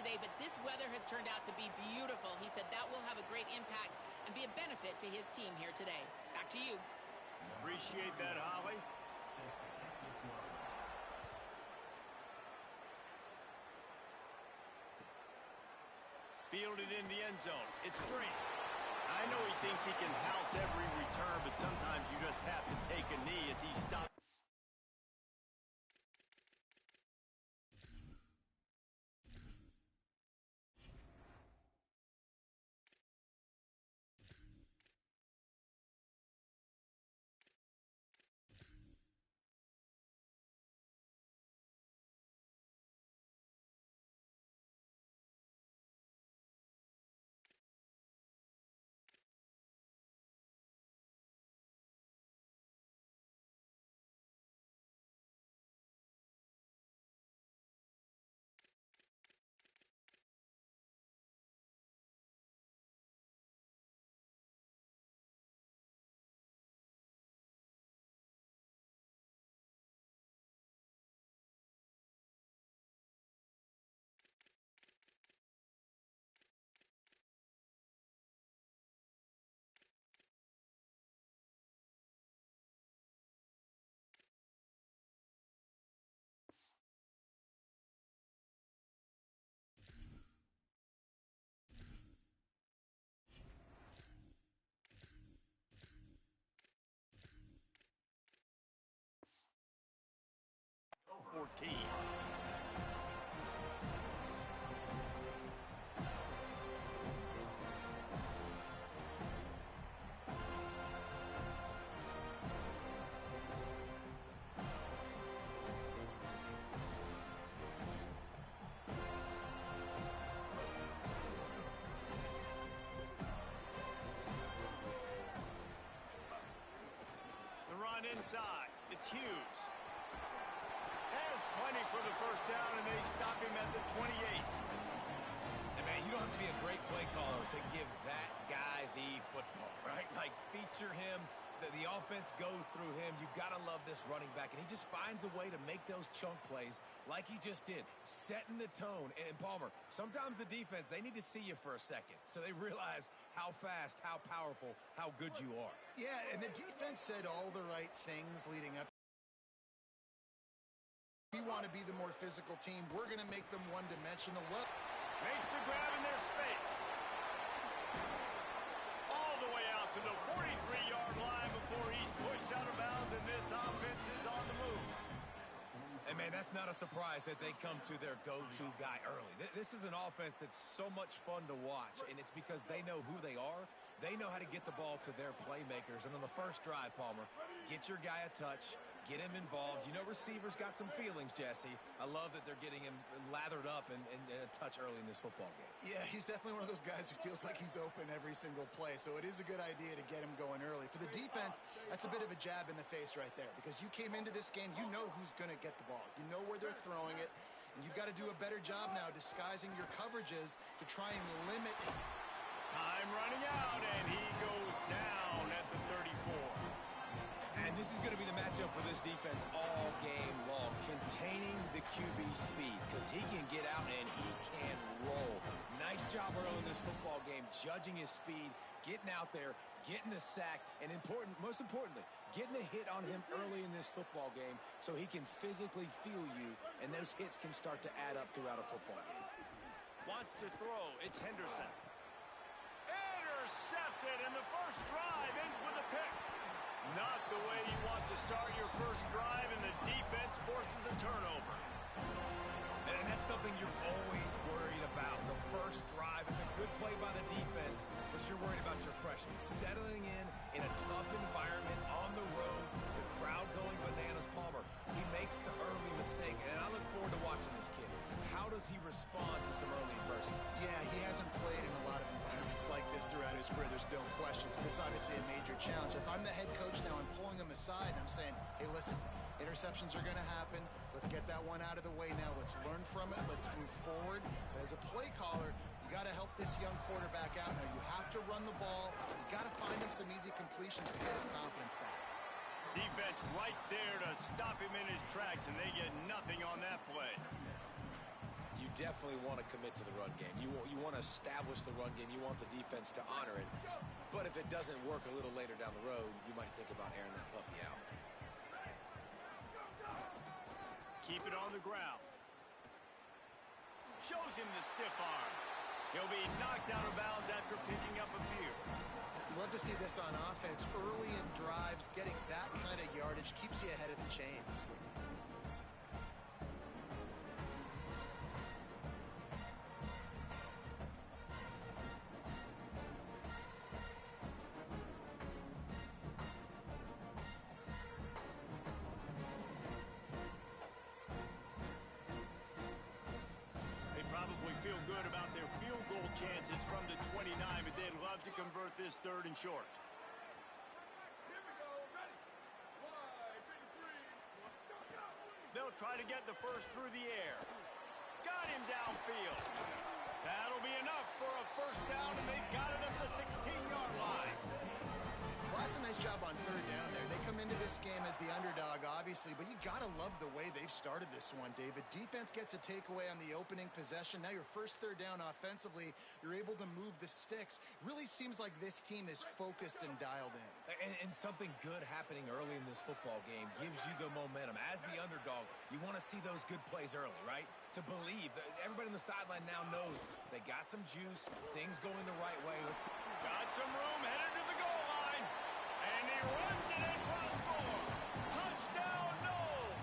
today, but this weather has turned out to be beautiful. He said that will have a great impact and be a benefit to his team here today. Back to you. Appreciate that, Holly. Fielded in the end zone. It's straight. I know he thinks he can house every return, but sometimes you just have to take a knee as he stops. Inside, it's Hughes. Has plenty for the first down, and they stop him at the 28. And man, you don't have to be a great play caller to give that guy the football, right? Like, feature him. The offense goes through him. You got to love this running back, and he just finds a way to make those chunk plays like he just did, setting the tone. And Palmer, sometimes the defense, they need to see you for a second so they realize how fast, how powerful, how good you are. Yeah, and the defense said all the right things leading up. We want to be the more physical team. We're going to make them one-dimensional. Makes the grab in their space. All the way out to the 43-yard line before he's pushed out of bounds, and this offense is on the move. And, man, that's not a surprise that they come to their go-to guy early. This is an offense that's so much fun to watch, and it's because they know who they are. They know how to get the ball to their playmakers. And on the first drive, Palmer, get your guy a touch, get him involved. You know receivers got some feelings, Jesse. I love that they're getting him lathered up and a touch early in this football game. Yeah, he's definitely one of those guys who feels like he's open every single play, so it is a good idea to get him going early. For the defense, that's a bit of a jab in the face right there, because you came into this game, you know who's going to get the ball. You know where they're throwing it, and you've got to do a better job now disguising your coverages to try and limit. Time running out, and he goes down at the 34. And this is going to be the matchup for this defense all game long, containing the QB speed, because he can get out and he can roll. Nice job early in this football game, judging his speed, getting out there, getting the sack, and most importantly, getting a hit on him early in this football game so he can physically feel you, and those hits can start to add up throughout a football game. Wants to throw. It's Henderson. Intercepted, and the first drive ends with a pick. Not the way you want to start your first drive, and the defense forces a turnover. And that's something you're always worried about. The first drive, it's a good play by the defense, but you're worried about your freshman settling in a tough environment on the road, the crowd going bananas. Palmer, he makes the early mistake, and I look forward to watching this kid. How does he respond to some early adversity? Yeah, he hasn't played in a lot of environments like this throughout his career. There's no question. So this is obviously a major challenge. If I'm the head coach now, I'm pulling him aside, and I'm saying, hey, listen, interceptions are going to happen. Let's get that one out of the way now. Let's learn from it. Let's move forward. But as a play caller, you got to help this young quarterback out. Now, you have to run the ball. You got to find him some easy completions to get his confidence back. Defense right there to stop him in his tracks, and they get nothing on that play. You definitely want to commit to the run game. You want to establish the run game. You want the defense to honor it. But if it doesn't work a little later down the road, you might think about airing that puppy out. Keep it on the ground. Shows him the stiff arm. He'll be knocked out of bounds after picking up a few. Love to see this on offense. Early in drives, getting that kind of yardage keeps you ahead of the chains. Feel good about their field goal chances from the 29, but they'd love to convert this 3rd and short. Here we go. Ready. 1, 2, 3. They'll try to get the first through the air. Got him downfield. That'll be enough for a first down, and they've got it at the 16-yard line. Well, that's a nice job on 3rd down there. They come into this game as the underdog, obviously, but you got to love the way they've started this one, David. Defense gets a takeaway on the opening possession. Now your first 3rd down offensively, you're able to move the sticks. Really seems like this team is focused and dialed in. And something good happening early in this football game gives you the momentum. As the underdog, you want to see those good plays early, right? To believe. Everybody on the sideline now knows they got some juice, things going the right way. Let's see. Got some room, headed to the goal line. And he runs it in for the score. Touchdown, Knowles.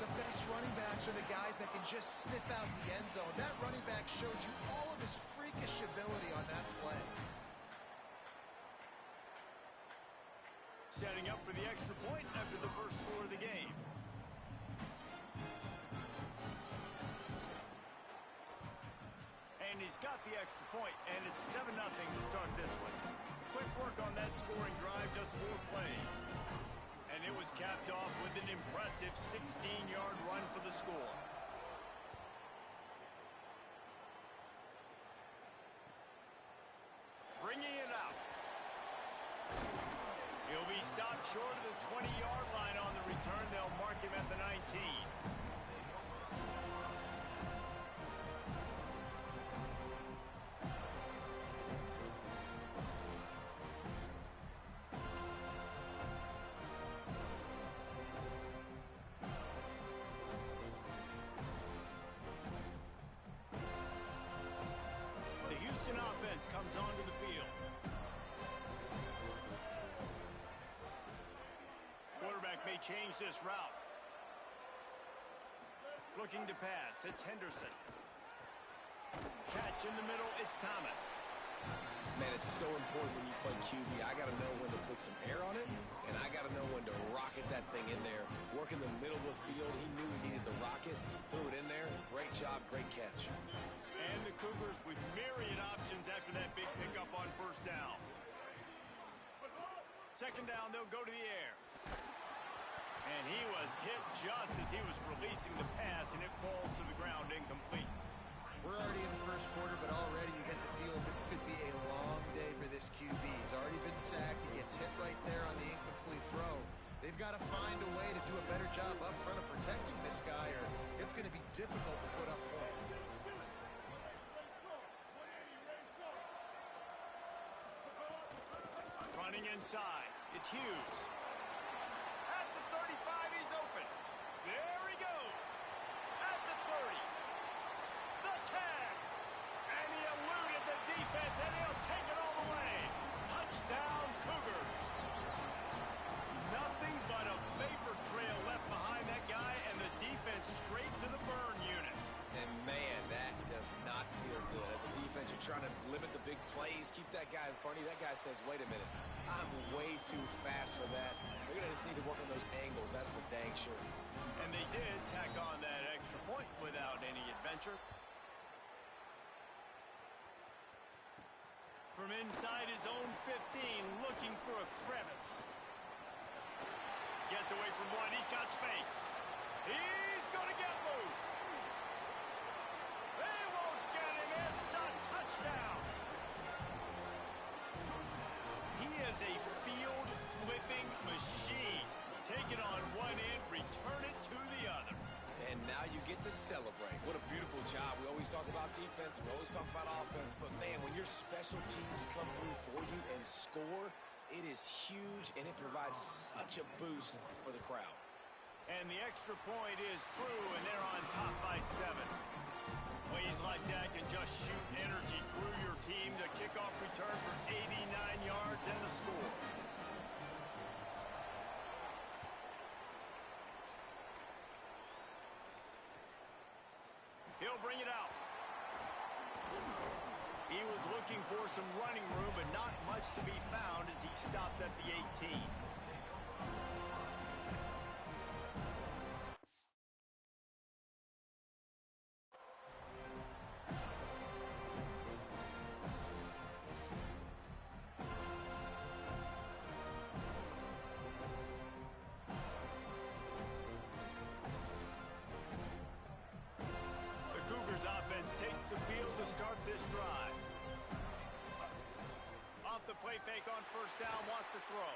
The best running backs are the guys that can just sniff out the end zone. That running back showed you all of his freakish ability on that play. Setting up for the extra point after the first score of the game. And he's got the extra point, and it's 7-0 to start this one. Quick work on that scoring drive, just 4 plays. And it was capped off with an impressive 16-yard run for the score. Bringing it out. He'll be stopped short of the 20-yard line on the return. They'll mark him at the 19. Offense comes onto the field. Quarterback may change this route. Looking to pass, it's Henderson. Catch in the middle, it's Thomas. Man, it's so important when you play QB. I got to know when to put some air on it, and I got to know when to rocket that thing in there. Work in the middle of the field. He knew he needed the rocket, threw it in there. Great job, great catch. And the Cougars with myriad options after that big pickup on first down. Second down, they'll go to the air. And he was hit just as he was releasing the pass, and it falls to the ground incomplete. We're already in the first quarter, but already you get the feel this could be a long day for this QB. He's already been sacked. He gets hit right there on the incomplete throw. They've got to find a way to do a better job up front of protecting this guy, or it's going to be difficult to put up points. Running inside, it's Hughes. At the 35, he's open. There he goes. At the 30. The tag. And he eluded the defense, and he'll take it all the way. Touchdown, Cougars. Nothing but a vapor trail left behind that guy, and the defense straight to the burn unit. And, man, that does not feel good. As a defense, you're trying to limit the big plays, keep that guy in front of you. That guy says, wait a minute, I'm way too fast for that. We're going to just need to work on those angles. That's for dang sure. And they did tack on that extra point without any adventure. From inside his own 15, looking for a crevice. Gets away from one. He's got space. He's going to get loose. They won't get him. It's a touchdown. He is a field-flipping machine. Take it on one end, return it to the other. And now you get to celebrate. What a beautiful job. We always talk about defense, we always talk about offense, but man, when your special teams come through for you and score, it is huge, and it provides such a boost for the crowd. And the extra point is true, and they're on top by 7. Plays like that can just shoot energy through your team. The kickoff return for 89 yards and the score. He'll bring it out. He was looking for some running room, but not much to be found as he stopped at the 18. Offense takes the field to start this drive. Off the play fake on first down, wants to throw.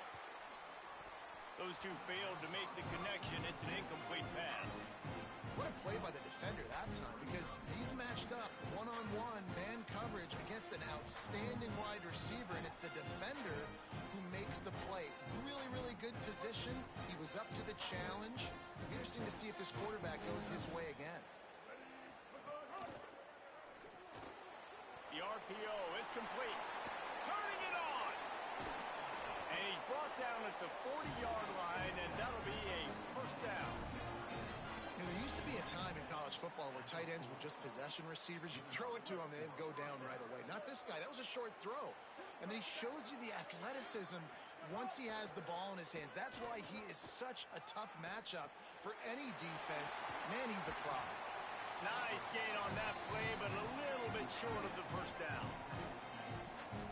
Those two failed to make the connection. It's an incomplete pass. What a play by the defender that time, because he's matched up one-on-one man coverage against an outstanding wide receiver, and it's the defender who makes the play. Really, really good position. He was up to the challenge. Interesting to see if this quarterback goes his way again. The RPO, it's complete. Turning it on. And he's brought down at the 40-yard line, and that'll be a first down. You know, there used to be a time in college football where tight ends were just possession receivers. You'd throw it to him, and they'd go down right away. Not this guy. That was a short throw. And then he shows you the athleticism once he has the ball in his hands. That's why he is such a tough matchup for any defense. Man, he's a problem. Nice gain on that play, but a little bit short of the first down.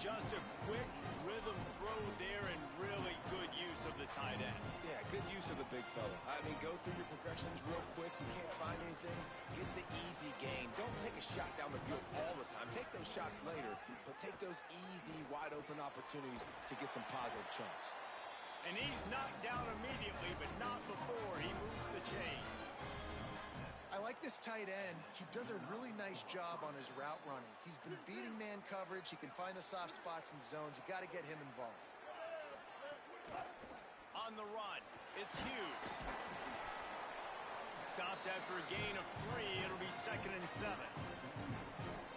Just a quick rhythm throw there and really good use of the tight end. Yeah, good use of the big fella. I mean, go through your progressions real quick. You can't find anything. Get the easy gain. Don't take a shot down the field all the time. Take those shots later, but take those easy, wide-open opportunities to get some positive chunks. And he's knocked down immediately, but not before he moves the chains. I like this tight end. He does a really nice job on his route running. He's been beating man coverage. He can find the soft spots and zones. You got to get him involved. On the run, it's Hughes. Stopped after a gain of 3. It'll be 2nd and 7.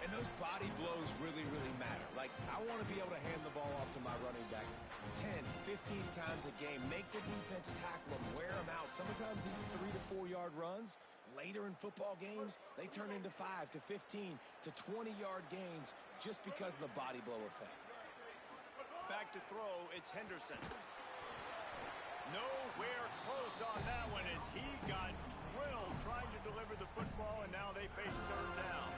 And those body blows really, really matter. Like, I want to be able to hand the ball off to my running back 10, 15 times a game. Make the defense tackle him, wear him out. Sometimes these 3 to 4 yard runs, later in football games, they turn into 5 to 15 to 20-yard gains just because of the body blow effect. Back to throw, it's Henderson. Nowhere close on that one as he got drilled trying to deliver the football, and now they face 3rd down.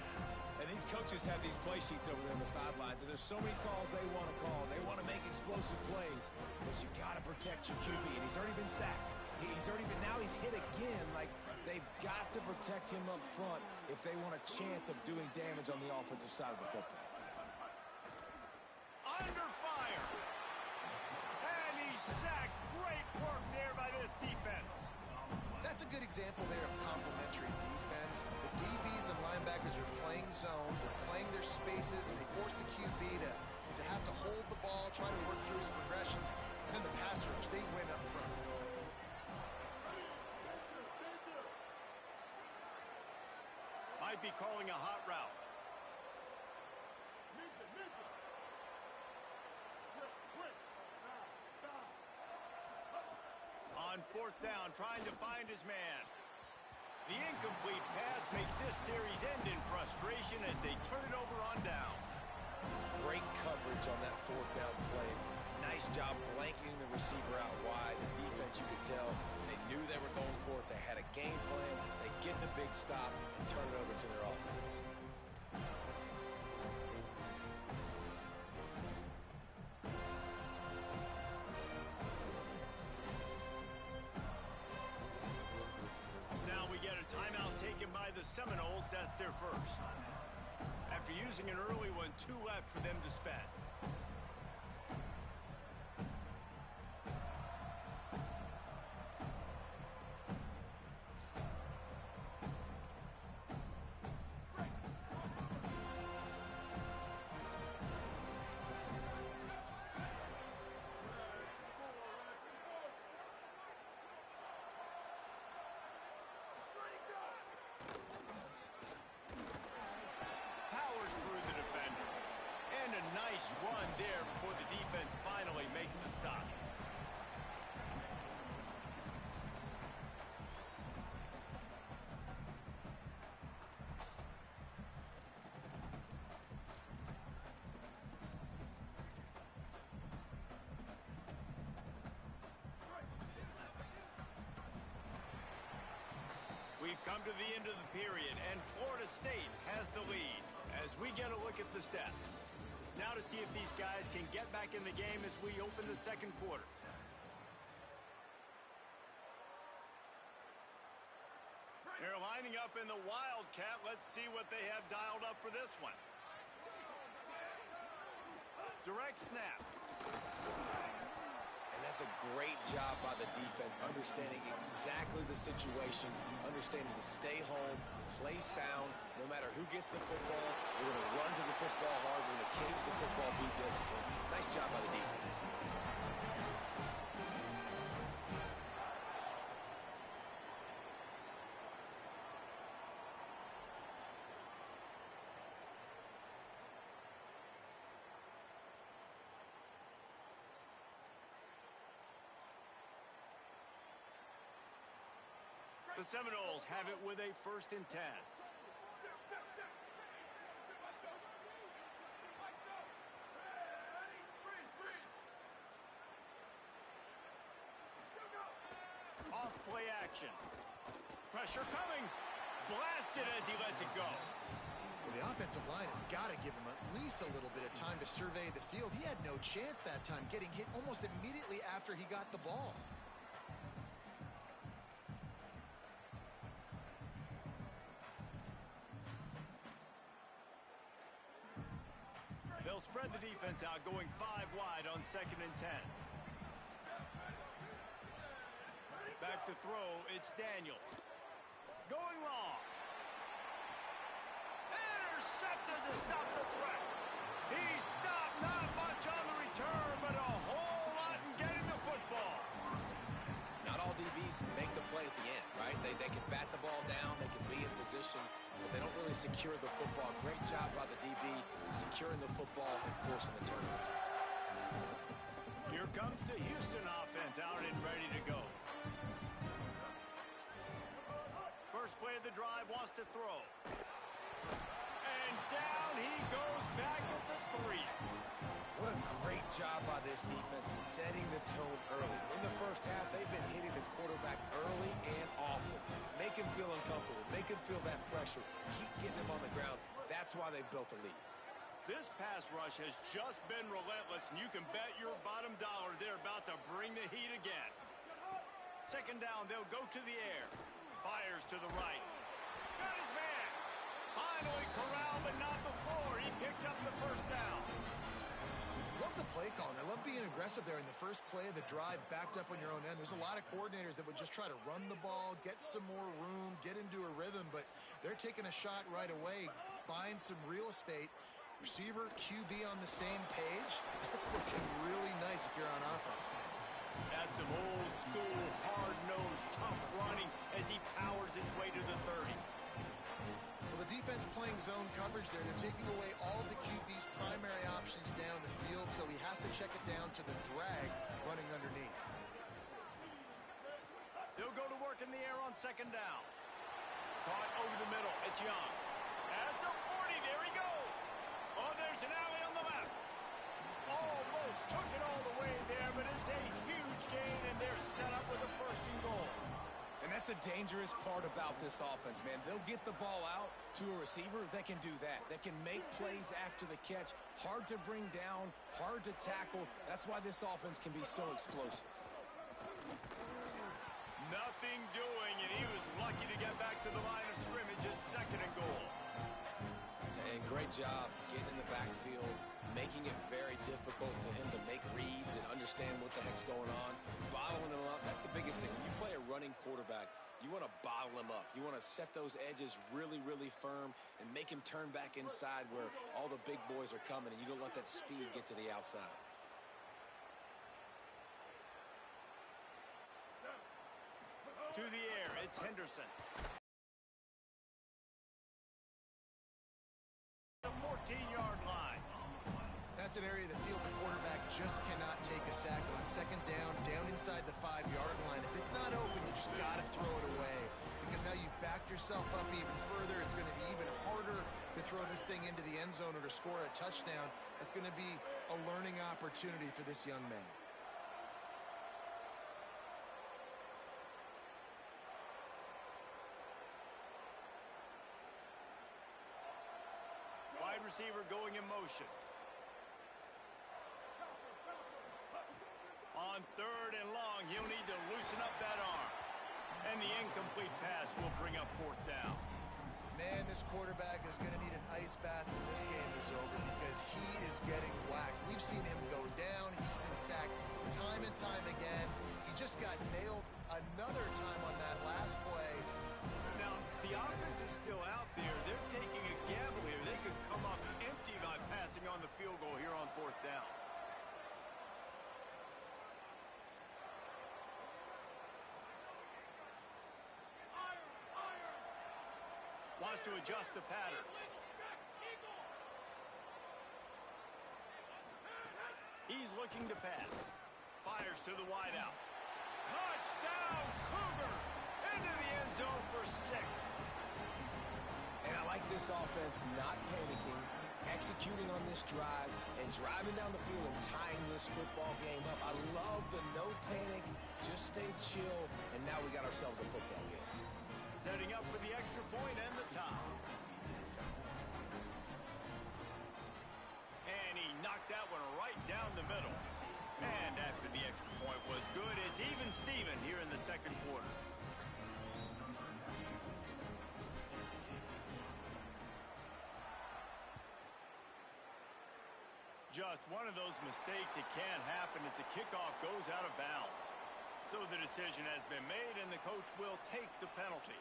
And these coaches have these play sheets over there on the sidelines, and there's so many calls they want to call. They want to make explosive plays, but you got to protect your QB, and he's already been sacked. Now he's hit again. Like, they've got to protect him up front if they want a chance of doing damage on the offensive side of the football. Under fire. And he's sacked. Great work there by this defense. That's a good example there of complementary defense. The DBs and linebackers are playing zone, they're playing their spaces, and they force the QB to have to hold the ball, try to work through his progressions, and then the pass rush, they win up front. Might be calling a hot route. On 4th down, trying to find his man. The incomplete pass makes this series end in frustration as they turn it over on downs. Great coverage on that 4th down play. Nice job blanketing the receiver out wide. The defense, you could tell, they knew they were going for it. They had a game plan. They get the big stop and turn it over to their offense. Now we get a timeout taken by the Seminoles. That's their first. After using an early one, 2 left for them to spend. Nice run there before the defense finally makes the stop. We've come to the end of the period, and Florida State has the lead as we get a look at the stats. Now to see if these guys can get back in the game as we open the second quarter. They're lining up in the Wildcat. Let's see what they have dialed up for this one. Direct snap. That's a great job by the defense, understanding exactly the situation, understanding to stay home, play sound. No matter who gets the football, we're going to run to the football hard. We're going to cage the football, be disciplined. Nice job by the defense. The Seminoles have it with a 1st and 10. Off play action. Pressure coming. Blasted as he lets it go. Well, the offensive line has got to give him at least a little bit of time to survey the field. He had no chance that time, getting hit almost immediately after he got the ball. They'll spread the defense out, going 5 wide on 2nd and 10. Back to throw, it's Daniels. Going long. Intercepted to stop the threat. He stopped, not much on the return, but a whole lot in getting the football. Not all DBs make the play at the end, right? They can bat the ball down, they can be in position, but they don't really secure the football. Great job by the DB securing the football and forcing the turnover. Here comes the Houston offense out and ready to go. First play of the drive, wants to throw. And down he goes back at the 3. What a great job by this defense setting the tone early. In the first half, they've been hitting the quarterback early and often. Make him feel uncomfortable. Make him feel that pressure. Keep getting him on the ground. That's why they've built a lead. This pass rush has just been relentless, and you can bet your bottom dollar they're about to bring the heat again. 2nd down, they'll go to the air. Fires to the right. Got his man. Finally corralled, but not before. He picks up the 1st down. Love the play call, and I love being aggressive there in the first play of the drive, backed up on your own end. There's a lot of coordinators that would just try to run the ball, get some more room, get into a rhythm, but they're taking a shot right away, buying some real estate. Receiver, QB on the same page. That's looking really nice if you're on offense. That's some old school, hard-nosed, tough running as he powers his way to the 30. Well, the defense playing zone coverage there. They're taking away all of the QB's primary options down the field, so he has to check it down to the drag running underneath. They'll go to work in the air on 2nd down. Caught over the middle. It's Young. At the 40, there he goes. Oh, there's an alley on the left. Almost took it all the way there, but it's a huge gain, and they're set up with a 1st and goal. And that's the dangerous part about this offense, man. They'll get the ball out to a receiver that can do that. That can make plays after the catch. Hard to bring down, hard to tackle. That's why this offense can be so explosive. Nothing doing, and he was lucky to get back to the line of scrimmage at 2nd and goal. And great job getting in the backfield, making it very difficult to him to make reads and understand what the heck's going on. Bottling him up, that's the biggest thing. When you play a running quarterback, you want to bottle him up. You want to set those edges really, really firm and make him turn back inside where all the big boys are coming, and you don't let that speed get to the outside. To the air, it's Henderson. The 14-yard line. That That's an area of the field the quarterback just cannot take a sack on. Second down, down inside the 5-yard line. If it's not open, you just got to throw it away because now you've backed yourself up even further. It's going to be even harder to throw this thing into the end zone or to score a touchdown. It's going to be a learning opportunity for this young man. Wide receiver going in motion. On 3rd and long, he'll need to loosen up that arm. And the incomplete pass will bring up 4th down. Man, this quarterback is going to need an ice bath when this game is over because he is getting whacked. We've seen him go down. He's been sacked time and time again. He just got nailed another time on that last play. Now, the offense is still out there. They're taking a gamble here. They could come up empty by passing on the field goal here on 4th down. Wants to adjust the pattern. He's looking to pass. Fires to the wideout. Touchdown, Cougars! Into the end zone for 6. And I like this offense not panicking, executing on this drive, and driving down the field and tying this football game up. I love the no panic, just stay chill, and now we got ourselves a football game. Setting up for the extra point and the top. And he knocked that one right down the middle. And after the extra point was good, it's even Steven here in the second quarter. Just one of those mistakes that can happen as the kickoff goes out of bounds. So the decision has been made, and the coach will take the penalty.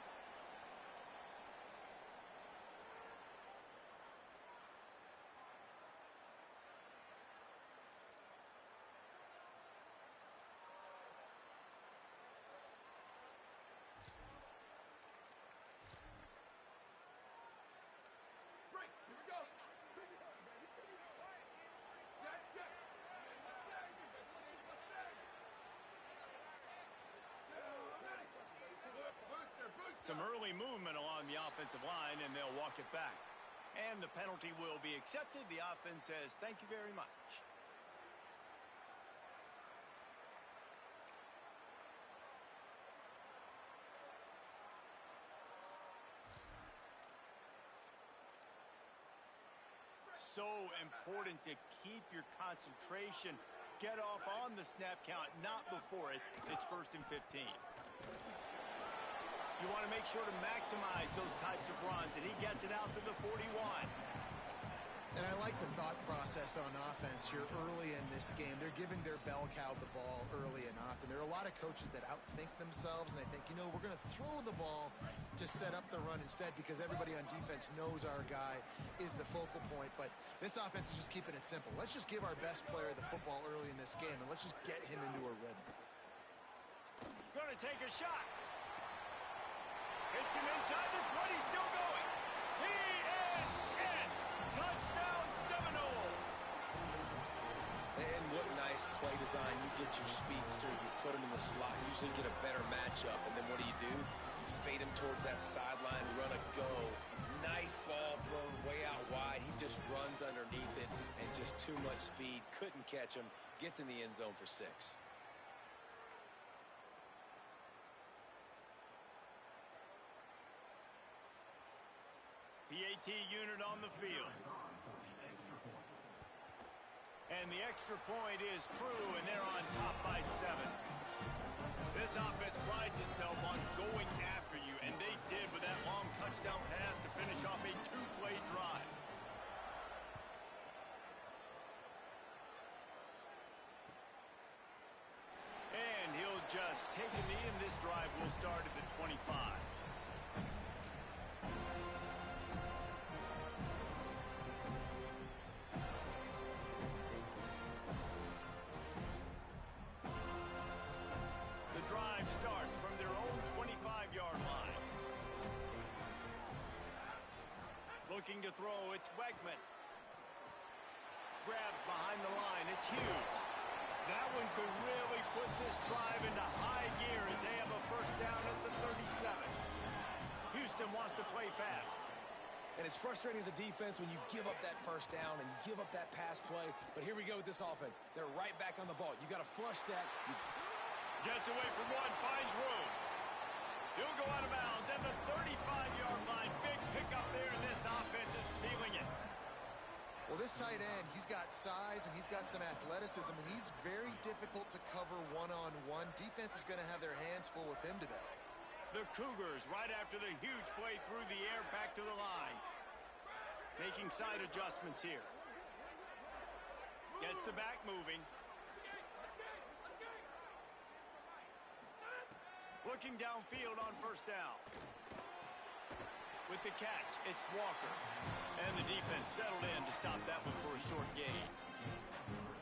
Break. Here we go. Check. Some early movement along the offensive line, and they'll walk it back. And the penalty will be accepted. The offense says, thank you very much. So important to keep your concentration. Get off on the snap count, not before it. It's 1st and 15. You want to make sure to maximize those types of runs, and he gets it out to the 41. And I like the thought process on offense here early in this game. They're giving their bell cow the ball early and often. There are a lot of coaches that outthink themselves, and they think, we're going to throw the ball to set up the run instead because everybody on defense knows our guy is the focal point. But this offense is just keeping it simple. Let's just give our best player the football early in this game, and let's just get him into a rhythm. Going to take a shot. Hits him inside the 20, still going. He is in. Touchdown, Seminoles. And what nice play design. You get your speedster, you put him in the slot, you usually get a better matchup, and then what do? You fade him towards that sideline, run a go. Nice ball thrown way out wide. He just runs underneath it, and just too much speed. Couldn't catch him. Gets in the end zone for 6. PAT unit on the field. And the extra point is true, and they're on top by 7. This offense prides itself on going after you, and they did with that long touchdown pass to finish off a 2-play drive. And he'll just take a knee, and this drive will start at the 25. Drive starts from their own 25-yard line. Looking to throw, it's Wegman. Grabbed behind It's Hughes. That one could really put this drive into high gear as they have a first down at the 37. Houston wants to play fast. And it's frustrating as a defense when you give up that first down and give up that pass play. But here we go with this offense. They're right back on the ball. You got to flush that. Gets away from one, finds room. He'll go out of bounds at the 35-yard line. Big pickup there, and this offense is feeling it. Well, this tight end, he's got size and he's got some athleticism, and he's very difficult to cover one-on-one. Defense is going to have their hands full with him today. The Cougars, right after the huge play through the air, back to the line. Making side adjustments here. Gets the back moving. Looking downfield on first down. With the catch, it's Walker. And the defense settled in to stop that one for a short gain.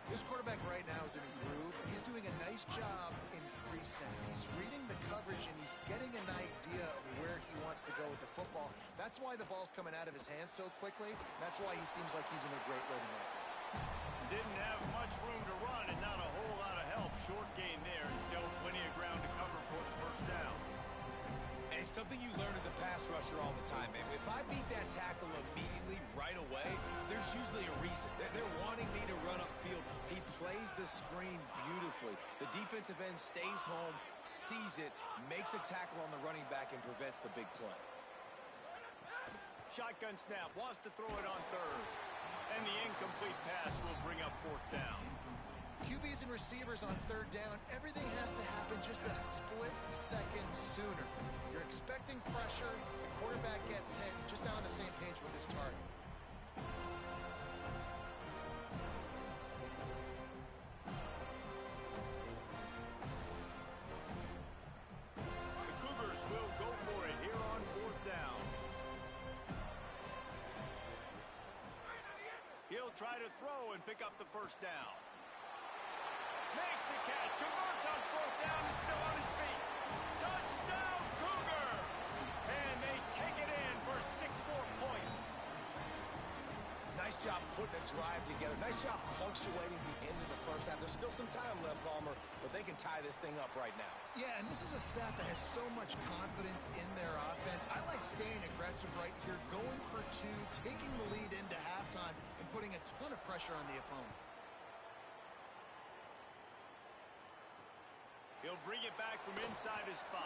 This quarterback right now is in a groove, and he's doing a nice job in pre-snap. He's reading the coverage, and he's getting an idea of where he wants to go with the football. That's why the ball's coming out of his hands so quickly. That's why he seems like he's in a great rhythm right now. Didn't have much room to run and not a whole lot of help. Short gain there and still plenty of ground to cover for the first down. And it's something you learn as a pass rusher all the time, man. If I beat that tackle immediately, right away, there's usually a reason. They're wanting me to run upfield. He plays the screen beautifully. The defensive end stays home, sees it, makes a tackle on the running back, and prevents the big play. Shotgun snap, wants to throw it on third. And the incomplete pass will bring up fourth down. QBs and receivers on third down, everything has to happen just a split second sooner. You're expecting pressure, the quarterback gets hit, just not on the same page with his target. The Cougars will go for it here on fourth down. He'll try to throw and pick up the first down. Makes the catch, converts on fourth down, is still on his feet. Touchdown, Cougar! And they take it in for 6 more points. Nice job putting a drive together. Nice job punctuating the end of the first half. There's still some time left, Palmer, but they can tie this thing up right now. Yeah, and this is a staff that has so much confidence in their offense. I like staying aggressive right here, going for 2, taking the lead into halftime, and putting a ton of pressure on the opponent. He'll bring it back from inside his 5.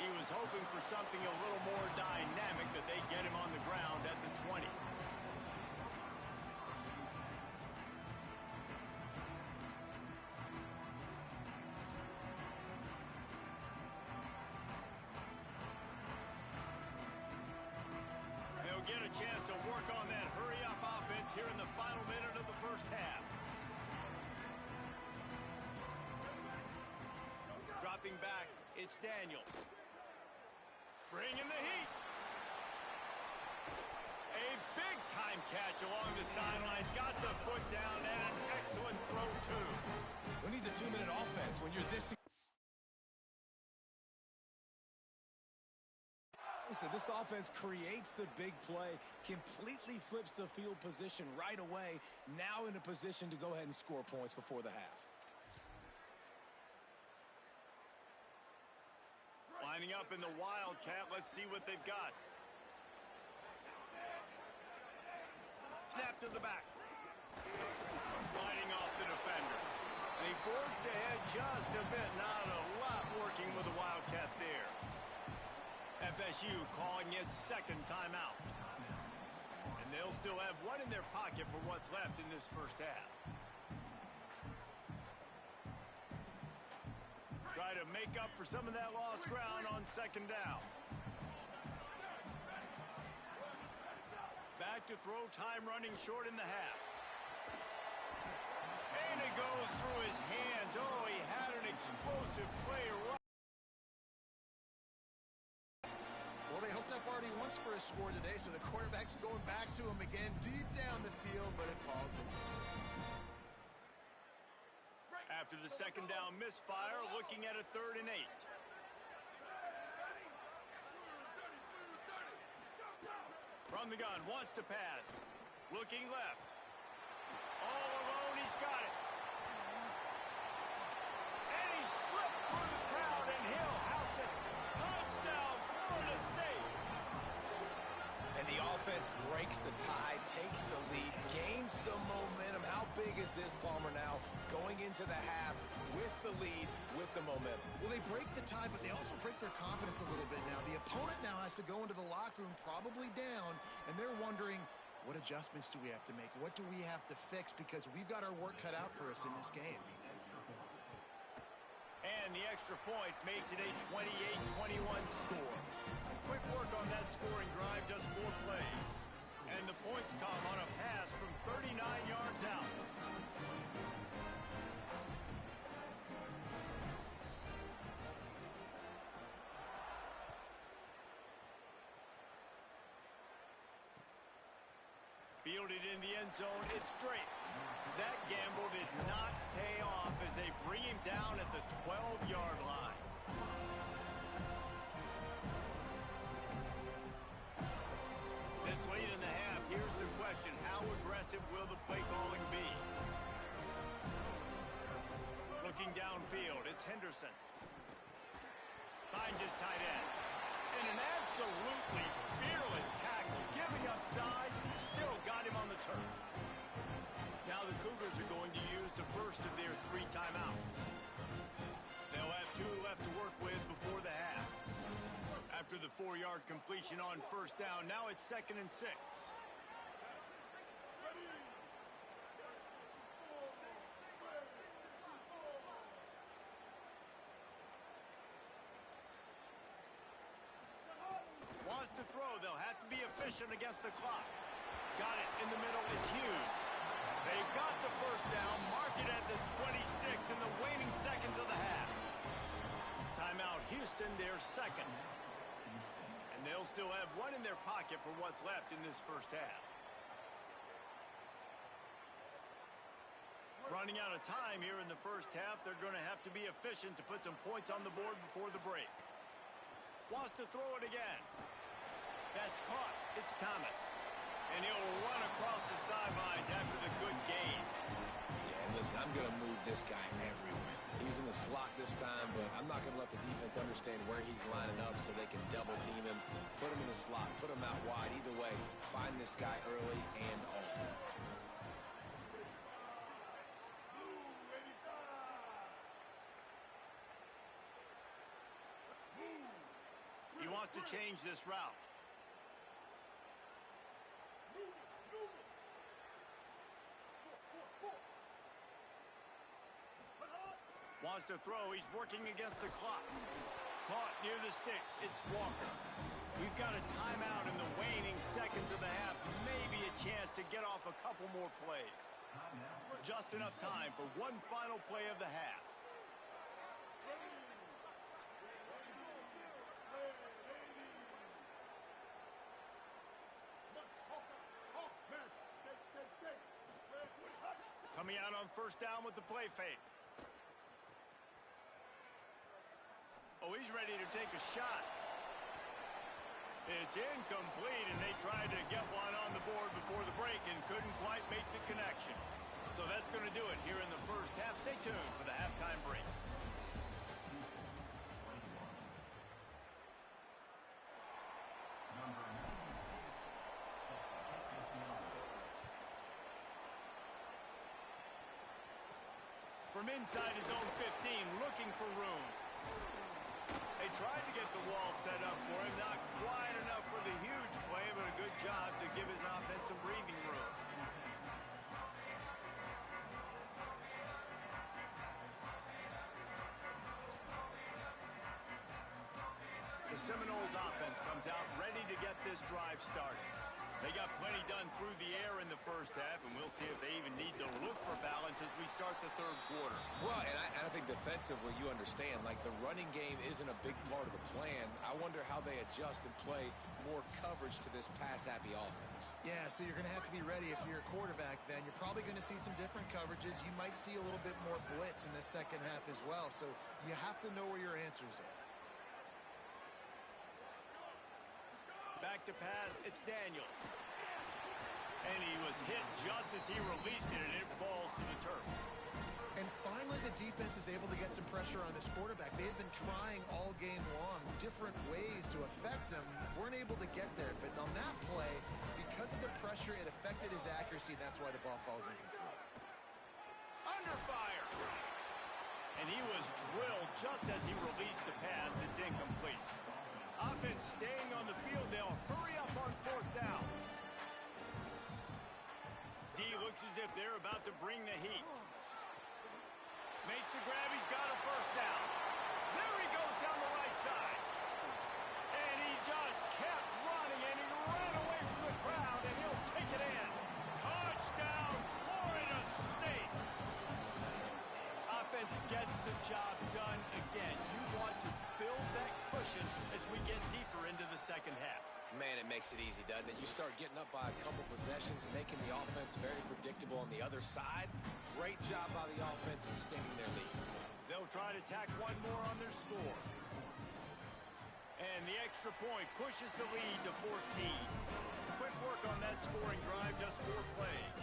He was hoping for something a little more dynamic, that they get him on the ground at the 20. They'll get a chance to work on that hurry-up offense here in the final minute of the first half. Dropping back, it's Daniels. Bringing the heat. A big-time catch along the sidelines. Got the foot down and an excellent throw, too. Who needs a 2-minute offense when you're this... So this offense creates the big play, completely flips the field position right away, now in a position to go ahead and score points before the half. Lining up in the Wildcat. Let's see what they've got. Snap to the back. Fighting off the defender. They forced ahead just a bit. Not a lot working with the Wildcat there. FSU calling its second timeout. And they'll still have one in their pocket for what's left in this first half. Try to make up for some of that lost ground on second down. Back to throw, time running short in the half. And it goes through his hands. Oh, he had an explosive play right. Well, they hooked up already once for a score today, so the quarterback's going back to him again deep down the field, but it falls in. After the second down misfire, looking at a 3rd and 8. From the gun, wants to pass. Looking left. All defense breaks the tie, takes the lead, gains some momentum. How big is this, Palmer, now going into the half with the lead, with the momentum? Well, they break the tie, but they also break their confidence a little bit now. The opponent now has to go into the locker room probably down, and they're wondering, what adjustments do we have to make? What do we have to fix? Because we've got our work cut out for us in this game. And the extra point makes it a 28-21 score. Quick work on that scoring drive, just 4 plays. And the points come on a pass from 39 yards out. Fielded in the end zone, it's straight. That gamble did not pay off as they bring him down at the 12-yard line. This late in the half, here's the question: how aggressive will the play calling be? Looking downfield, it's Henderson. Finds his tight end. And an absolutely fearless tackle, giving up size, still got him on the turf. Now the Cougars are going to use the first of their 3 timeouts. They'll have 2 left to work with before the half. After the 4-yard completion on first down, now it's 2nd and 6. Wants to throw. They'll have to be efficient against the clock. Got it in the middle. It's Hughes. They've got the first down. Mark it at the 26 in the waning seconds of the half. Timeout Houston, their 2nd. And they'll still have 1 in their pocket for what's left in this first half. Running out of time here in the first half. They're going to have to be efficient to put some points on the board before the break. Wants to throw it again. That's caught. It's Thomas. And he'll run across the sidelines after the good gain. Yeah, and listen, I'm going to move this guy everywhere. He's in the slot this time, but I'm not going to let the defense understand where he's lining up so they can double team him, put him in the slot, put him out wide. Either way, find this guy early and often. He wants to change this route. Wants to throw. He's working against the clock. Caught near the sticks. It's Walker. We've got a timeout in the waning seconds of the half. Maybe a chance to get off a couple more plays. Just enough time for one final play of the half. Coming out on first down with the play fake. Oh, he's ready to take a shot. It's incomplete, and they tried to get one on the board before the break and couldn't quite make the connection. So that's going to do it here in the first half. Stay tuned for the halftime break. From inside his own 15, looking for room. They tried to get the wall set up for him. Not quite enough for the huge play, but a good job to give his offense some breathing room. The Seminoles offense comes out ready to get this drive started. They got plenty done through the air in the first half, and we'll see if they even need to look for balance as we start the third quarter. Well, and I think defensively, you understand, like the running game isn't a big part of the plan. I wonder how they adjust and play more coverage to this pass-happy offense. Yeah, so you're going to have to be ready if you're a quarterback then. You're probably going to see some different coverages. You might see a little bit more blitz in the second half as well, so you have to know where your answers are. Back to pass, it's Daniels. And he was hit just as he released it, and it falls to the turf. And finally, the defense is able to get some pressure on this quarterback. They had been trying all game long different ways to affect him. Weren't able to get there. But on that play, because of the pressure, it affected his accuracy. And that's why the ball falls incomplete. Under fire. And he was drilled just as he released the pass. It's incomplete. Offense staying on the field. They'll hurry up on 4th down. D looks as if they're about to bring the heat. Makes the grab. He's got a 1st down. There he goes down the right side. And he just kept running, and he ran away from the crowd, and he'll take it in. Touchdown, Florida State. Offense gets the job done again. You want to build that cushion as we get deeper into the second half. Man, it makes it easy, doesn't it? You start getting up by a couple possessions, making the offense very predictable on the other side. Great job by the offense extending their lead. They'll try to tack one more on their score. And the extra point pushes the lead to 14. Quick work on that scoring drive, just 4 plays.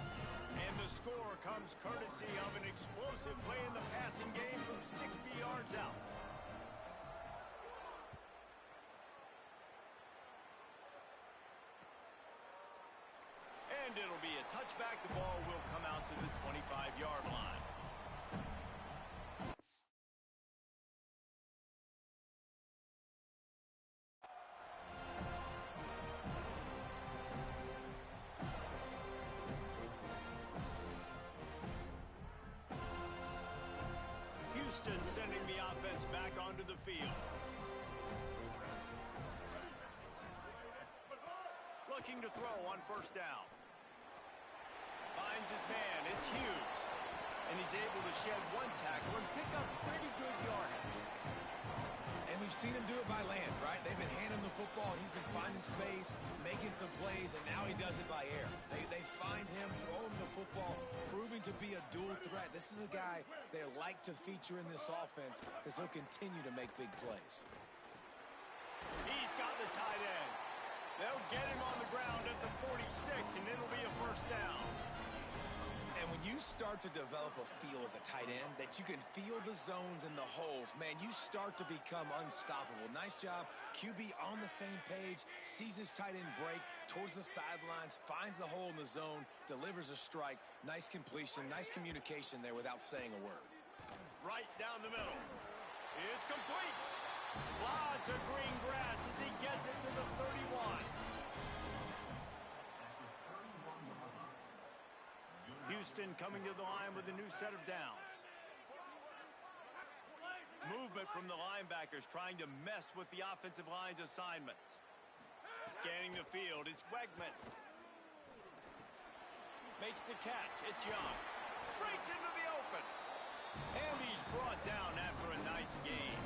And the score comes courtesy of an explosive play in the passing game from 60 yards out. And it'll be a touchback. The ball will come out to the 25-yard line. Houston sending the offense back onto the field. Looking to throw on 1st down. Finds his man. It's Hughes. And he's able to shed 1 tackle and pick up pretty good yardage. And we've seen him do it by land, right? They've been handing him the football, and he's been finding space, making some plays, and now he does it by air. They find him, throw him the football, proving to be a dual threat. This is a guy they like to feature in this offense because he'll continue to make big plays. He's got the tight end. They'll get him on the ground at the 46, and it'll be a 1st down. And when you start to develop a feel as a tight end that you can feel the zones and the holes, man, you start to become unstoppable. Nice job. QB on the same page, sees his tight end break towards the sidelines, finds the hole in the zone, delivers a strike. Nice completion, nice communication there without saying a word. Right down the middle. It's complete. Lots of green grass as he gets it to the 31. Houston coming to the line with a new set of downs. Movement from the linebackers trying to mess with the offensive line's assignments. Scanning the field, it's Wegman. Makes the catch, it's Young. Breaks into the open. And he's brought down after a nice game.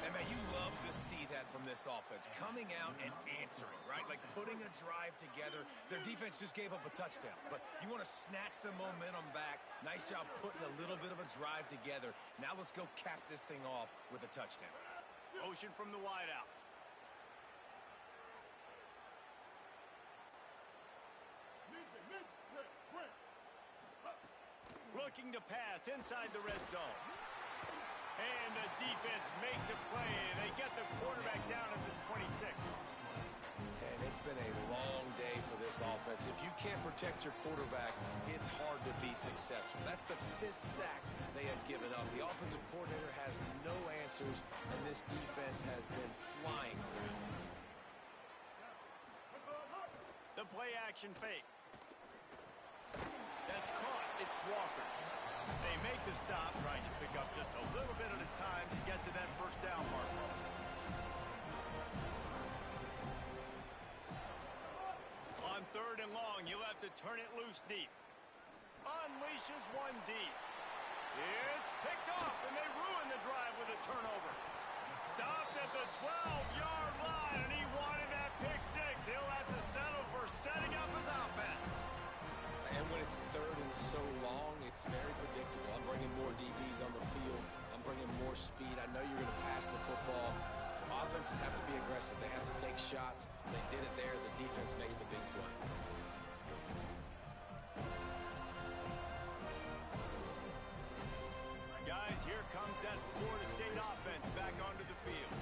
And, man, you love to see that from this offense. Coming out and answering, right? Like putting a drive together. Their defense just gave up a touchdown. But you want to snatch the momentum back. Nice job putting a little bit of a drive together. Now let's go cap this thing off with a touchdown. Motion from the wideout. Looking to pass inside the red zone. And the defense makes a play, and they get the quarterback down at the 26. And it's been a long day for this offense. If you can't protect your quarterback, it's hard to be successful. That's the 5th sack they have given up. The offensive coordinator has no answers, and this defense has been flying around. The play action fake. That's caught. It's Walker. They make the stop, trying to pick up just a little bit at a time to get to that 1st down mark. On 3rd and long, you'll have to turn it loose deep. Unleashes one deep. It's picked off, and they ruin the drive with a turnover. Stopped at the 12-yard line, and he wanted that pick 6. He'll have to settle for setting up his offense. And when it's 3rd and so long, it's very predictable. I'm bringing more DBs on the field. I'm bringing more speed. I know you're going to pass the football. Offenses have to be aggressive. They have to take shots. They did it there. The defense makes the big play. comes that Florida State offense back onto the field.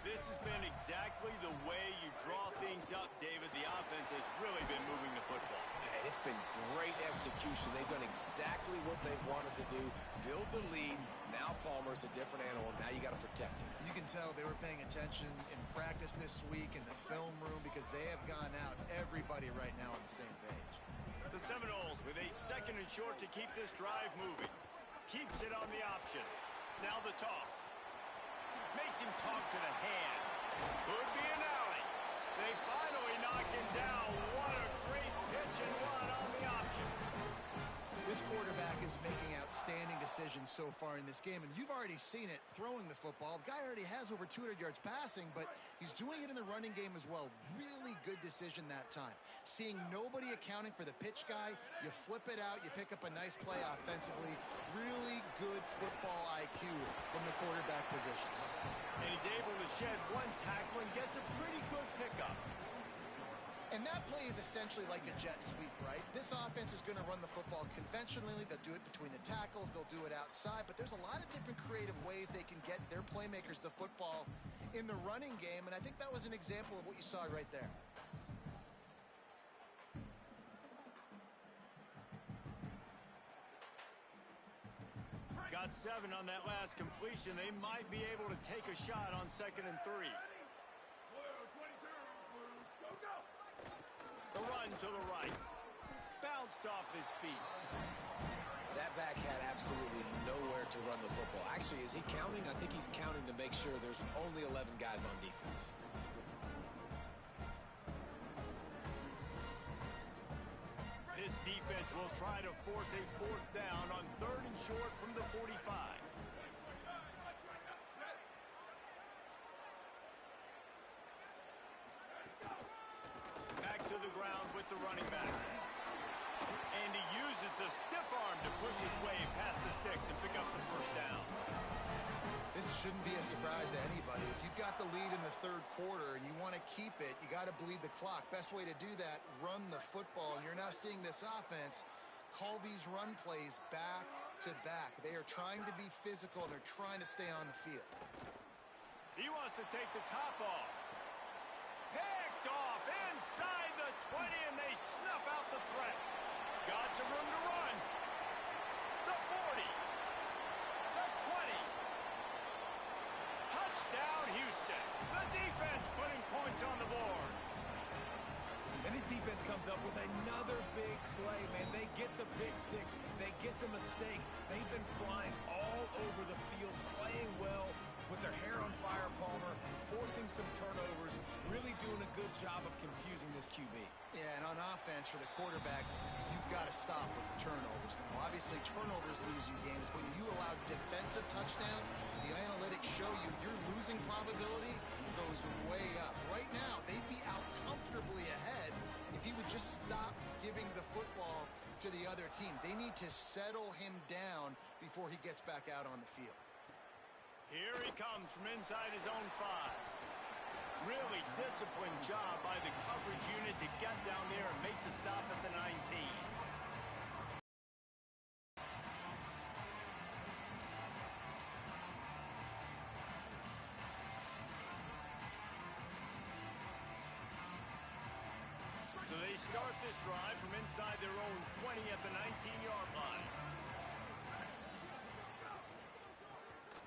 This has been exactly the way you draw things up, David. The offense has really been moving the football. And it's been great execution. They've done exactly what they've wanted to do. Build the lead. Now Palmer's a different animal. Now you got to protect him. You can tell they were paying attention in practice this week in the film room because they have gone out, everybody right now on the same page. The Seminoles with a 2nd and short to keep this drive moving. Keeps it on the option. Now the toss. Makes him talk to the hand. Could be an alley. They finally knock him down. What a great pitch and run on the option. This quarterback is making outstanding decisions so far in this game, and you've already seen it throwing the football. The guy already has over 200 yards passing, but he's doing it in the running game as well. Really good decision that time. Seeing nobody accounting for the pitch guy, you flip it out, you pick up a nice play offensively. Really good football IQ from the quarterback position. And he's able to shed one tackle and gets a pretty good pickup. And that play is essentially like a jet sweep, right? This offense is going to run the football conventionally. They'll do it between the tackles. They'll do it outside. But there's a lot of different creative ways they can get their playmakers the football in the running game. And I think that was an example of what you saw right there. Got 7 on that last completion. They might be able to take a shot on 2nd and 3. The run to the right. Bounced off his feet. That back had absolutely nowhere to run the football. Actually, is he counting? I think he's counting to make sure there's only 11 guys on defense. This defense will try to force a 4th down on 3rd and short from the 45. Back to the ground with the running back. And he uses the stiff arm to push his way past the sticks and pick up the 1st down. This shouldn't be a surprise to anybody. If you've got the lead in the 3rd quarter and you want to keep it, you got to bleed the clock. Best way to do that, run the football. And you're now seeing this offense call these run plays back to back. They are trying to be physical, and they're trying to stay on the field. He wants to take the top off. Picked off inside the 20, and they snuff out the threat. Got some room to run. The 40. The 20. Touchdown, Houston. The defense putting points on the board. And this defense comes up with another big play, man. They get the pick 6. They get the mistake. They've been flying all over the field, playing well with their hair on fire, Palmer, forcing some turnovers, really doing a good job of confusing this QB. Yeah, and on offense for the quarterback, you've got to stop with the turnovers. Now, obviously, turnovers lose you games, but when you allow defensive touchdowns, the analytics show you your losing probability goes way up. Right now, they'd be out comfortably ahead if he would just stop giving the football to the other team. They need to settle him down before he gets back out on the field. Here he comes from inside his own 5. Really disciplined job by the coverage unit to get down there and make the stop at the 19. So they start this drive from inside their own 20 at the 19-yard line.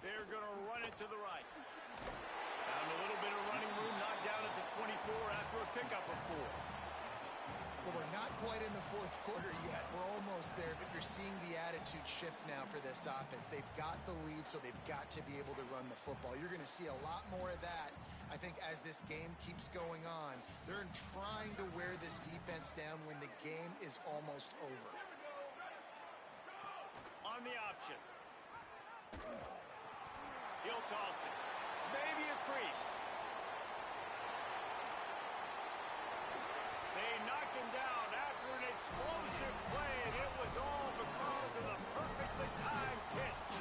They're going to run it to the right. Found a little bit of running room, knocked down at the 24 after a pickup of 4. Well, we're not quite in the 4th quarter yet. We're almost there, but you're seeing the attitude shift now for this offense. They've got the lead, so they've got to be able to run the football. You're going to see a lot more of that, I think, as this game keeps going on. They're trying to wear this defense down when the game is almost over. On the option. He'll toss it. Maybe a crease. They knock him down after an explosive play, and it was all because of the perfectly timed pitch.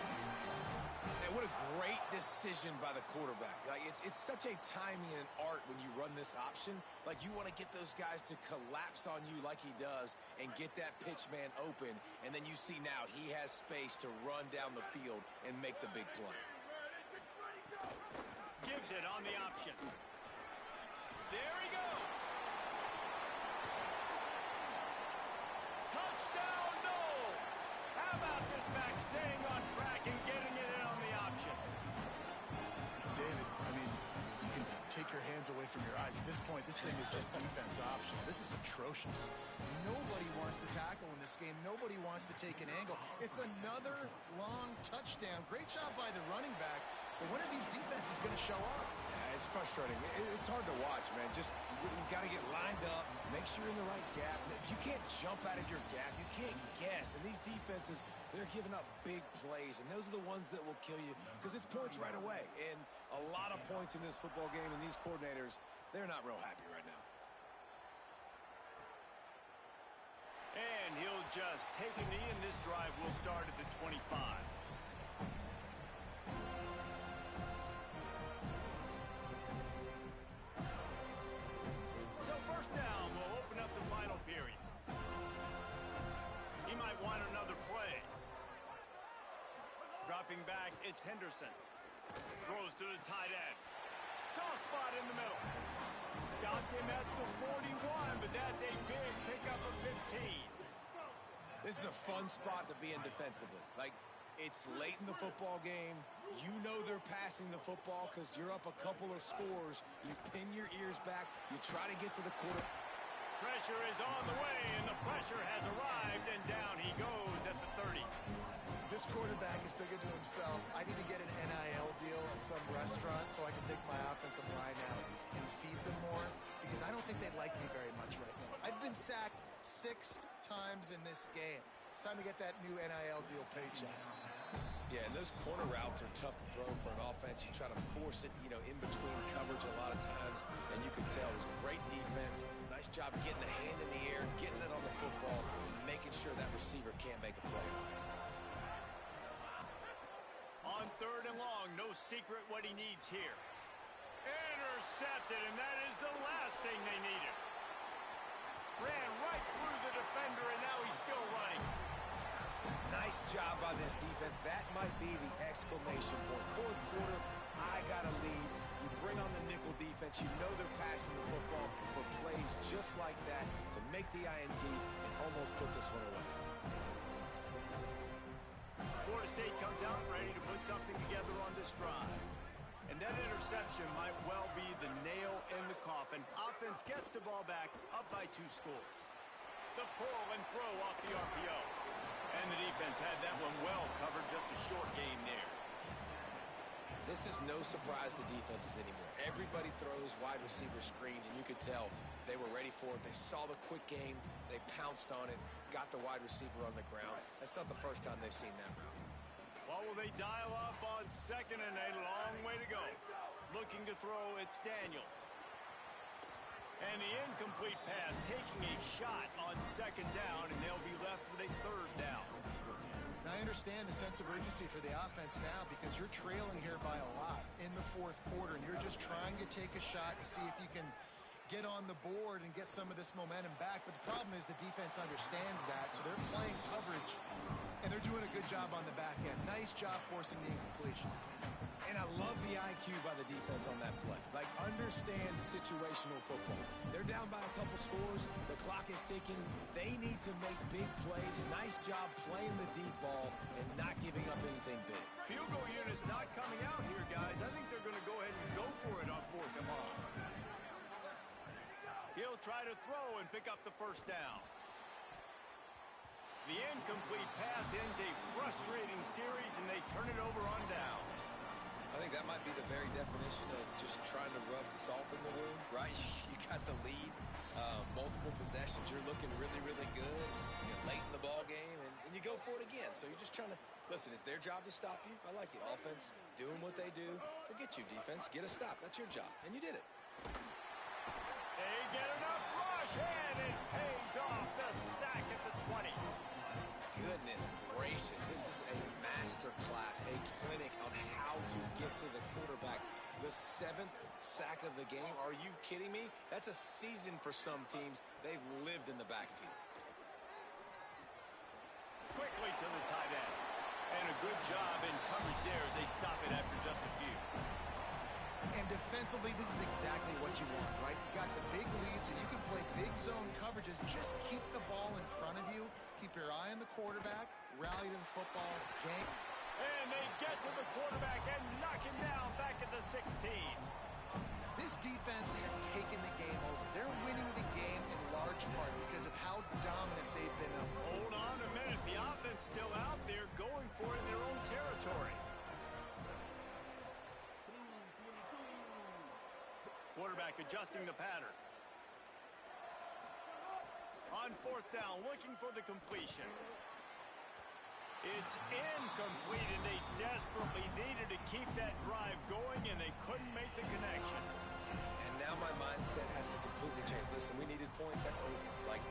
And what a great decision vision by the quarterback. Like it's such a timing and art when you run this option. Like you want to get those guys to collapse on you like he does and get that pitch man open. And then you see now he has space to run down the field and make the big play. Gives it on the option. There he goes. Touchdown, Knowles. How about this back staying on track and getting it in on the option? David, I mean, you can take your hands away from your eyes. At this point, this thing is just defense option. This is atrocious. Nobody wants to tackle in this game. Nobody wants to take an angle. It's another long touchdown. Great job by the running back. But when are these defenses going to show up? Yeah, it's frustrating. It's hard to watch, man. Just you got to get lined up, make sure you're in the right gap. You can't jump out of your gap. You can't guess. And these defenses, they're giving up big plays, and those are the ones that will kill you because it's points right away. And a lot of points in this football game, and these coordinators, they're not real happy right now. And he'll just take a knee, and this drive will start at the 25. So first down will open up the final period. He might want another play. Dropping back, it's Henderson. Throws to the tight end. Soft spot in the middle. Stopped him at the 41, but that's a big pickup of 15. This is a fun spot to be in defensively. Like, it's late in the football game. You know they're passing the football because you're up a couple of scores. You pin your ears back. You try to get to the quarter. Pressure is on the way, and the pressure has arrived, and down he goes at the 30. This quarterback is thinking to himself, I need to get an NIL deal at some restaurant so I can take my offensive line out and feed them more because I don't think they like me very much right now. I've been sacked 6 times in this game. It's time to get that new NIL deal paycheck. Yeah, and those corner routes are tough to throw for an offense. You try to force it, in between coverage a lot of times, and you can tell it was great defense. Nice job getting a hand in the air, getting it on the football, and making sure that receiver can't make a play. On 3rd and long, no secret what he needs here. Intercepted, and that is the last thing they needed. Ran right through the defender, and now he's still running. Nice job by this defense. That might be the exclamation point. 4th quarter, I got a lead. You bring on the nickel defense. You know they're passing the football for plays just like that to make the INT and almost put this one away. Florida State comes out ready to put something together on this drive. And that interception might well be the nail in the coffin. Offense gets the ball back, up by 2 scores. The pull and throw off the RPO. And the defense had that one well covered, just a short game there. This is no surprise to defenses anymore. Everybody throws wide receiver screens, and you could tell they were ready for it. They saw the quick game. They pounced on it, got the wide receiver on the ground. That's not the first time they've seen that route. What will they dial up on 2nd and a long way to go? Looking to throw, it's Daniels. And the incomplete pass, taking a shot on 2nd down, and they'll be left with a 3rd down. Now, I understand the sense of urgency for the offense now because you're trailing here by a lot in the 4th quarter, and you're just trying to take a shot to see if you can get on the board and get some of this momentum back. But the problem is the defense understands that, so they're playing coverage, and they're doing a good job on the back end. Nice job forcing the incompletion. And I love the IQ by the defense on that play. Like, understand situational football. They're down by a couple scores. The clock is ticking. They need to make big plays. Nice job playing the deep ball and not giving up anything big. Field goal unit's not coming out here, guys. I think they're going to go ahead and go for it on 4th and long. He'll try to throw and pick up the 1st down. The incomplete pass ends a frustrating series, and they turn it over on downs. I think that might be the very definition of just trying to rub salt in the wound, right? You got the lead, multiple possessions. You're looking really, really good. You're late in the ball game, and you go for it again. So you're just trying to, listen, it's their job to stop you. I like it. Offense doing what they do. Forget you, defense. Get a stop. That's your job, and you did it. They get enough rush, and it pays off. The sack at the 20. Goodness gracious, this is a master class, a clinic on how to get to the quarterback. The 7th sack of the game. Are you kidding me? That's a season for some teams. They've lived in the backfield. Quickly to the tight end. And a good job in coverage there as they stop it after just a few. And defensively, this is exactly what you want, right? You got the big lead, so you can play big zone coverages. Just keep the ball in front of you. Keep your eye on the quarterback. Rally to the football. Game. And they get to the quarterback and knock him down back at the 16. This defense has taken the game over. They're winning the game in large part because of how dominant they've been up. Hold on a minute. The offense still out there going for it in their own territory. Quarterback adjusting the pattern. On 4th down, looking for the completion. It's incomplete, and they desperately needed to keep that drive going, and they couldn't make the connection. And now my mindset has to completely change. Listen, we needed points. That's over. Like,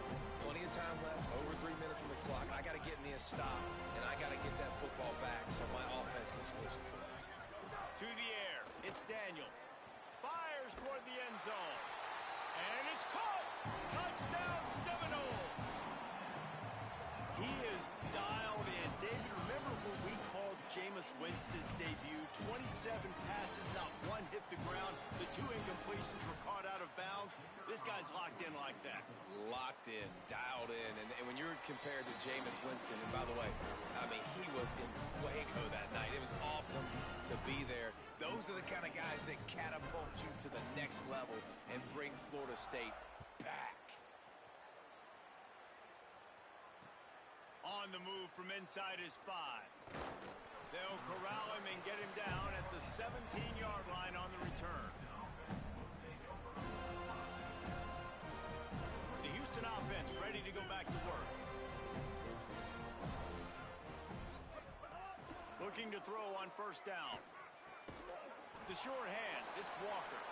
plenty of time left, over 3 minutes on the clock. I got to get me a stop, and I got to get that football back so my offense can score some points. To the air, it's Daniels. Fires toward the end zone. And it's caught! Touchdown Seminoles! He is dialed in. David, remember when we called Jameis Winston's debut? 27 passes, not one hit the ground. The 2 incompletions were caught out of bounds. This guy's locked in like that. Locked in, dialed in. And when you're compared to Jameis Winston, and by the way, I mean, he was in fuego that night. It was awesome to be there. Those are the kind of guys that catapult you to the next level and bring Florida State back. On the move from inside his 5. They'll corral him and get him down at the 17-yard line on the return. The Houston offense ready to go back to work. Looking to throw on 1st down. The short hands, it's Walker.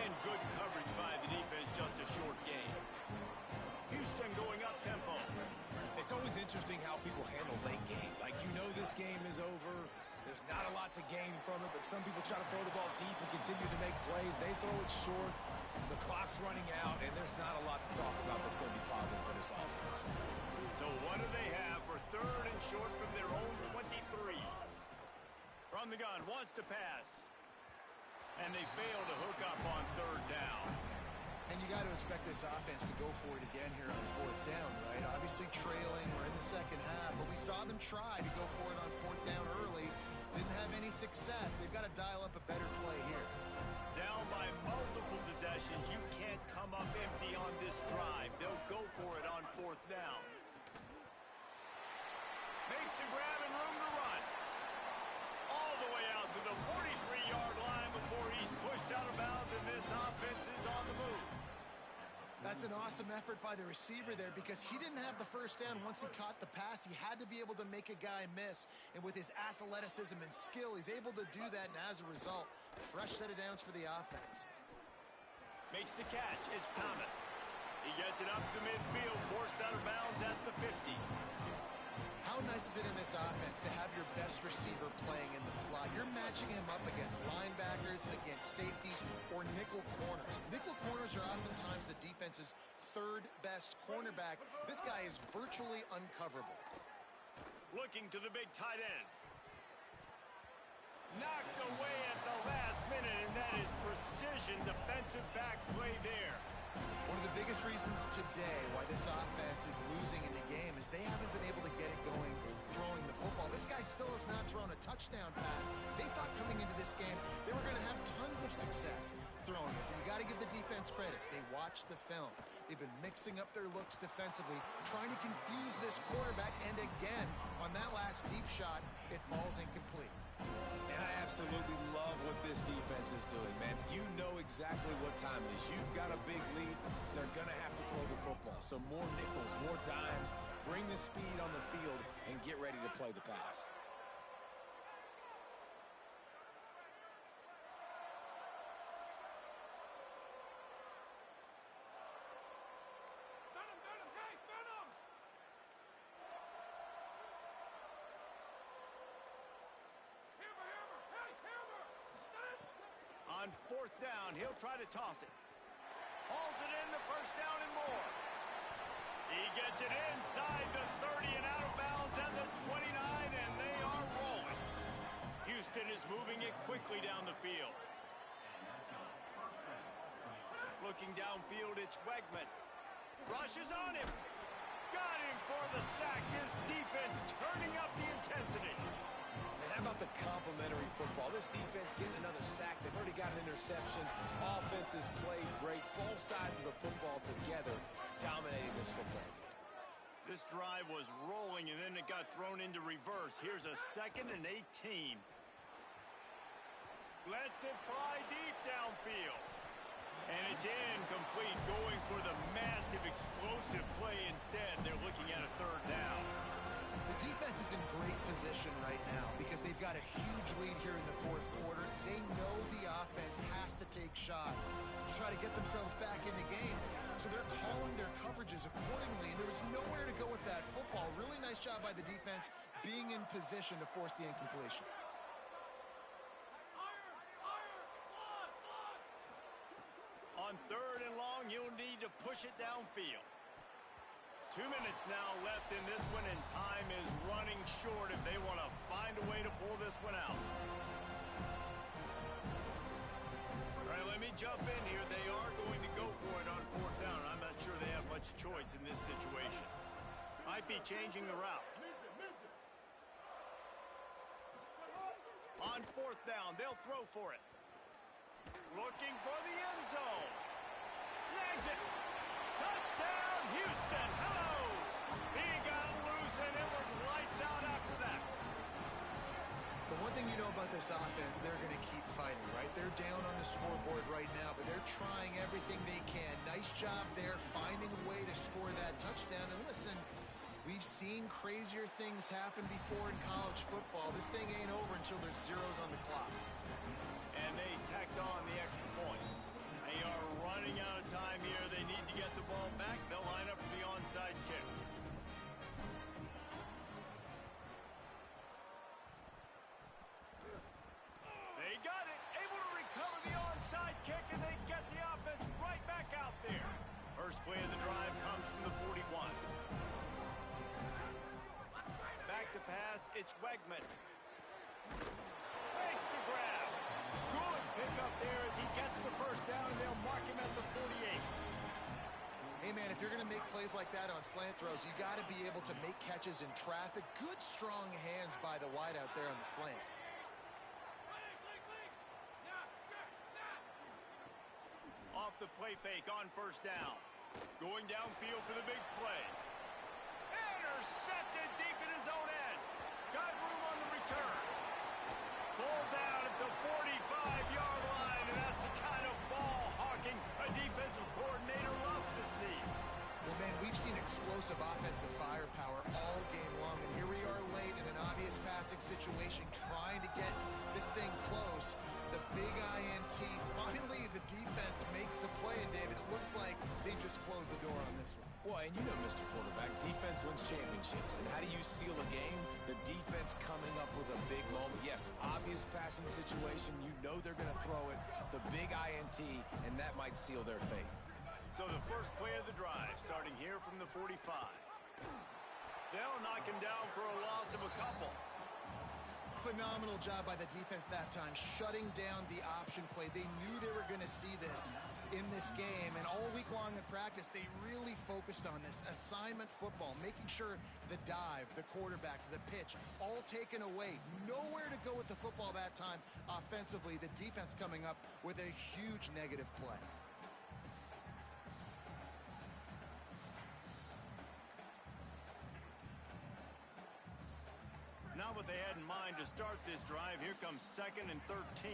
And good coverage by the defense, just a short gain. Houston going up tempo. It's always interesting how people handle late game. Like, you know this game is over. There's not a lot to gain from it, but some people try to throw the ball deep and continue to make plays. They throw it short. The clock's running out, and there's not a lot to talk about that's going to be positive for this offense. So what do they have for 3rd and short from their own 23? From the gun, wants to pass. And they fail to hook up on 3rd down. And you got to expect this offense to go for it again here on 4th down, right? Obviously trailing. We're in the 2nd half, but we saw them try to go for it on 4th down early. Didn't have any success. They've got to dial up a better play here. Down by multiple possessions. You can't come up empty on this drive. They'll go for it on 4th down. Makes a grab and room to run. All the way out to the 43-yard line before he's pushed out of bounds, and this offense is on the move. That's an awesome effort by the receiver there because he didn't have the 1st down once he caught the pass. He had to be able to make a guy miss. And with his athleticism and skill, he's able to do that. And as a result, fresh set of downs for the offense. Makes the catch. It's Thomas. He gets it up to midfield, forced out of bounds at the 50. How nice is it in this offense to have your best receiver playing in the slot? You're matching him up against linebackers, against safeties, or nickel corners. Nickel corners are oftentimes the defense's 3rd best cornerback. This guy is virtually uncoverable. Looking to the big tight end. Knocked away at the last minute, and that is precision defensive back play there. One of the biggest reasons today why this offense is losing in the game is they haven't been able to get it going throwing the football. This guy still has not thrown a touchdown pass. They thought coming into this game they were going to have tons of success throwing it. You got to give the defense credit. They watched the film. They've been mixing up their looks defensively, trying to confuse this quarterback, and again, on that last deep shot, it falls incomplete. And I absolutely love what this defense is doing, man. You know exactly what time it is. You've got a big lead. They're going to have to throw the football. So more nickels, more dimes, bring the speed on the field, and get ready to play the pass. On fourth down, he'll try to toss it. Hauls it in the first down and more. He gets it inside the 30 and out of bounds at the 29, and they are rolling. Houston is moving it quickly down the field. Looking downfield, it's Wegman. Rushes on him. Got him for the sack. This defense turning up the intensity. And how about the complimentary football? This defense getting another sack. They've already got an interception. Offense has played great. Both sides of the football together dominating this football game. This drive was rolling, and then it got thrown into reverse. Here's a 2nd and 18. Lets it fly deep downfield. And it's incomplete, going for the massive explosive play instead. They're looking at a 3rd down. The defense is in great position right now because they've got a huge lead here in the 4th quarter. They know the offense has to take shots to try to get themselves back in the game. So they're calling their coverages accordingly, and there was nowhere to go with that football. Really nice job by the defense being in position to force the incompletion. On 3rd and long, you'll need to push it downfield. 2 minutes now left in this one, and time is running short if they want to find a way to pull this one out. All right, let me jump in here. They are going to go for it on 4th down. I'm not sure they have much choice in this situation. Might be changing the route. On 4th down, they'll throw for it. Looking for the end zone. Snags it. Touchdown, Houston. Hello. He got loose, and it was lights out after that. The one thing you know about this offense, they're going to keep fighting, right? They're down on the scoreboard right now, but they're trying everything they can. Nice job there, finding a way to score that touchdown. And listen, we've seen crazier things happen before in college football. This thing ain't over until there's zeros on the clock. And they tacked on the extra point. They are running out of time here. They need to get the ball back. They'll line up for the onside kick. They got it. Able to recover the onside kick, and they get the offense right back out there. First play of the drive comes from the 41. Back to pass. It's Wegman. Makes the grab. Good pickup there as he gets the first down, and they'll mark him at the 48. Hey, man, if you're going to make plays like that on slant throws, you got to be able to make catches in traffic. Good, strong hands by the wideout there on the slant. Off the play fake on first down. Going downfield for the big play. Intercepted deep in his own end. Got room on the return. Pulled down at the 45-yard line, and that's the kind of ball hawking a defensive coordinator loves to see. Well, man, we've seen explosive offensive firepower all game long, and here we are late in an obvious passing situation trying to get this thing close. The big INT, finally the defense makes a play, and David, it looks like they just closed the door on this one. Well, and you know, Mr. Quarterback, defense wins championships. And how do you seal a game? The defense coming up with a big moment. Yes, obvious passing situation. You know they're going to throw it. The big INT, and that might seal their fate. So the first play of the drive, starting here from the 45. They'll knock him down for a loss of a couple. Phenomenal job by the defense that time, shutting down the option play. They knew they were going to see this in this game, and all week long in practice, they really focused on this assignment football, making sure the dive, the quarterback, the pitch, all taken away. Nowhere to go with the football that time offensively. The defense coming up with a huge negative play. Not what they had in mind to start this drive. Here comes 2nd and 13.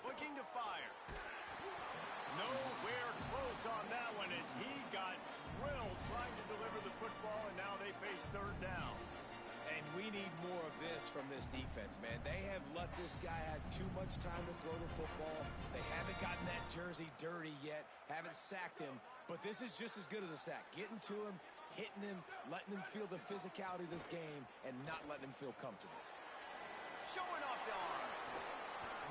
Looking to fire. Nowhere close on that one as he got drilled trying to deliver the football, and now they face 3rd down. And we need more of this from this defense, man. They have let this guy have too much time to throw the football. They haven't gotten that jersey dirty yet, haven't sacked him, but this is just as good as a sack. Getting to him, hitting him, letting him feel the physicality of this game, and not letting him feel comfortable. Showing off the arms.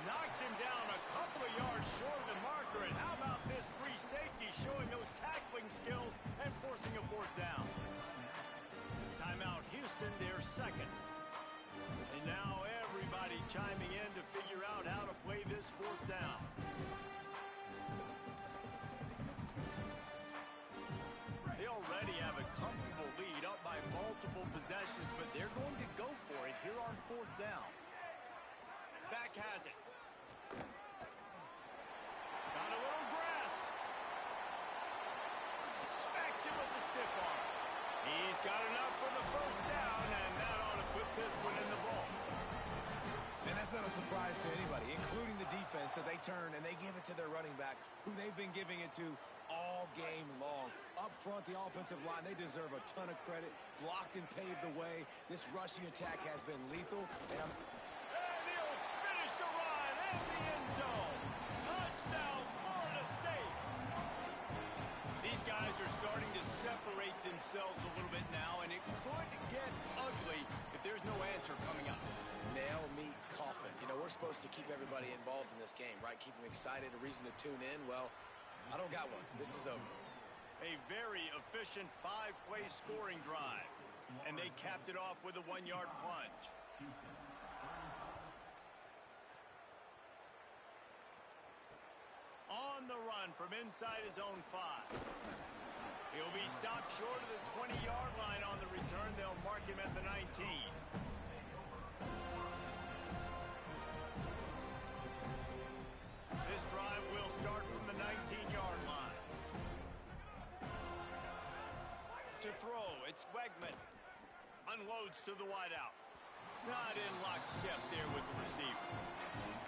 Knocks him down a couple of yards short of the marker. And how about this free safety showing those tackling skills and forcing a fourth down? Timeout Houston, their second. And now everybody chiming in to figure out how to play this fourth down. They already have a comfortable lead up by multiple possessions, but they're going to go for it here on fourth down. Back has it. Got a little grass. Smacks it with the stiff arm. He's got enough for the first down, and that ought to put this one in the vault. And that's not a surprise to anybody, including the defense, that they turn and they give it to their running back, who they've been giving it to all game long. Up front, the offensive line, they deserve a ton of credit. Blocked and paved the way. This rushing attack has been lethal. And he'll finish the run in the end zone. Touchdown, Florida State. These guys are starting to separate themselves a little bit now, and it could get ugly if there's no answer coming up. nail, meat, coffin. You know, we're supposed to keep everybody involved in this game, right? Keep them excited, a reason to tune in. Well, I don't got one. This is over. A very efficient 5-play scoring drive. And they capped it off with a 1-yard plunge. On the run from inside his own 5. He'll be stopped short of the 20-yard line on the return. They'll mark him at the 19. This drive will start from the 19-yard line. To throw, it's Wegman. Unloads to the wideout. Not in lockstep there with the receiver.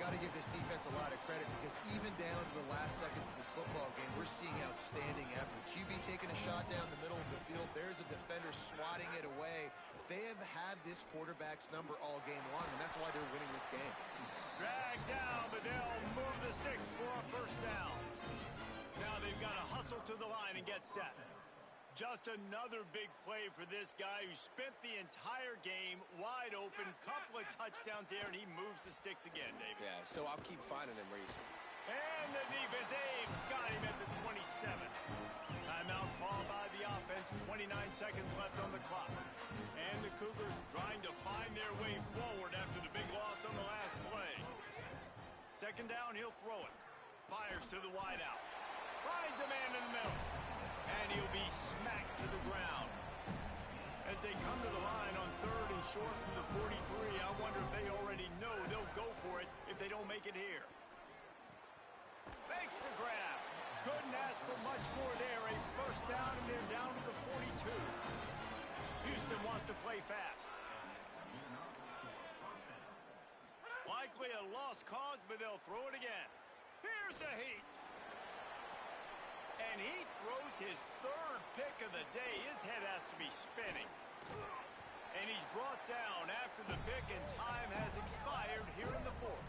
Got to give this defense a lot of credit because even down to the last seconds of this football game, we're seeing outstanding effort. QB taking a shot down the middle of the field. There's a defender swatting it away. They have had this quarterback's number all game long, and that's why they're winning this game. Dragged down, but they'll move the sticks for a first down. Now they've got to hustle to the line and get set. Just another big play for this guy who spent the entire game wide open. Couple of touchdowns there, and he moves the sticks again, David. Yeah, so I'll keep finding him, Reese. And the defense, they've got him at the 27. Timeout called by the offense. 29 seconds left on the clock. And the Cougars trying to find their way forward after the big loss on the last play. Second down, he'll throw it. Fires to the wideout. Finds a man in the middle. And he'll be smacked to the ground. As they come to the line on third and short from the 43, I wonder if they already know they'll go for it if they don't make it here. Makes the grab. Couldn't ask for much more there. A first down, and they're down to the 42. Houston wants to play fast. Likely a lost cause, but they'll throw it again. Here's a heat. And he throws his third pick of the day. His head has to be spinning. And he's brought down after the pick, and time has expired here in the fourth.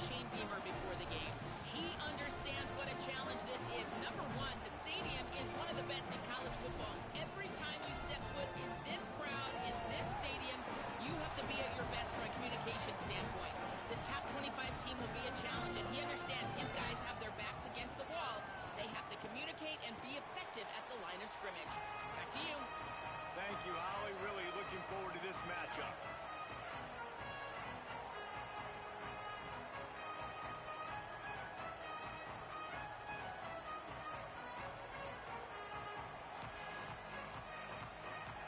Shane Beamer before the game. He understands what a challenge this is. Number one, the stadium is one of the best in college football. Every time you step foot in this crowd, in this stadium, you have to be at your best from a communication standpoint. This top 25 team will be a challenge, and he understands his guys have their backs against the wall. They have to communicate and be effective at the line of scrimmage. Back to you. Thank you, Holly. Really looking forward to this matchup.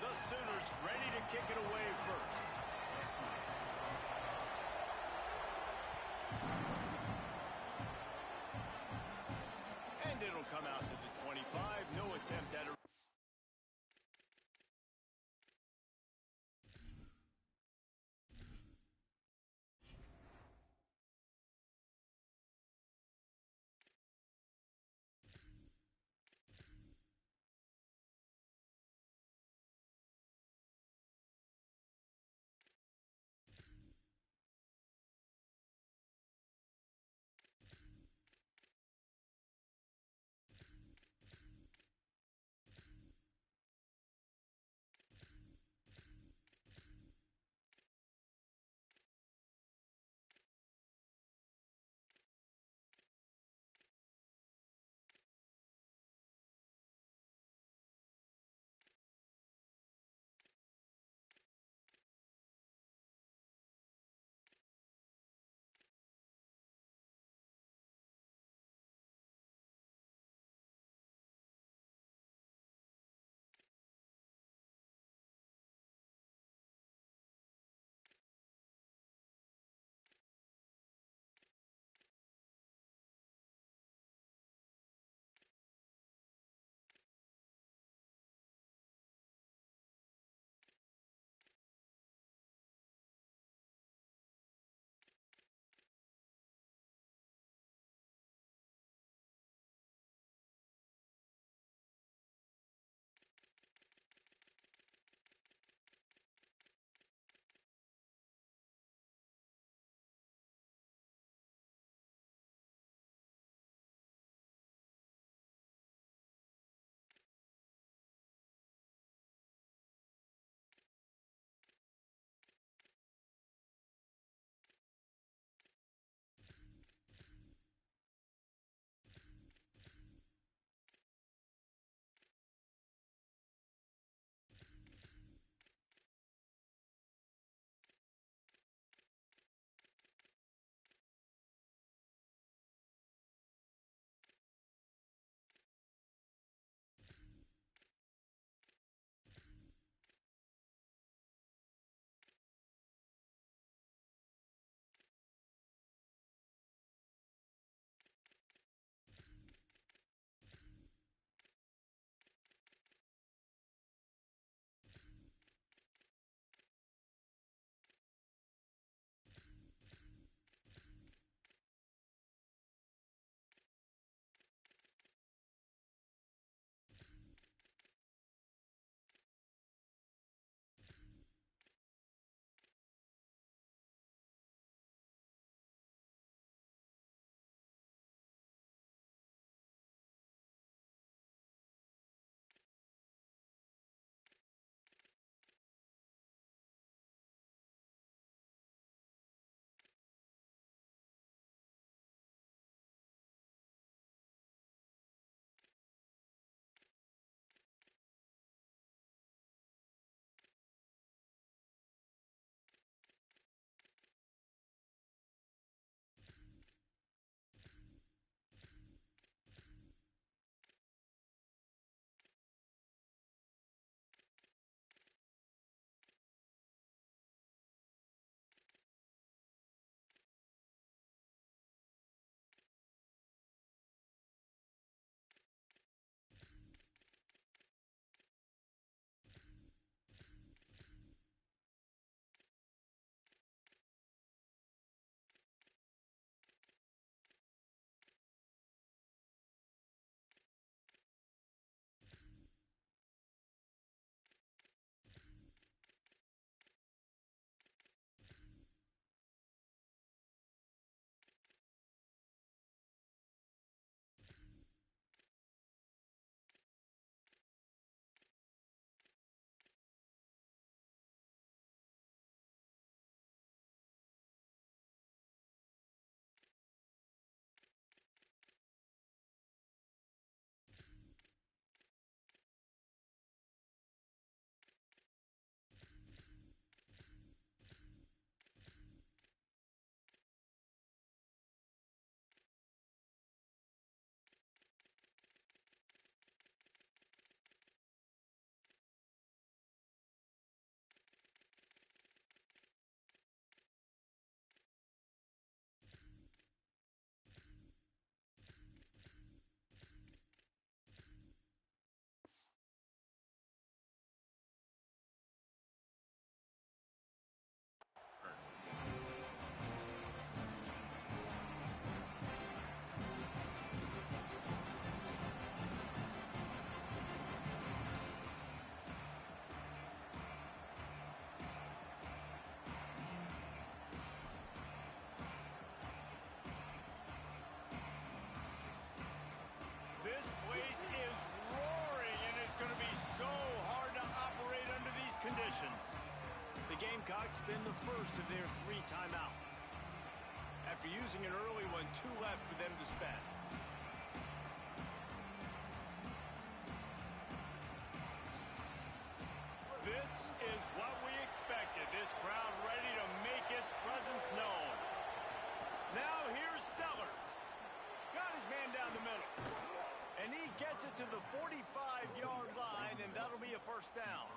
The Sooners ready to kick it away first. And it'll come out to the 25. No attempt at a... going to be so hard to operate under these conditions. The Gamecocks spin the first of their 3 timeouts. After using an early one, 2 left for them to spend. This is what we expected. This crowd ready to make its presence known. Now here's Sellers. Got his man down the middle. And he gets it to the 45-yard line, and that'll be a first down.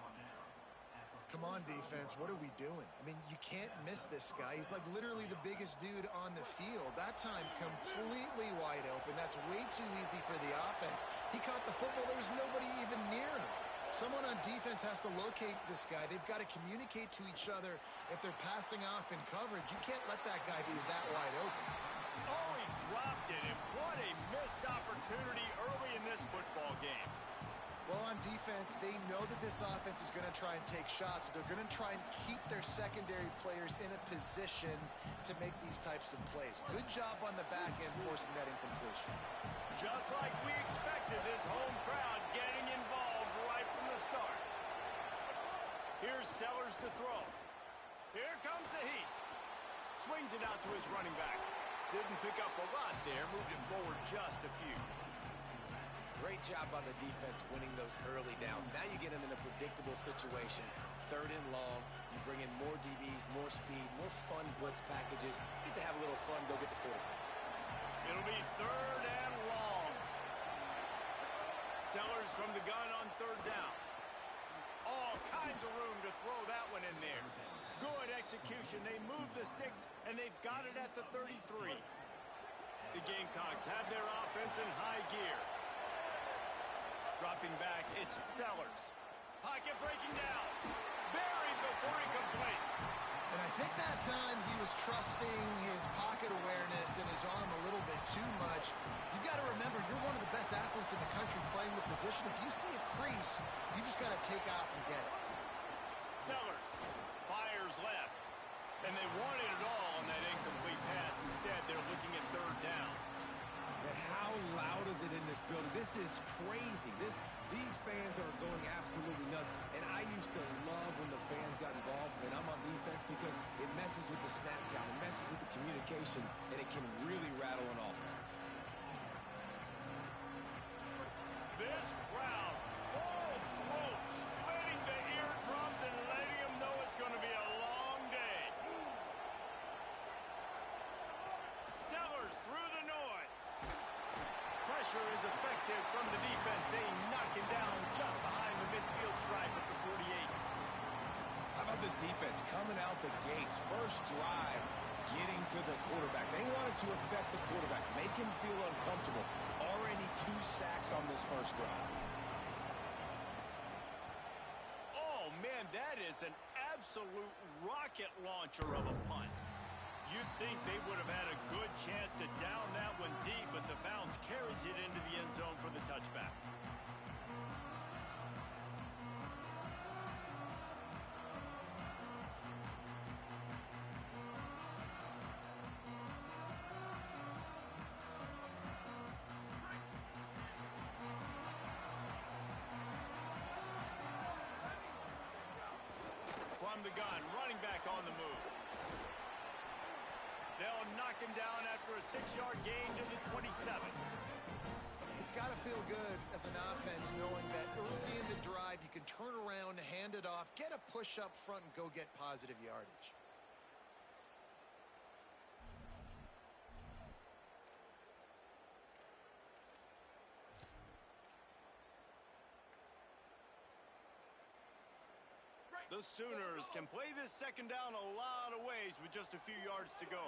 Come on, defense. What are we doing? I mean, you can't miss this guy. He's like literally the biggest dude on the field. That time, completely wide open. That's way too easy for the offense. He caught the football. There was nobody even near him. Someone on defense has to locate this guy. They've got to communicate to each other if they're passing off in coverage. You can't let that guy be that wide open. Oh, he dropped it, and what a missed opportunity early in this football game. Well, on defense, they know that this offense is going to try and take shots. They're going to try and keep their secondary players in a position to make these types of plays. Good job on the back end forcing that incompletion. Just like we expected, this home crowd getting involved right from the start. Here's Sellers to throw. Here comes the heat. Swings it out to his running back. Didn't pick up a lot there, moved it forward just a few. Great job on the defense winning those early downs. Now you get them in a predictable situation. 3rd and long. You bring in more DBs, more speed, more fun blitz packages. Get to have a little fun, go get the quarterback. It'll be 3rd and long. Sellers from the gun on 3rd down. All kinds of room to throw that one in there. Good execution. They move the sticks, and they've got it at the 33. The Gamecocks have their offense in high gear. Dropping back, it's Sellers. Pocket breaking down. Buried before he could blink. And I think that time he was trusting his pocket awareness and his arm a little bit too much. You've got to remember, you're one of the best athletes in the country playing the position. If you see a crease, you just got to take off and get it. Sellers fires left. And they wanted it all on that incomplete pass. Instead, they're looking at 3rd down. And how loud is it in this building? This is crazy. These fans are going absolutely nuts. And I used to love when the fans got involved when I'm on defense because it messes with the snap count. It messes with the communication, and it can really rattle an offense. This crowd, full throat, splitting the eardrums and letting them know it's going to be a long day. Sellers through the noise. Pressure is effective from the defense. They knock him down just behind the midfield stripe at the 48. How about this defense coming out the gates? First drive, getting to the quarterback. They wanted to affect the quarterback, make him feel uncomfortable. Already 2 sacks on this first drive. Oh, man, that is an absolute rocket launcher of a punt. You'd think they would have had a good chance to down that one deep, but the bounce carries it into the end zone for the touchback. From the gun, running back on the move. They'll knock him down after a 6-yard gain to the 27. It's got to feel good as an offense knowing that early in the drive you can turn around, hand it off, get a push up front, and go get positive yardage. The Sooners can play this 2nd down a lot of ways with just a few yards to go.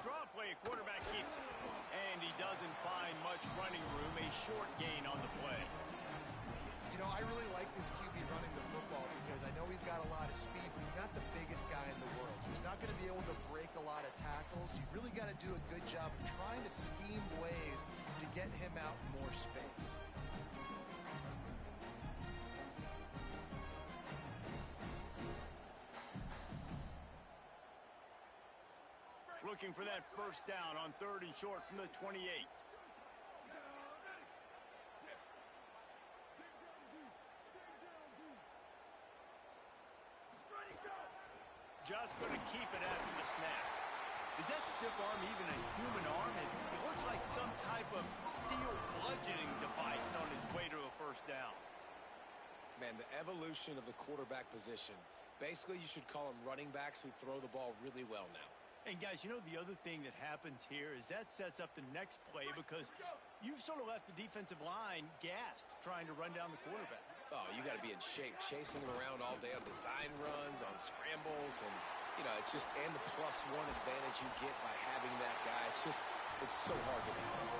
Draw play, quarterback keeps it. And he doesn't find much running room, a short gain on the play. You know, I really like this QB running the football because I know he's got a lot of speed, but he's not the biggest guy in the world. So he's not going to be able to break a lot of tackles. You really got to do a good job of trying to scheme ways to get him out in more space. looking for that first down on 3rd and short from the 28. Just going to keep it after the snap. Is that stiff arm even a human arm? It looks like some type of steel bludgeoning device on his way to a first down. Man, the evolution of the quarterback position. Basically, you should call them running backs who throw the ball really well now. And guys, you know the other thing that happens here is that sets up the next play because you've sort of left the defensive line gassed trying to run down the quarterback. Oh, you got to be in shape, chasing him around all day on design runs, on scrambles, and, you know, it's just, and the +1 advantage you get by having that guy. It's so hard to defend.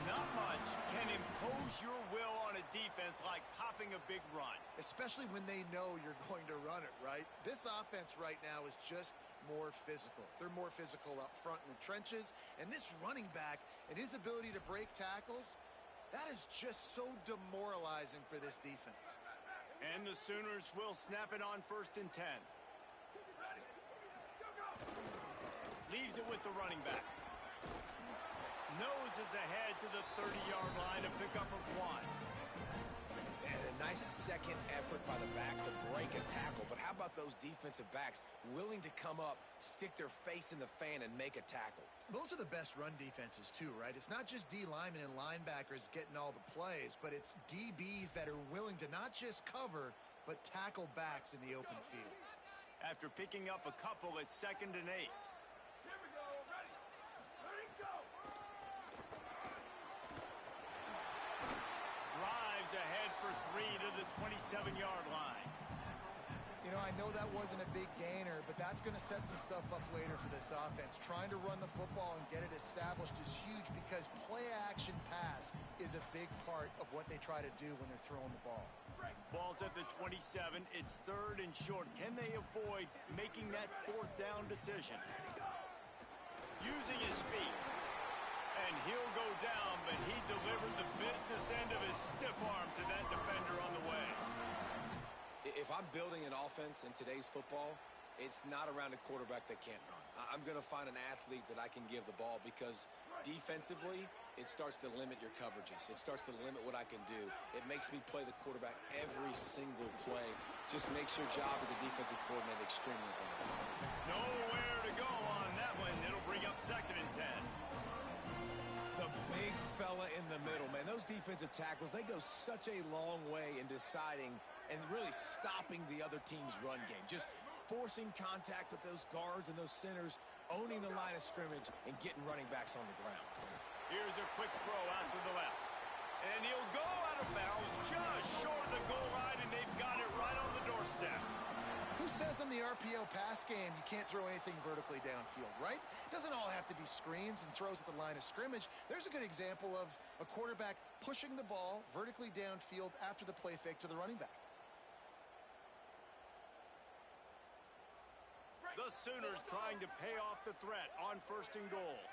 Not much can impose your will on a defense like popping a big run. Especially when they know you're going to run it, right? This offense right now is just more physical. They're more physical up front in the trenches, and this running back and his ability to break tackles, that is just so demoralizing for this defense. And the Sooners will snap it on 1st and 10. Leaves it with the running back. Noses ahead to the 30-yard line, a pickup of 1. And a nice second effort by the back to break a tackle. But how about those defensive backs willing to come up, stick their face in the fan, and make a tackle? Those are the best run defenses too, right? It's not just D linemen and linebackers getting all the plays, but it's DBs that are willing to not just cover, but tackle backs in the open field. After picking up a couple, it's 2nd and 8. Here we go. Ready. Ready, go. Drives ahead for 3 to the 27-yard line. You know, I know that wasn't a big gainer, but that's going to set some stuff up later for this offense. Trying to run the football and get it established is huge because play-action pass is a big part of what they try to do when they're throwing the ball. Ball's at the 27. It's 3rd and short. Can they avoid making that 4th down decision? Using his feet. And he'll go down, but he delivered the business end of his stiff arm to that defender on the way. If I'm building an offense in today's football, it's not around a quarterback that can't run. I'm going to find an athlete that I can give the ball because defensively, it starts to limit your coverages. It starts to limit what I can do. It makes me play the quarterback every single play. Just makes your job as a defensive coordinator extremely hard. Nowhere to go on that one. It'll bring up 2nd and 10. The big fella in the middle, man. Those defensive tackles, they go such a long way in deciding and really stopping the other team's run game. Just forcing contact with those guards and those centers, owning the line of scrimmage, and getting running backs on the ground. Here's a quick throw out to the left. And he'll go out of bounds just short of the goal line, and they've got it right on the doorstep. Who says in the RPO pass game you can't throw anything vertically downfield, right? It doesn't all have to be screens and throws at the line of scrimmage. There's a good example of a quarterback pushing the ball vertically downfield after the play fake to the running back. The Sooners trying to pay off the threat on 1st and goal.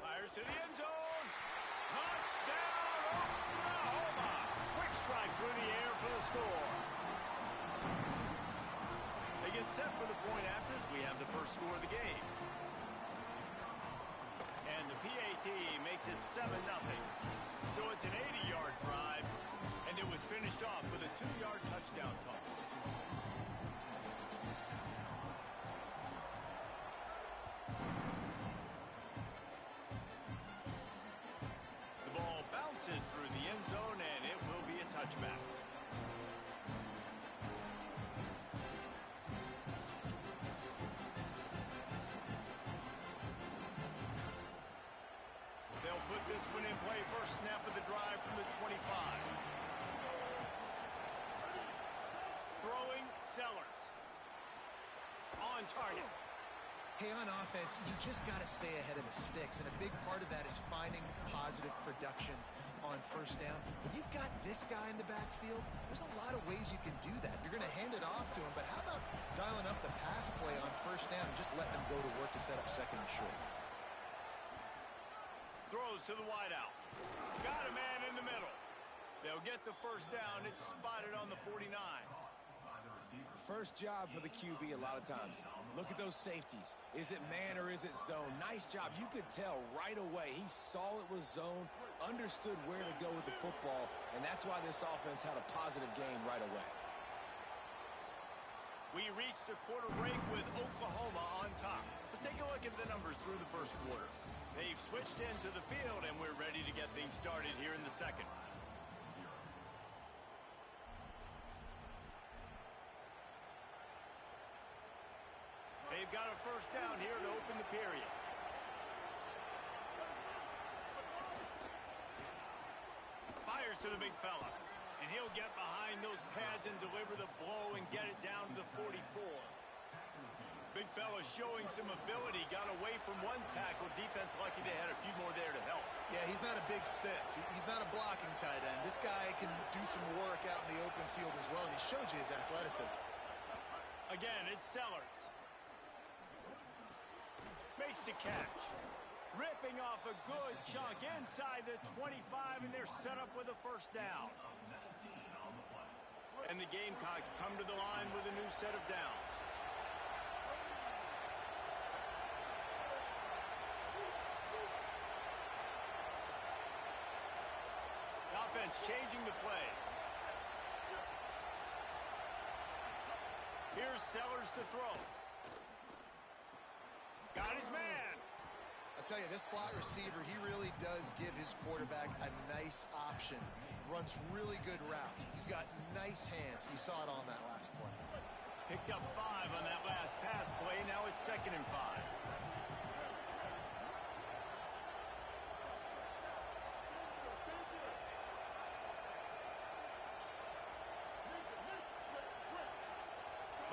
Fires to the end zone. Touchdown, Oklahoma. Quick strike through the air for the score. They get set for the point after as we have the first score of the game. And the PAT makes it 7-0. So it's an 80-yard drive, and it was finished off with a 2-yard touchdown toss. The ball bounces through the end zone, and it will be a touchback. They'll put this one in play. First snap of the drive from the 25. Throwing Sellers. On target. Hey, on offense, you just got to stay ahead of the sticks, and a big part of that is finding positive production on first down. When you've got this guy in the backfield, there's a lot of ways you can do that. You're going to hand it off to him, but how about dialing up the pass play on first down and just letting him go to work to set up 2nd and short? Throws to the wideout. Got a man in the middle. They'll get the first down. It's spotted on the 49. First job for the QB a lot of times. Look at those safeties. Is it man or is it zone? Nice job. You could tell right away. He saw it was zone, understood where to go with the football, and that's why this offense had a positive gain right away. We reached the quarter break with Oklahoma on top. Let's take a look at the numbers through the first quarter. They've switched into the field, and we're ready to get things started here in the second. They've got a first down here to open the period. Fires to the big fella. And he'll get behind those pads and deliver the blow and get it down to the 44. Big fella showing some ability. Got away from one tackle. Defense lucky they had a few more there to help. Yeah, he's not a big stiff. He's not a blocking tight end. This guy can do some work out in the open field as well, and he showed you his athleticism. Again, it's Sellers. Makes the catch. Ripping off a good chunk inside the 25, and they're set up with a first down. And the Gamecocks come to the line with a new set of downs. The offense changing the play. Here's Sellers to throw. Got his man. I'll tell you, this slot receiver, he really does give his quarterback a nice option. Runs really good routes. He's got nice hands. You saw it on that last play. Picked up 5 on that last pass play. Now it's 2nd and 5.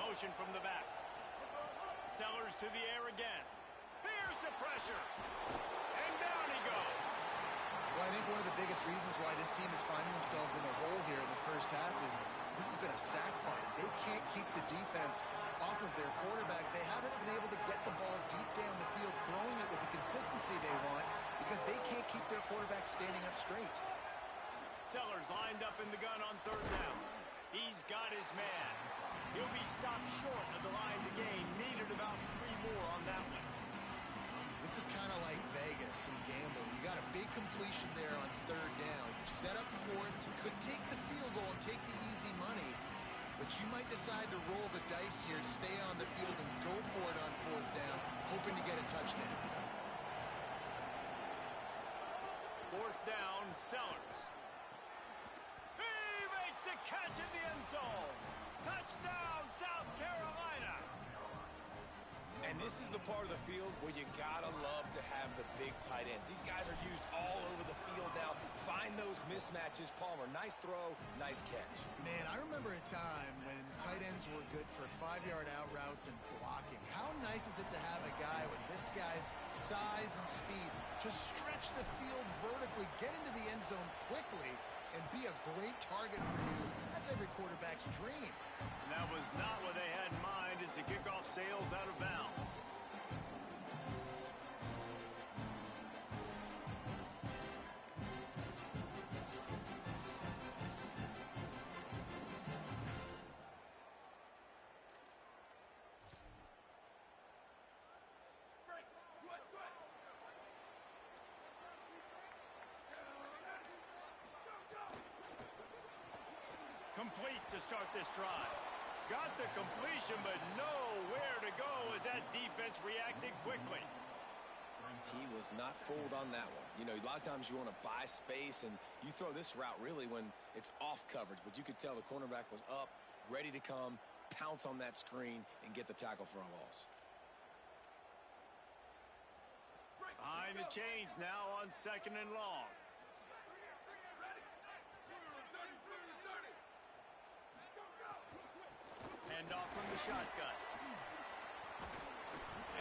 Motion from the back. Sellers to the air again. Here's the pressure. And down he goes. Well, I think one of the biggest reasons why this team is finding themselves in a hole here in the first half is this has been a sack party. They can't keep the defense off of their quarterback. They haven't been able to get the ball deep down the field, throwing it with the consistency they want because they can't keep their quarterback standing up straight. Sellers lined up in the gun on 3rd down. He's got his man. He'll be stopped short of the line to gain. Needed about 3 more on that one. This is kind of like Vegas and gambling. You got a big completion there on 3rd down. You're set up 4th. You could take the field goal and take the easy money, but you might decide to roll the dice here, stay on the field, and go for it on 4th down, hoping to get a touchdown. 4th down, Sellers. He makes the catch in the end zone. Touchdown, South Carolina. And this is the part of the field where you gotta love to have the big tight ends. These guys are used all over the field now. Find those mismatches. Palmer, nice throw, nice catch. Man, I remember a time when tight ends were good for 5-yard out routes and blocking. How nice is it to have a guy with this guy's size and speed to stretch the field vertically, get into the end zone quickly, and be a great target for you? That's every quarterback's dream. And that was not what they had in mind as the kickoff sails out of bounds. Complete to start this drive. Got the completion, but nowhere to go as that defense reacted quickly. He was not fooled on that one. You know, a lot of times you want to buy space, and you throw this route really when it's off coverage, but you could tell the cornerback was up, ready to come, pounce on that screen, and get the tackle for a loss. Behind the chains now on 2nd and long. Hand off from the shotgun.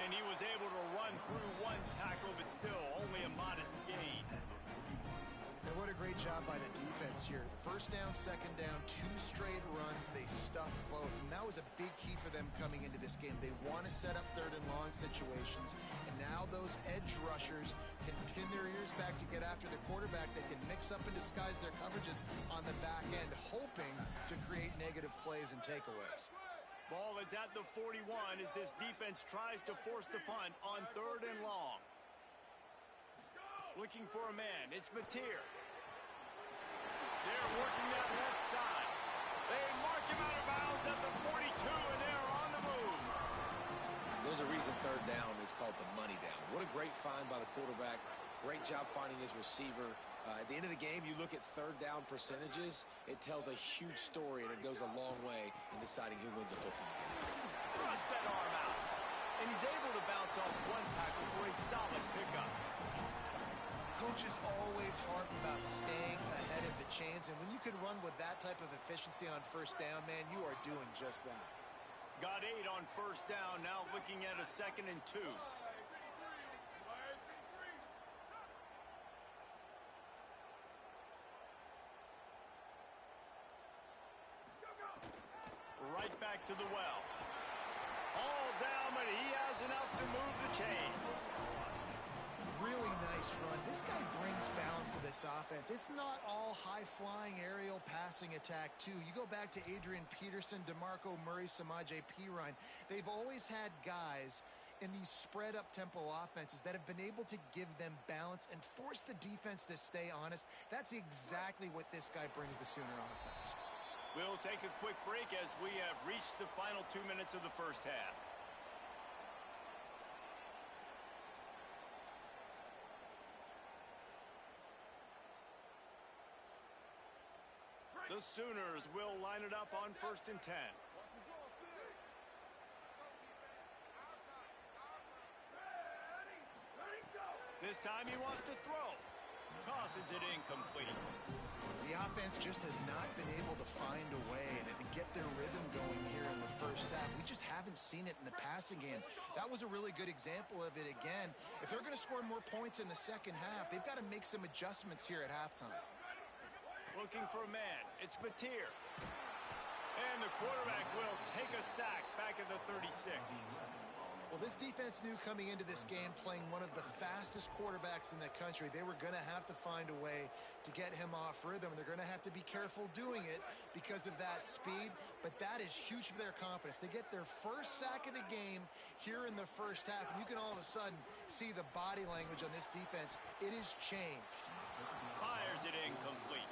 And he was able to run through one tackle, but still only a modest gain. And what a great job by the defense here. 1st down, 2nd down, 2 straight runs. They stuffed both, and that was a big key for them coming into this game. They want to set up 3rd and long situations, and now those edge rushers can pin their ears back to get after the quarterback. They can mix up and disguise their coverages on the back end, hoping to create negative plays and takeaways. Ball is at the 41 as this defense tries to force the punt on 3rd and long. Looking for a man. It's Mateer. They're working that left side. They mark him out of bounds at the 42, and they're on the move. There's a reason 3rd down is called the money down. What a great find by the quarterback. Great job finding his receiver. At the end of the game, you look at 3rd down percentages. It tells a huge story, and it goes a long way in deciding who wins a football game. Thrust that arm out. And he's able to bounce off one tackle for a solid pickup. Coaches always harp about staying ahead of the chains, and when you can run with that type of efficiency on 1st down, man, you are doing just that. Got 8 on 1st down, now looking at a 2nd and 2. Right back to the well. All down, but he has enough to move the chains. Really nice run. This guy brings balance to this offense. It's not all high-flying aerial passing attack, too. You go back to Adrian Peterson, DeMarco Murray, Samaje Perine. They've always had guys in these spread-up tempo offenses that have been able to give them balance and force the defense to stay honest. That's exactly what this guy brings the Sooner offense. We'll take a quick break as we have reached the final 2 minutes of the 1st half. The Sooners will line it up on 1st and 10. This time he wants to throw. Tosses it incomplete. The offense just has not been able to find a way and get their rhythm going here in the 1st half. We just haven't seen it in the passing game. That was a really good example of it again. If they're going to score more points in the 2nd half, they've got to make some adjustments here at halftime. Looking for a man. It's Mateer. And the quarterback will take a sack back at the 36. Well, this defense knew coming into this game, playing one of the fastest quarterbacks in the country, they were going to have to find a way to get him off rhythm. They're going to have to be careful doing it because of that speed, but that is huge for their confidence. They get their 1st sack of the game here in the 1st half, and you can all of a sudden see the body language on this defense. It has changed. Fires it incomplete.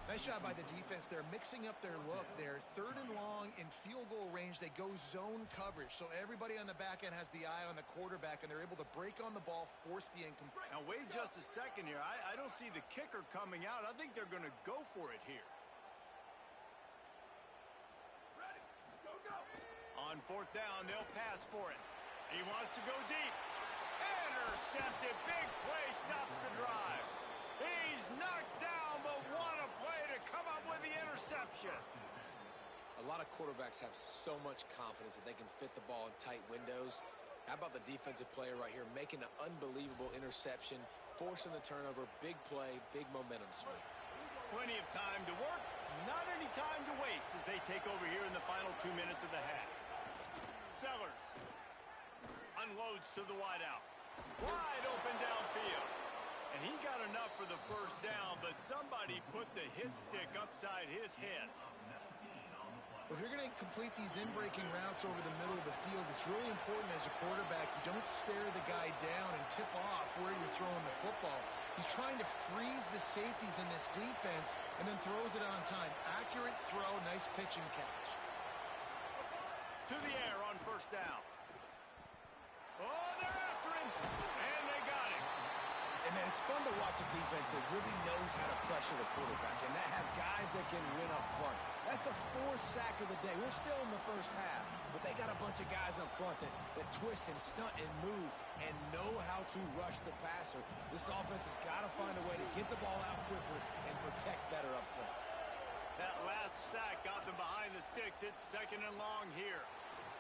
Nice job by the defense. They're mixing up their look. They're 3rd and long in field goal range. They go zone coverage. So everybody on the back end has the eye on the quarterback, and they're able to break on the ball, force the incomplete. Now, wait just a second here. I don't see the kicker coming out. I think they're going to go for it here. Ready. Go, go. On 4th down, they'll pass for it. He wants to go deep. Intercepted. Big play stops the drive. He's knocked down, but what a play to come up with the interception. A lot of quarterbacks have so much confidence that they can fit the ball in tight windows. How about the defensive player right here making an unbelievable interception, forcing the turnover, big play, big momentum swing. Plenty of time to work, not any time to waste as they take over here in the final 2 minutes of the half. Sellers unloads to the wideout. Wide open downfield. And he got enough for the 1st down, but somebody put the hit stick upside his head. If you're going to complete these in-breaking routes over the middle of the field, it's really important as a quarterback you don't stare the guy down and tip off where you're throwing the football. He's trying to freeze the safeties in this defense and then throws it on time. Accurate throw, nice pitch and catch. To the air on 1st down. Oh, they're after him, and they got him. And man, it's fun to watch a defense that really knows how to pressure the quarterback and that have guys that can win up front. That's the 4th sack of the day. We're still in the 1st half, but they got a bunch of guys up front that twist and stunt and move and know how to rush the passer. This offense has got to find a way to get the ball out quicker and protect better up front. That last sack got them behind the sticks. It's 2nd and long here.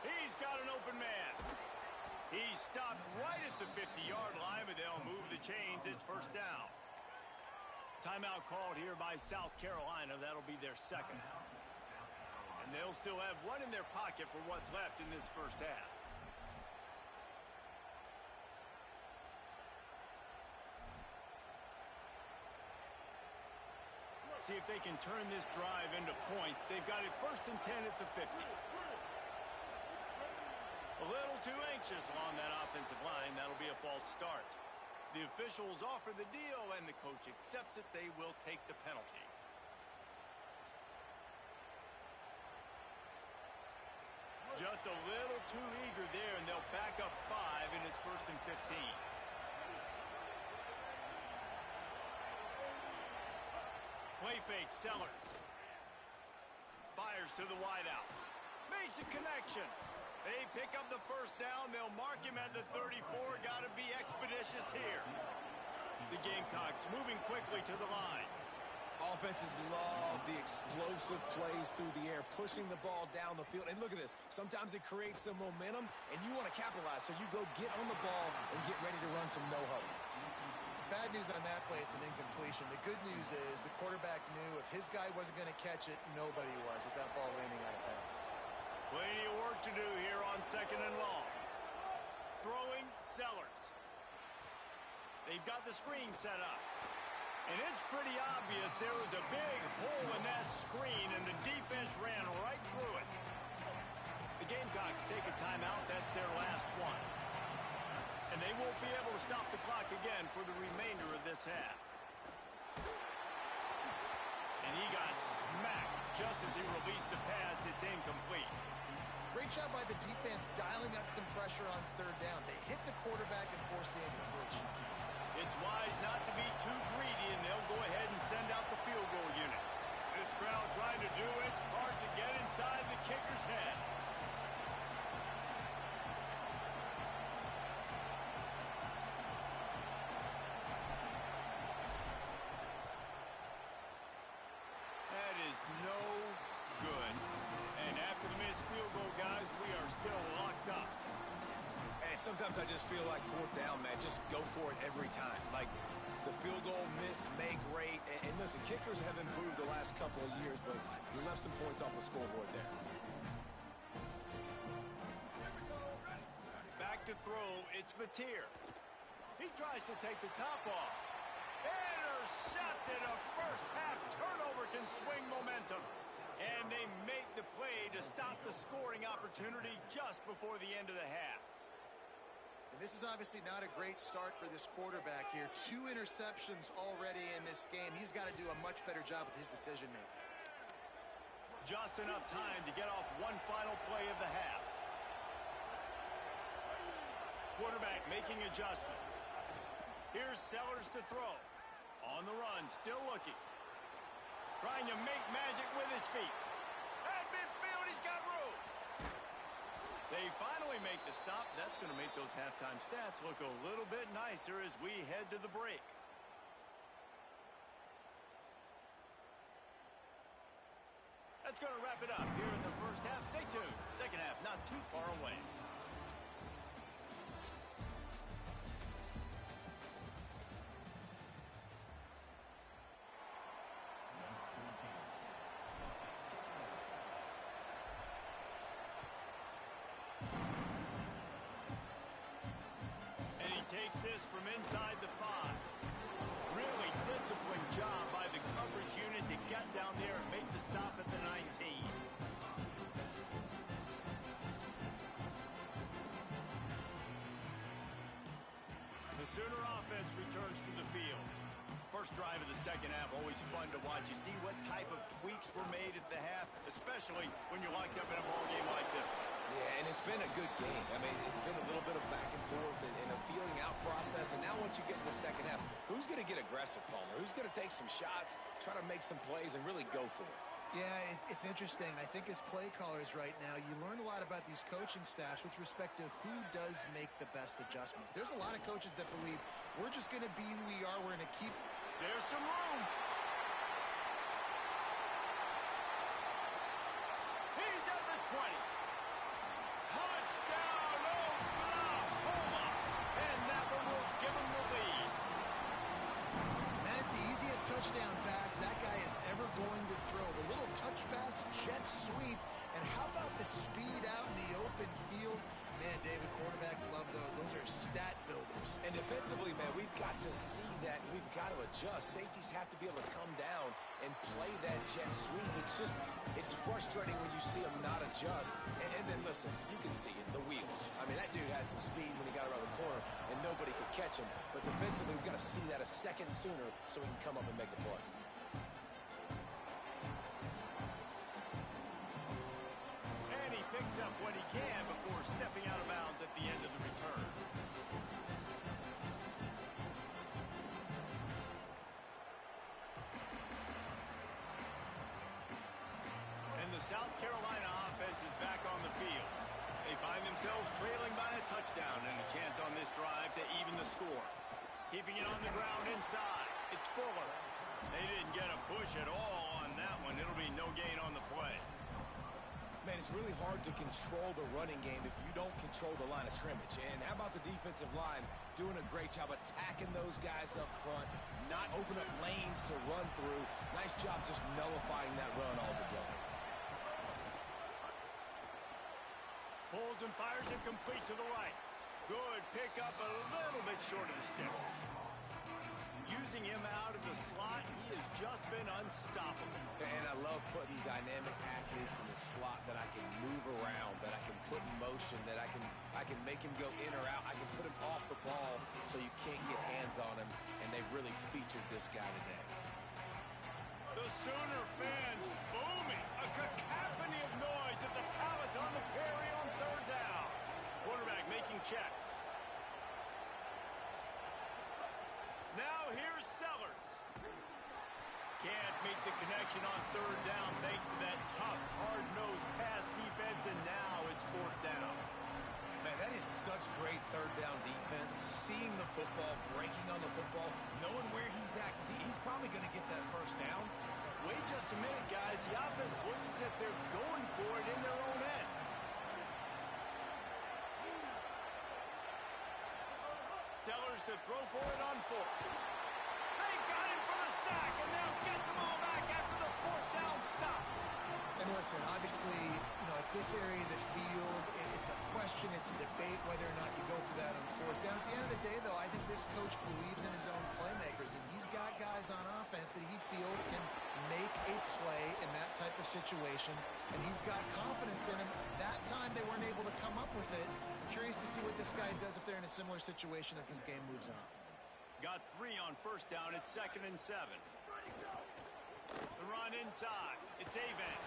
He's got an open man. He stopped right at the 50-yard line, but they'll move the chains. It's 1st down. Timeout called here by South Carolina. That'll be their 2nd. And they'll still have one in their pocket for what's left in this 1st half. See if they can turn this drive into points. They've got it 1st and 10 at the 50. A little too anxious along that offensive line. That'll be a false start. The officials offer the deal, and the coach accepts it. They will take the penalty. Just a little too eager there, and they'll back up 5, and it's 1st and 15. Play fake, Sellers. Fires to the wideout. Makes a connection. They pick up the first down. They'll mark him at the 34. Got to be expeditious here. The Gamecocks moving quickly to the line. Offenses love the explosive plays through the air, pushing the ball down the field. And look at this. Sometimes it creates some momentum, and you want to capitalize. So you go get on the ball and get ready to run some no-huddle. Bad news on that play, it's an incompletion. The good news is the quarterback knew if his guy wasn't going to catch it, nobody was with that ball landing out of bounds. Plenty of work to do here on 2nd and long. Throwing, Sellers. They've got the screen set up. And it's pretty obvious there was a big hole in that screen, and the defense ran right through it. The Gamecocks take a timeout. That's their last one. And they won't be able to stop the clock again for the remainder of this half. And he got smacked just as he released the pass. It's incomplete. Great job by the defense dialing up some pressure on 3rd down. They hit the quarterback and forced the incompletion. It's wise not to be too greedy, and they'll go ahead and send out the field goal unit. This crowd trying to do its part to get inside the kicker's head. That is no good. And after the missed field goal, guys, we are still locked up. Hey, sometimes I just feel like 4th down, man. Just go for it every time. Like the field goal miss, make great. And listen, kickers have improved the last couple of years, but you left some points off the scoreboard there. Back to throw, it's Mateer. He tries to take the top off. Intercepted. A first half turnover can swing momentum. And they make the play to stop the scoring opportunity just before the end of the half. And this is obviously not a great start for this quarterback here. 2 interceptions already in this game. He's got to do a much better job with his decision-making. Just enough time to get off one final play of the half. Quarterback making adjustments. Here's Sellers to throw. On the run, still looking. Trying to make magic with his feet. At midfield, he's got room. They finally make the stop. That's going to make those halftime stats look a little bit nicer as we head to the break. That's going to wrap it up here in the first half. Stay tuned. Second half not too far away. Takes this from inside the 5. Really disciplined job by the coverage unit to get down there and make the stop at the 19. The Sooner offense returns to the field. First drive of the second half, always fun to watch. You see what type of tweaks were made at the half, especially when you're locked up in a ball game like this one. Yeah, and it's been a good game. I mean, it's been a little bit of back and forth and a feeling out process. And now once you get in the second half, who's going to get aggressive, Palmer? Who's going to take some shots, try to make some plays, and really go for it? Yeah, it's interesting. I think as play callers right now, you learn a lot about these coaching staffs with respect to who does make the best adjustments. There's a lot of coaches that believe we're just going to be who we are. We're going to keep... There's some room. He's at the 20. Touchdown, Oklahoma. And that one will give him the lead. That is the easiest touchdown pass that guy is ever going to throw. The little touch pass, jet sweep. And how about the speed out in the open field? Man, David, quarterbacks love those. Those are stat builders. And defensively, man, we've got to see that. We've got to adjust. Safeties have to be able to come down and play that jet sweep. It's frustrating when you see them not adjust. And then, listen, you can see it, the wheels. I mean, that dude had some speed when he got around the corner, and nobody could catch him. But defensively, we've got to see that a second sooner so he can come up and make a play. And he picks up what he can before stepping out of bounds at the end of the return. And the South Carolina offense is back on the field. They find themselves trailing by a touchdown and a chance on this drive to even the score. Keeping it on the ground inside. It's Fuller. They didn't get a push at all on that one. It'll be no gain on the play. Man, it's really hard to control the running game if you don't control the line of scrimmage. And how about the defensive line doing a great job attacking those guys up front, not open up lanes to run through. Nice job just nullifying that run altogether. Pulls and fires it complete to the right. Good pickup, a little bit short of the sticks. Using him out of the slot, he has just been unstoppable. And I love putting dynamic athletes in the slot that I can move around, that I can put in motion, that I can make him go in or out. I can put him off the ball so you can't get hands on him, and they've really featured this guy today. The Sooner fans booming. A cacophony of noise at the Palace on the Prairie on third down. Quarterback making checks. Now here's Sellers. Can't make the connection on third down thanks to that tough, hard-nosed pass defense, and now it's fourth down. Man, that is such great third down defense. Seeing the football, breaking on the football, knowing where he's at, because he's probably going to get that first down. Wait just a minute, guys. The offense looks as if they're going for it in their own end. Sellers to throw for it on fourth. They got him for the sack, and they'll get them all back after the fourth down stop. And listen, obviously, at this area of the field, it's a question, it's a debate whether or not you go for that on fourth down. At the end of the day, though, I think this coach believes in his own playmakers, and he's got guys on offense that he feels can make a play in that type of situation, and he's got confidence in him. That time, they weren't able to come up with it. Curious to see what this guy does if they're in a similar situation as this game moves on. Got 3 on first down. It's 2nd and 7. The run inside. It's Avent.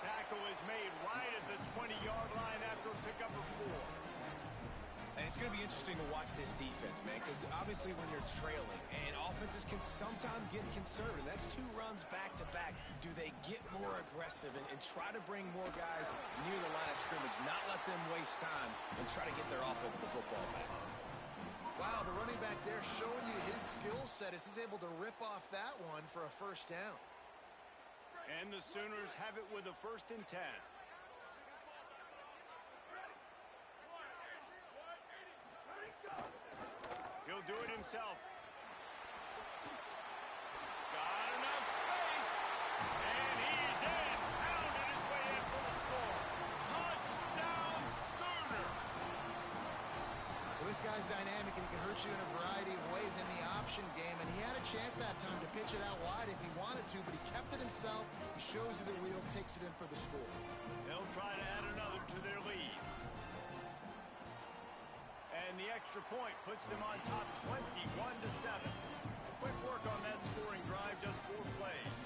Tackle is made right at the 20-yard line after a pickup of 4. And it's going to be interesting to watch this defense, man, because obviously when you're trailing, and offenses can sometimes get conservative. That's 2 runs back-to-back. Do they get more aggressive and try to bring more guys near the line of scrimmage, not let them waste time, and try to get their offense the football back? Wow, the running back there showing you his skill set as he's able to rip off that one for a first down. And the Sooners have it with a 1st and 10. He'll do it himself. Got enough space. And he's in. Pounded his way in for the score. Touchdown, Sooners. Well, this guy's dynamic, and he can hurt you in a variety of ways in the option game, and he had a chance that time to pitch it out wide if he wanted to, but he kept it himself. He shows you the wheels, takes it in for the score. They'll try to add another to their lead. And the extra point puts them on top 21-7. Quick work on that scoring drive, just 4 plays.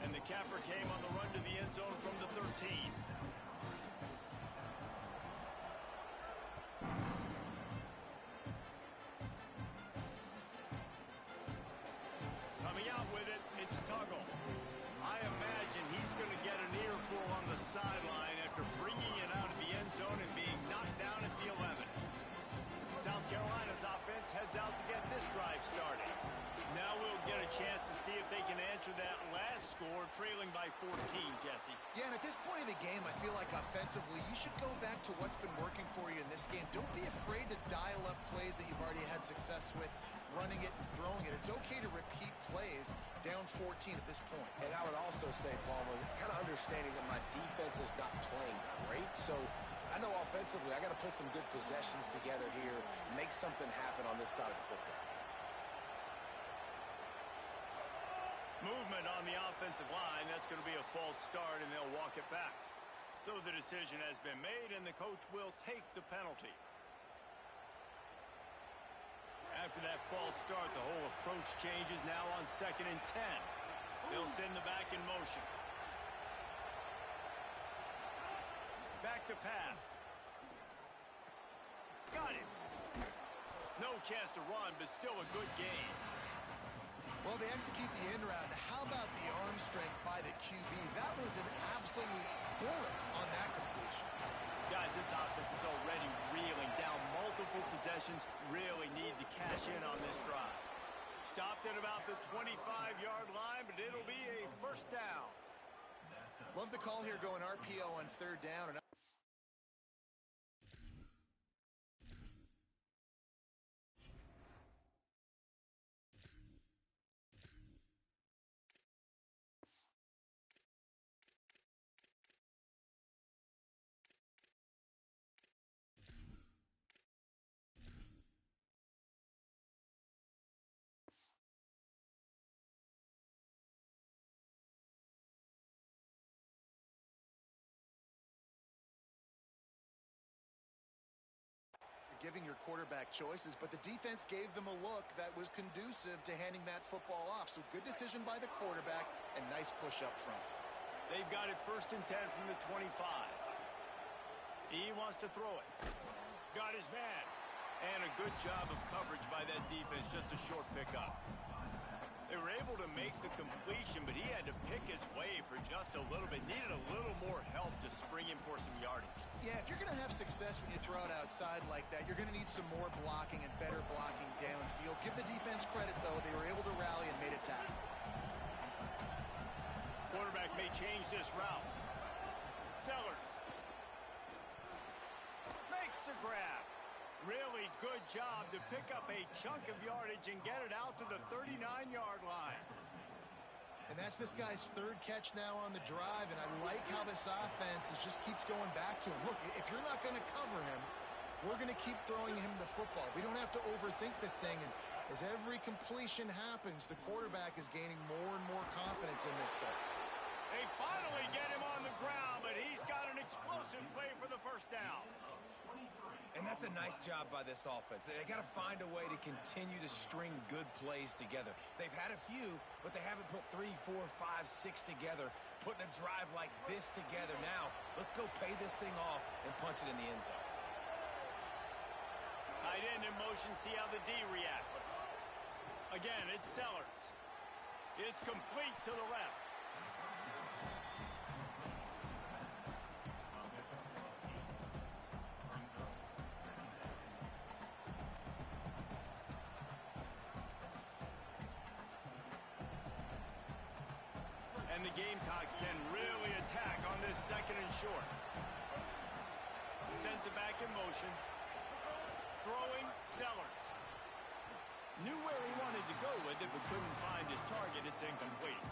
And the capper came on the run to the end zone from the 13. Coming out with it, it's Tuggle. I imagine he's going to get an earful on the sideline after bringing it out of the end zone and being knocked down at the 11. South Carolina's offense heads out to get this drive started. Now we'll get a chance to see if they can answer that last score, trailing by 14, Jesse. Yeah, and at this point of the game, I feel like offensively, you should go back to what's been working for you in this game. Don't be afraid to dial up plays that you've already had success with, running it and throwing it. It's okay to repeat plays down 14 at this point. And I would also say, Palmer, kind of understanding that my defense is not playing great, so I I know offensively I got to put some good possessions together here, make something happen on this side of the football. Movement on the offensive line. That's going to be a false start, and they'll walk it back. So the decision has been made, and the coach will take the penalty. After that false start, the whole approach changes now on 2nd and 10. They'll send the back in motion. Back to pass. Got it. No chance to run, but still a good game. Well, they execute the in route. How about the arm strength by the QB? That was an absolute bullet on that completion. Guys, this offense is already reeling down multiple possessions. Really need to cash in on this drive. Stopped at about the 25-yard line, but it'll be a first down. Love the call here going RPO on 3rd down. Giving your quarterback choices, but the defense gave them a look that was conducive to handing that football off. So good decision by the quarterback and nice push up front. They've got it 1st and 10 from the 25. He wants to throw it. Got his man. And a good job of coverage by that defense, just a short pickup. They were able to make the completion, but he had to pick his way for just a little bit. Needed a little more help to spring him for some yardage. Yeah, if you're going to have success when you throw it outside like that, you're going to need some more blocking and better blocking downfield. Give the defense credit, though. They were able to rally and made a tackle. Quarterback may change this route. Sellers makes the grab. Really good job to pick up a chunk of yardage and get it out to the 39-yard line. And that's this guy's 3rd catch now on the drive, and I like how this offense just keeps going back to him. Look, if you're not going to cover him, we're going to keep throwing him the football. We don't have to overthink this thing, and as every completion happens, the quarterback is gaining more and more confidence in this guy. They finally get him on the ground, but he's got an explosive play for the first down. And that's a nice job by this offense. They got to find a way to continue to string good plays together. They've had a few, but they haven't put 3, 4, 5, 6 together, putting a drive like this together. Now, let's go pay this thing off and punch it in the end zone. Tight end in motion, see how the D reacts. Again, it's Sellers. It's complete to the left. And the Gamecocks can really attack on this 2nd and short. Sends it back in motion. Throwing, Sellers. Knew where he wanted to go with it, but couldn't find his target. It's incomplete.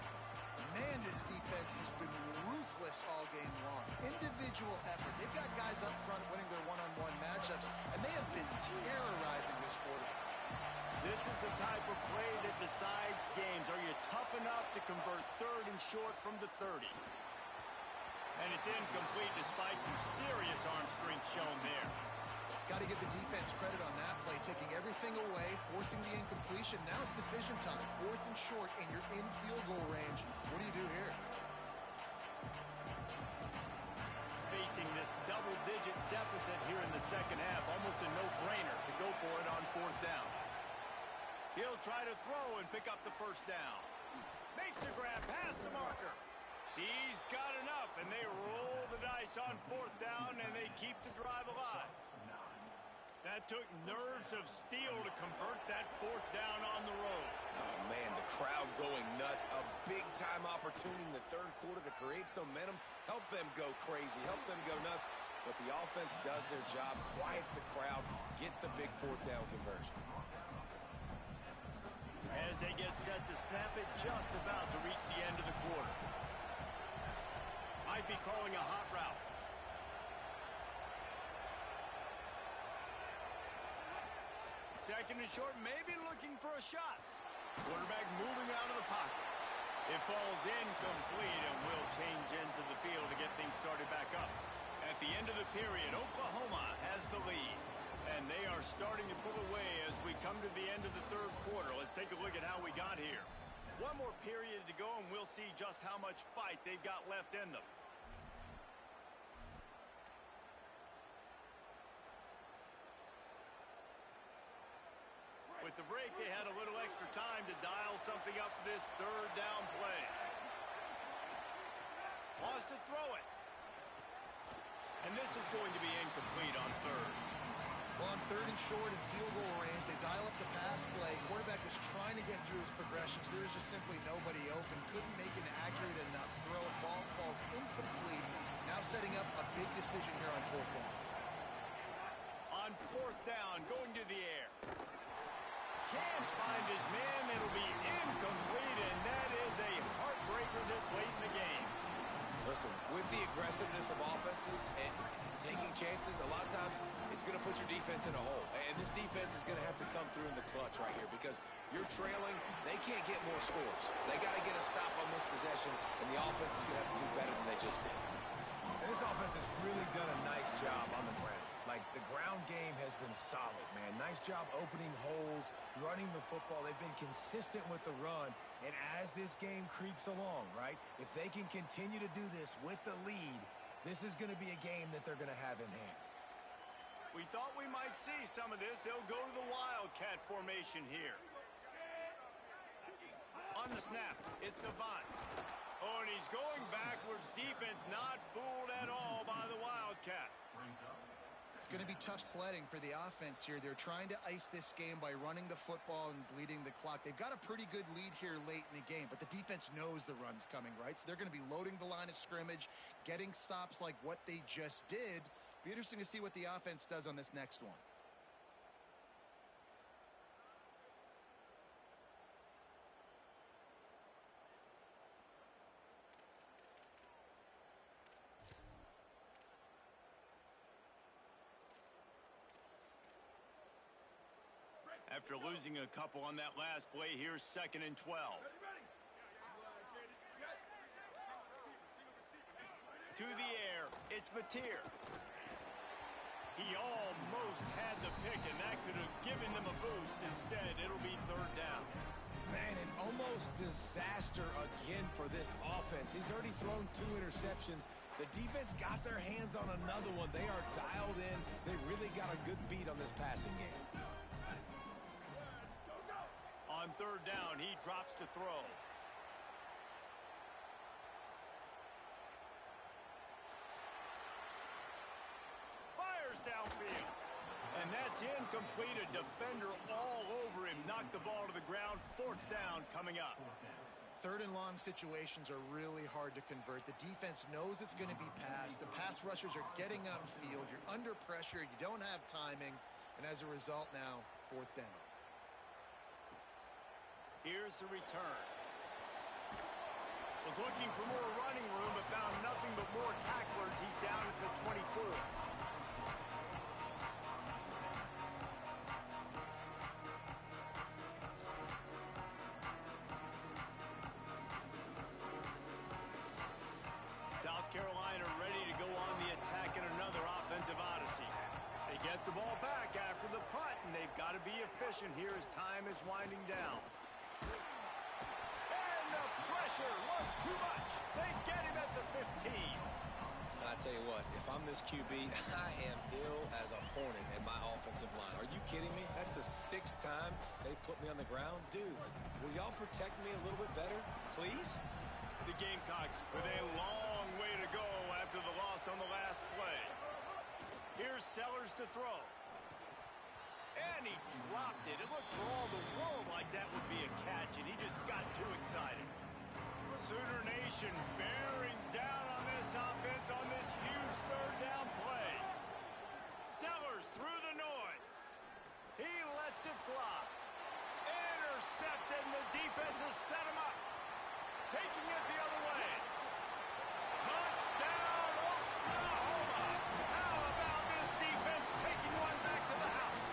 Man, this defense has been ruthless all game long. Individual effort. They've got guys up front winning their one-on-one matchups, and they have been terrorizing this quarterback. This is the type of play that decides games. Are you tough enough to convert 3rd and short from the 30? And it's incomplete despite some serious arm strength shown there. Got to give the defense credit on that play, taking everything away, forcing the incompletion. Now it's decision time. 4th and short, and you're in field goal range. What do you do here? Facing this double-digit deficit here in the 2nd half, almost a no-brainer to go for it on 4th down. He'll try to throw and pick up the first down. Makes the grab past the marker. He's got enough, and they roll the dice on 4th down, and they keep the drive alive. That took nerves of steel to convert that 4th down on the road. Oh, man, the crowd going nuts. A big-time opportunity in the 3rd quarter to create some momentum, help them go crazy, help them go nuts. But the offense does their job, quiets the crowd, gets the big 4th down conversion. As they get set to snap it, just about to reach the end of the quarter. Might be calling a hot route. Second and short, maybe looking for a shot. Quarterback moving out of the pocket. It falls incomplete and will change into the field to get things started back up. At the end of the period, Oklahoma has the lead. And they are starting to pull away as we come to the end of the third quarter. Let's take a look at how we got here. One more period to go, and we'll see just how much fight they've got left in them. With the break, they had a little extra time to dial something up for this third down play. Wants to throw it. And this is going to be incomplete on third. Well, on third and short and field goal range, they dial up the pass play. Quarterback was trying to get through his progressions. There was just simply nobody open. Couldn't make an accurate enough throw. Ball falls incomplete. Now setting up a big decision here on fourth down. On fourth down, going to the air. Can't find his man. It'll be incomplete, and that is a heartbreaker this late in the game. Listen, with the aggressiveness of offenses and taking chances, a lot of times it's going to put your defense in a hole. And this defense is going to have to come through in the clutch right here because you're trailing. They can't get more scores. They got to get a stop on this possession, and the offense is going to have to do better than they just did. And this offense has really done a nice job on the ground. Like, the ground game has been solid, man. Nice job opening holes, running the football. They've been consistent with the run. And as this game creeps along, right, if they can continue to do this with the lead, this is going to be a game that they're going to have in hand. We thought we might see some of this. They'll go to the Wildcat formation here. On the snap, it's Avant. Oh, and he's going backwards. Defense not fooled at all by the Wildcat. It's going to be tough sledding for the offense here. They're trying to ice this game by running the football and bleeding the clock. They've got a pretty good lead here late in the game, but the defense knows the run's coming, right? So they're going to be loading the line of scrimmage, getting stops like what they just did. Be interesting to see what the offense does on this next one. After losing a couple on that last play, here's 2nd and 12. To the air, it's Mateer. He almost had the pick, and that could have given them a boost. Instead, it'll be third down. Man, an almost disaster again for this offense. He's already thrown 2 interceptions. The defense got their hands on another one. They are dialed in. They really got a good beat on this passing game. On third down, he drops to throw. Fires downfield. And that's incomplete. A defender all over him. Knocked the ball to the ground. Fourth down coming up. Third and long situations are really hard to convert. The defense knows it's going to be passed. The pass rushers are getting upfield. You're under pressure. You don't have timing. And as a result now, fourth down. Here's the return. Was looking for more running room, but found nothing but more tacklers. He's down at the 24. South Carolina ready to go on the attack in another offensive odyssey. They get the ball back after the punt, and they've got to be efficient here as time is winding down. And the pressure was too much. They get him at the 15. And I tell you what, if I'm this QB, I am ill as a hornet in my offensive line. Are you kidding me? That's the 6th time they put me on the ground. Dudes, will y'all protect me a little bit better, please? The Gamecocks with a long way to go after the loss on the last play. Here's Sellers to throw. And he dropped it. It looked for all the world like that would be a catch, and he just got too excited. Sooner Nation bearing down on this offense on this huge third down play. Sellers through the noise. He lets it fly. Intercepted, and the defense has set him up. Taking it the other way. Touchdown, Oklahoma. How about this defense taking one back to the house?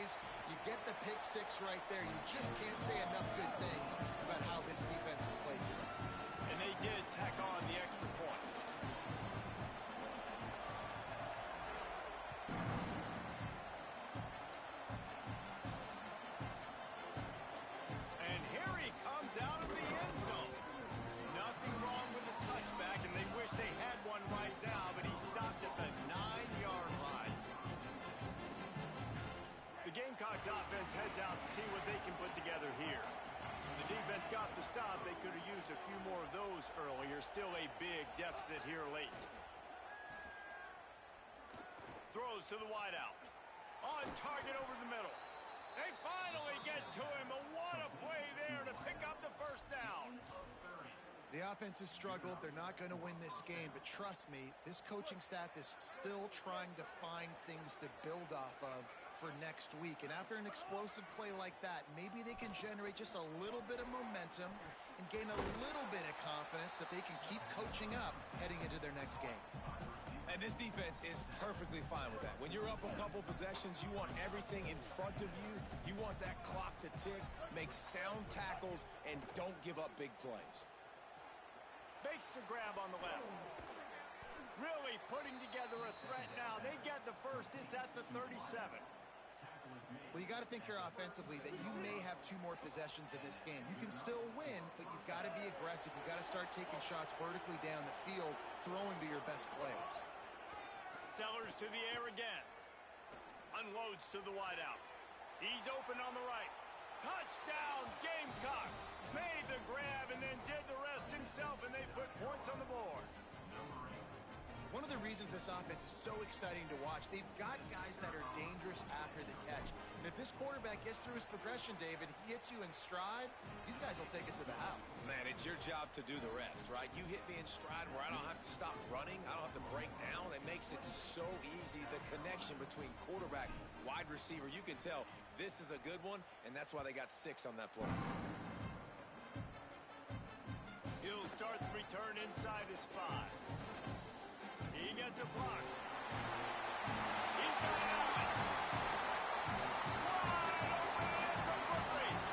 plays. You get the pick six right there. You just can't say enough good things about how this defense has played today. And they did tack on the extra point. And here he comes out of the end zone. Nothing wrong with the touchback, and they wish they had one right now, but he stopped at the 9-yard line. The Gamecocks offense heads out to see what they can put together here. When the defense got the stop, they could have used a few more of those earlier. Still a big deficit here late. Throws to the wideout. On target over the middle. They finally get to him. But what a play there to pick up the first down. The offense has struggled. They're not going to win this game, but trust me, this coaching staff is still trying to find things to build off of for next week. And after an explosive play like that, maybe they can generate just a little bit of momentum and gain a little bit of confidence that they can keep coaching up heading into their next game. And this defense is perfectly fine with that. When you're up a couple possessions, you want everything in front of you. You want that clock to tick, make sound tackles, and don't give up big plays. Makes the grab on the left. Really putting together a threat now. They get the first. It's at the 37. Well, you got to think here offensively that you may have 2 more possessions in this game. You can still win, but you've got to be aggressive. You've got to start taking shots vertically down the field, throwing to your best players. Sellers to the air again. Unloads to the wideout. He's open on the right. Touchdown, Gamecocks. Made the grab and then did the rest himself, and they put points on the board. One of the reasons this offense is so exciting to watch, they've got guys that are dangerous after the catch. And if this quarterback gets through his progression, David, he hits you in stride, these guys will take it to the house. Man, it's your job to do the rest, right? You hit me in stride where I don't have to stop running. I don't have to break down. It makes it so easy. The connection between quarterback, wide receiver, you can tell this is a good one, and that's why they got 6 on that play. He'll start the return inside his 5. He gets a block. He's got it out. Wide open. It's a foot race.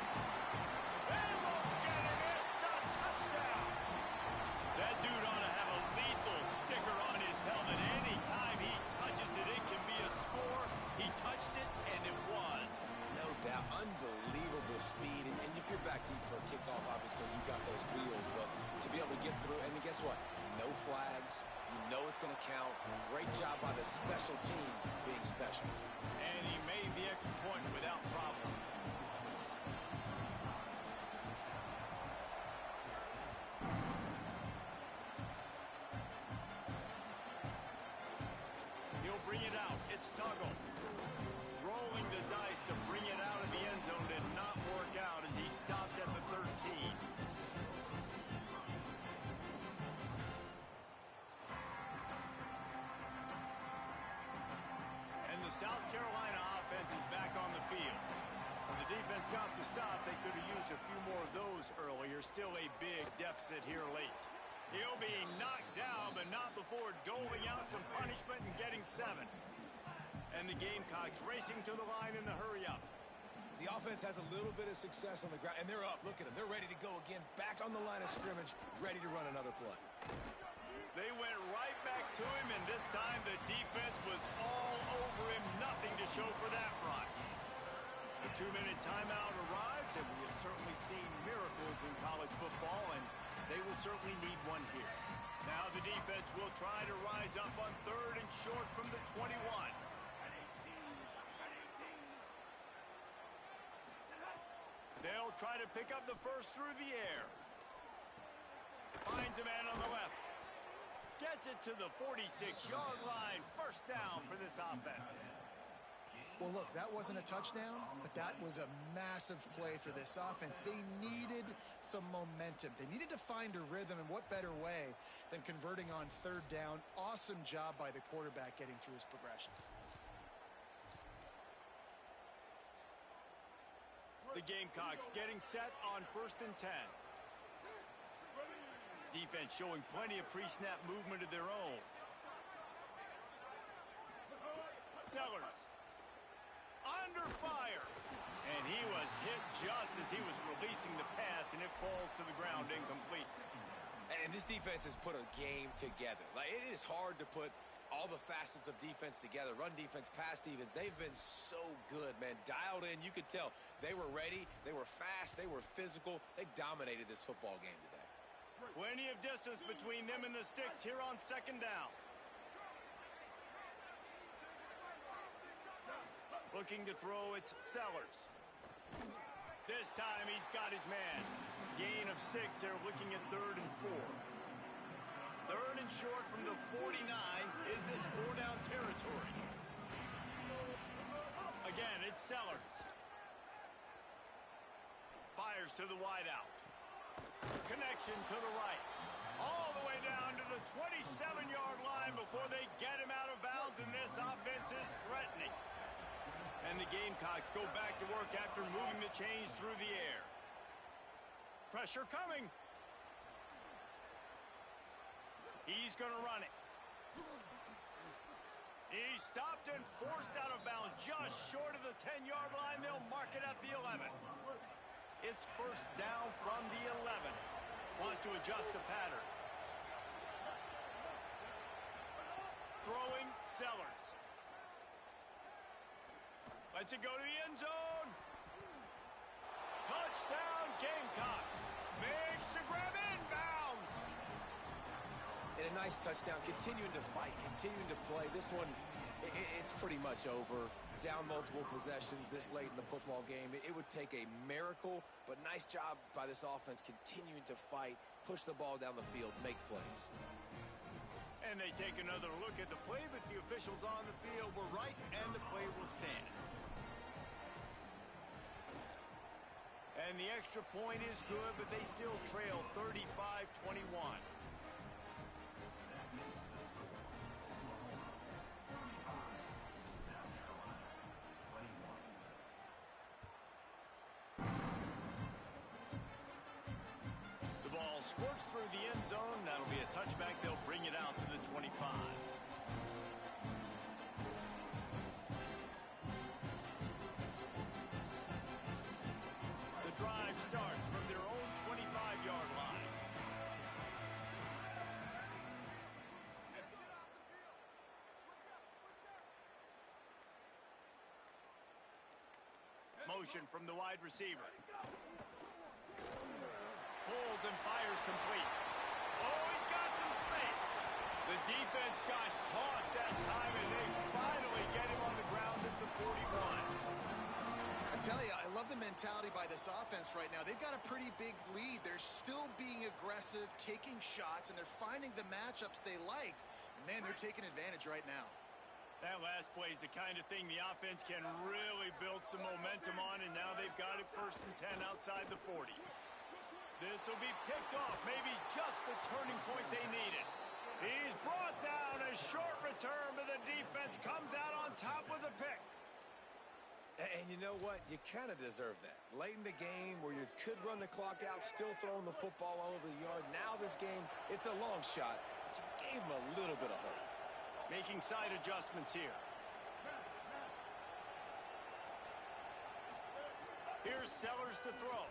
They won't get it. It's a touchdown. That dude ought to have a lethal sticker on his helmet. Anytime he touches it, it can be a score. He touched it, and it was. No doubt. Unbelievable speed. And if you're back deep for a kickoff, obviously you've got those wheels. But to be able to get through, and guess what? No flags. You know it's going to count. Great job by the special teams being special. And he made the extra point without problem. He'll bring it out. It's Tuggle. Rolling the dice to bring it out of the end zone did not work out as he stopped at the 13. South Carolina offense is back on the field. When the defense got the stop, they could have used a few more of those earlier. Still a big deficit here late. He'll be knocked down, but not before doling out some punishment and getting 7. And the Gamecocks racing to the line in the hurry up. The offense has a little bit of success on the ground, and they're up. Look at them. They're ready to go again. Back on the line of scrimmage, ready to run another play. They went right back to him, and this time the defense was all over him. Nothing to show for that rush. The 2-minute timeout arrives, and we have certainly seen miracles in college football, and they will certainly need one here. Now the defense will try to rise up on 3rd and short from the 21. They'll try to pick up the first through the air. Finds a man on the left. Gets it to the 46-yard line. First down for this offense. Well, look, that wasn't a touchdown, but that was a massive play for this offense. They needed some momentum. They needed to find a rhythm, and what better way than converting on 3rd down. Awesome job by the quarterback getting through his progression. The Gamecocks getting set on 1st and 10. Defense showing plenty of pre-snap movement of their own. Sellers. Under fire. he was hit just as he was releasing the pass, and it falls to the ground incomplete. And this defense has put a game together. Like, it is hard to put all the facets of defense together. Run defense, pass defense. They've been so good, man. Dialed in. You could tell they were ready. They were fast. They were physical. They dominated this football game today. Plenty of distance between them and the sticks here on second down. Looking to throw, it's Sellers. This time he's got his man. Gain of 6. They're looking at 3rd and 4. 3rd and short from the 49. Is this 4-down territory? Again, it's Sellers. Fires to the wideout. Connection to the right. All the way down to the 27-yard line before they get him out of bounds, and this offense is threatening. And the Gamecocks go back to work after moving the chains through the air. Pressure coming. He's going to run it. He's stopped and forced out of bounds just short of the 10-yard line. They'll mark it at the 11. It's first down from the 11. Wants to adjust the pattern. Throwing, Sellers. Lets it go to the end zone. Touchdown, Gamecocks. Makes the grab inbounds. And a nice touchdown. Continuing to fight, continuing to play. This one, it's pretty much over. Down multiple possessions this late in the football game. It would take a miracle, but nice job by this offense continuing to fight, push the ball down the field, make plays. And they take another look at the play, but the officials on the field were right, and the play will stand. And the extra point is good, but they still trail 35-21. The ball squirts through the end zone. That'll be a touchback. They'll bring it out to the 25. Drive starts from their own 25-yard line. Motion from the wide receiver. Pulls and fires complete. Oh, he's got some space. The defense got caught that time, and they finally get him on the ground at the 41. I tell you, I love the mentality by this offense right now. They've got a pretty big lead. They're still being aggressive, taking shots, and they're finding the matchups they like. Man, they're taking advantage right now. That last play is the kind of thing the offense can really build some momentum on, and now they've got it 1st and 10 outside the 40. This will be picked off, maybe just the turning point they needed. He's brought down. A short return, but the defense comes out on top with a pick. And you know what? You kind of deserve that. Late in the game where you could run the clock out, still throwing the football all over the yard. Now this game, it's a long shot. It gave him a little bit of hope. Making side adjustments here. Here's Sellers to throw.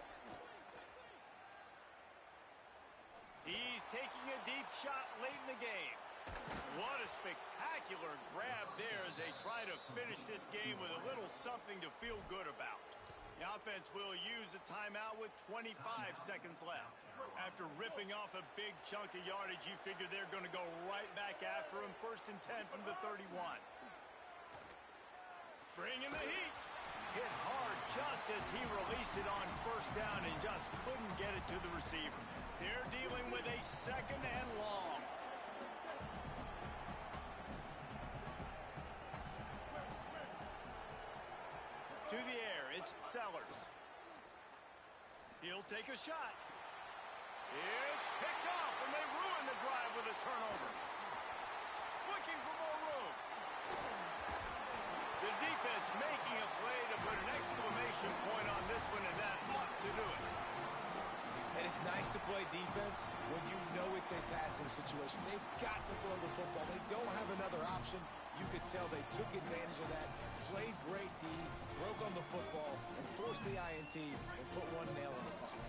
He's taking a deep shot late in the game. What a spectacular grab there as they try to finish this game with a little something to feel good about. The offense will use a timeout with 25 seconds left. After ripping off a big chunk of yardage, you figure they're going to go right back after him. 1st and 10 from the 31. Bringing the heat. Hit hard just as he released it on 1st down and just couldn't get it to the receiver. They're dealing with a 2nd and long. To the air, it's Sellers. He'll take a shot. It's picked off, and they ruin the drive with a turnover. Looking for more room. The defense making a play to put an exclamation point on this one, and that ought to do it. And it's nice to play defense when you know it's a passing situation. They've got to throw the football. They don't have another option. You you could tell they took advantage of that, played great D, broke on the football, and forced the INT and put one nail in the coffin.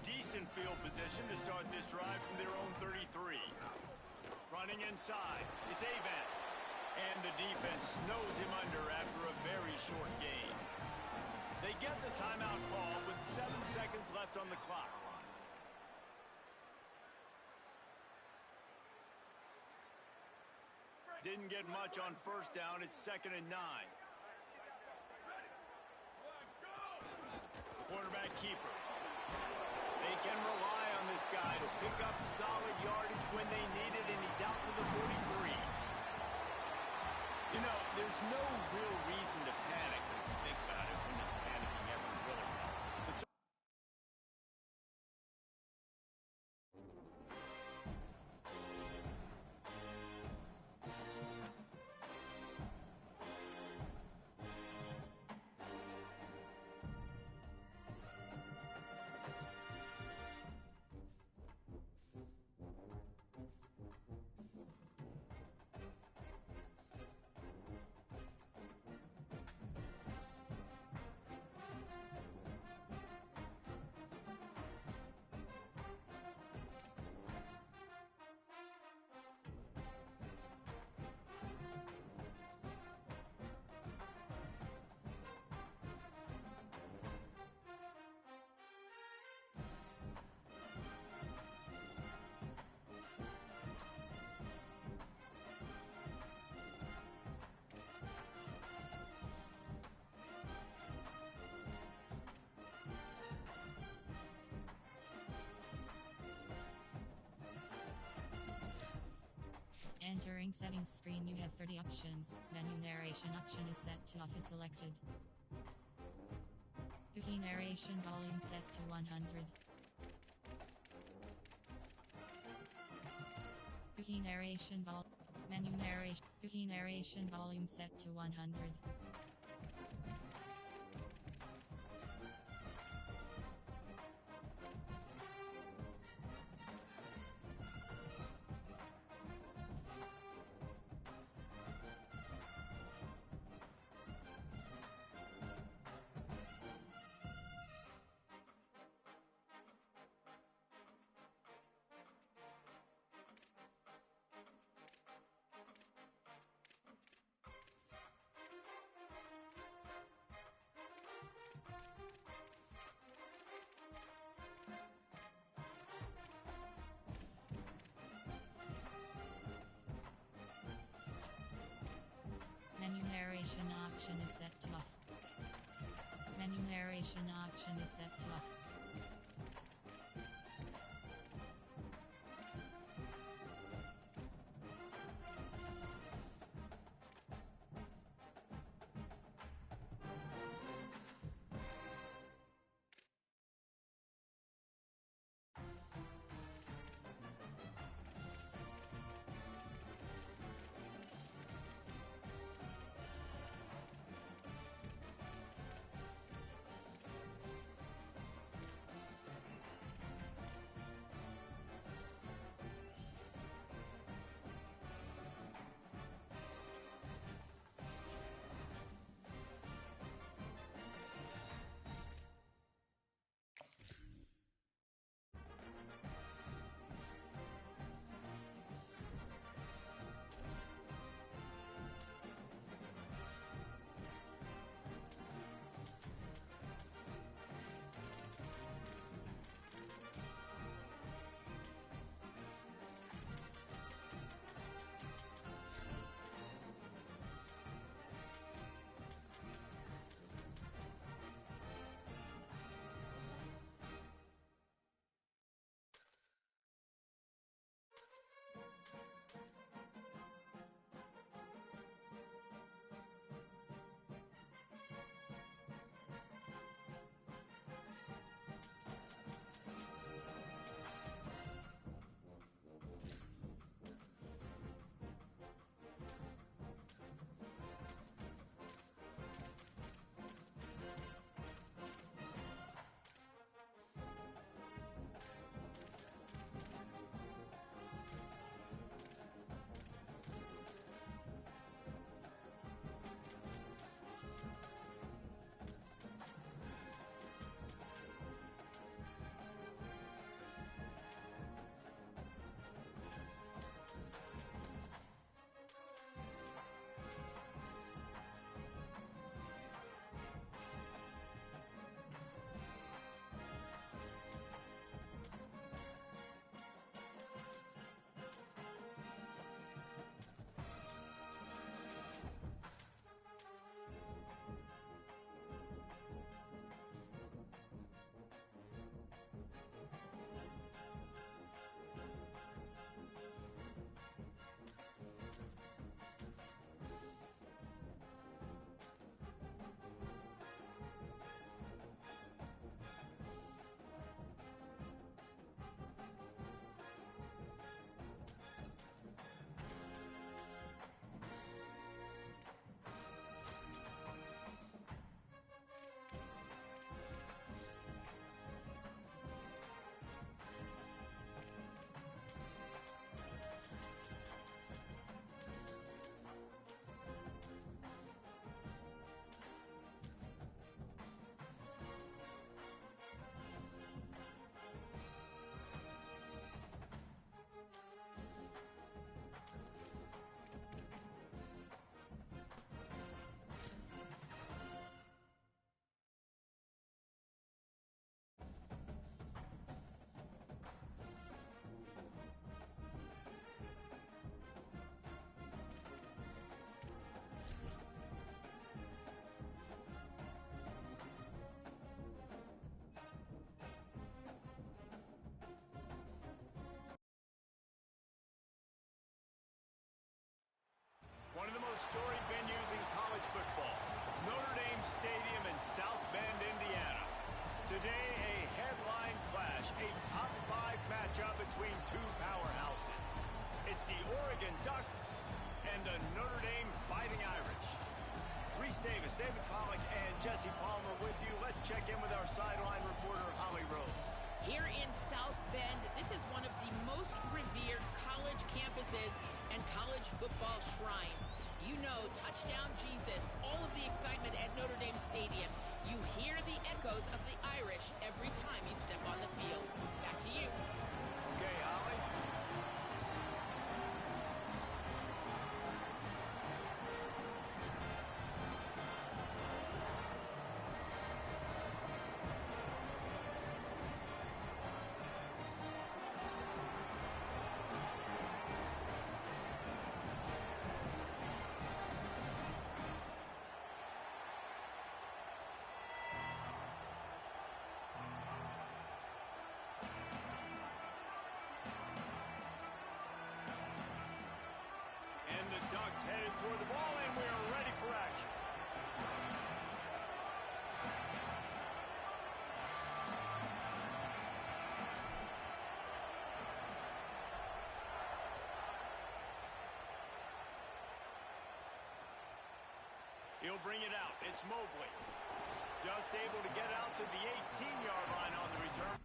Decent field position to start this drive from their own 33. Running inside, it's Avent. And the defense snows him under after a very short gain. They get the timeout call with 7 seconds left on the clock. Didn't get much on first down. It's 2nd and 9. Quarterback keeper. They can rely on this guy to pick up solid yardage when they need it, and he's out to the 43. You know, there's no real reason to panic when you think about it. When is panicking ever really help? But Entering settings screen, you have 30 options. Menu narration option is set to off is selected. Cookie narration volume set to 100. Cookie narration menu narration. Cookie narration volume set to 100. Menu narration option is set to off. Menu narration option is set to off. storied venues in college football. Notre Dame Stadium in South Bend, Indiana. Today, a headline clash, a top 5 matchup between two powerhouses. It's the Oregon Ducks and the Notre Dame Fighting Irish. Reese Davis, David Pollack, and Jesse Palmer with you. Let's check in with our sideline reporter, Holly Rose. Here in South Bend, this is one of the most revered college campuses and college football shrines. You know, touchdown Jesus, all of the excitement at Notre Dame Stadium. You hear the echoes of the Irish every time you step on the field. Back to you. Okay, Holly. And the Ducks headed toward the ball, and we are ready for action. He'll bring it out. It's Mobley. Just able to get out to the 18-yard line on the return.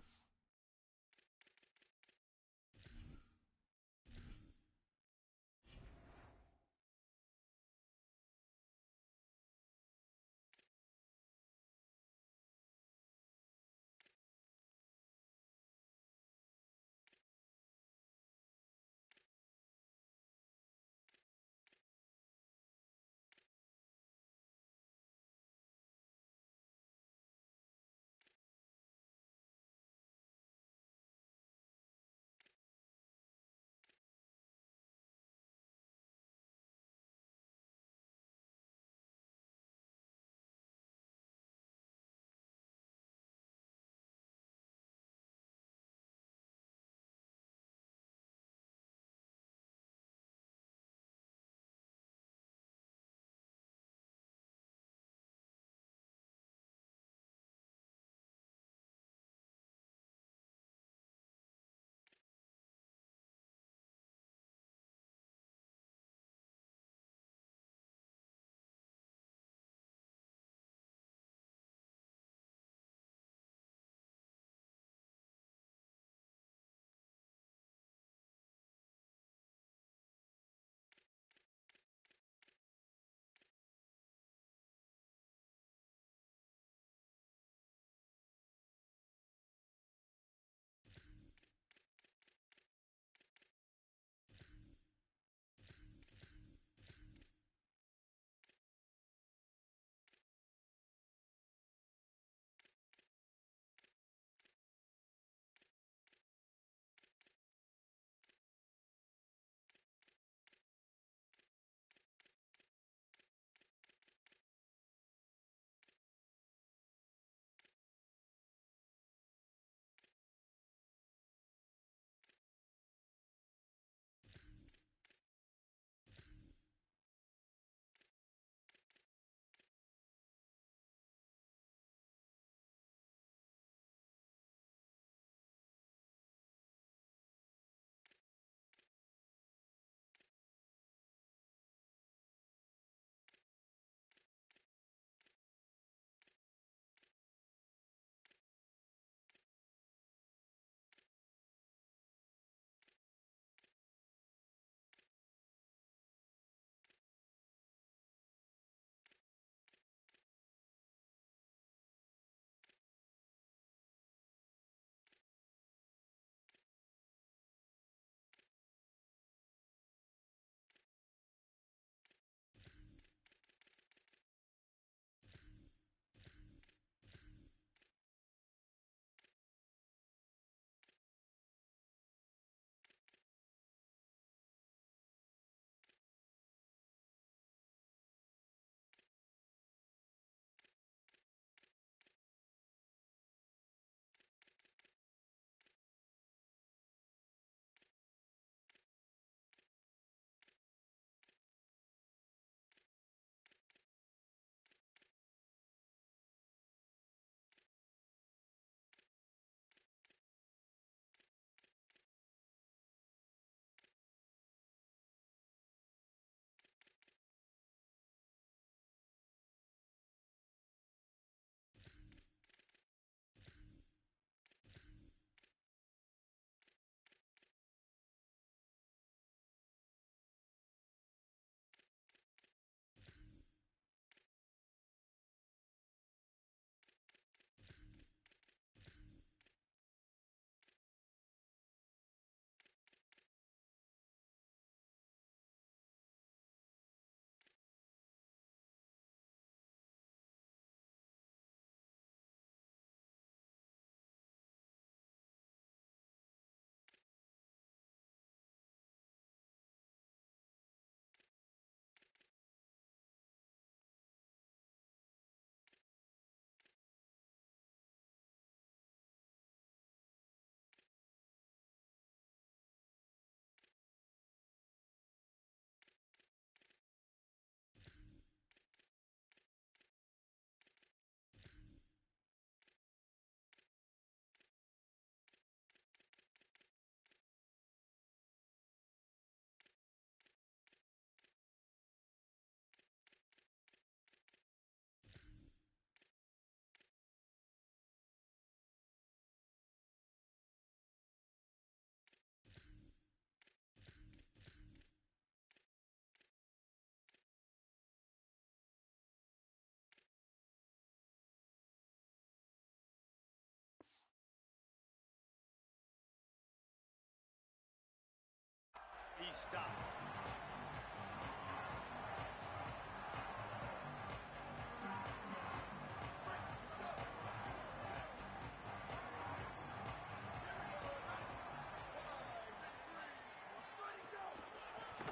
stop.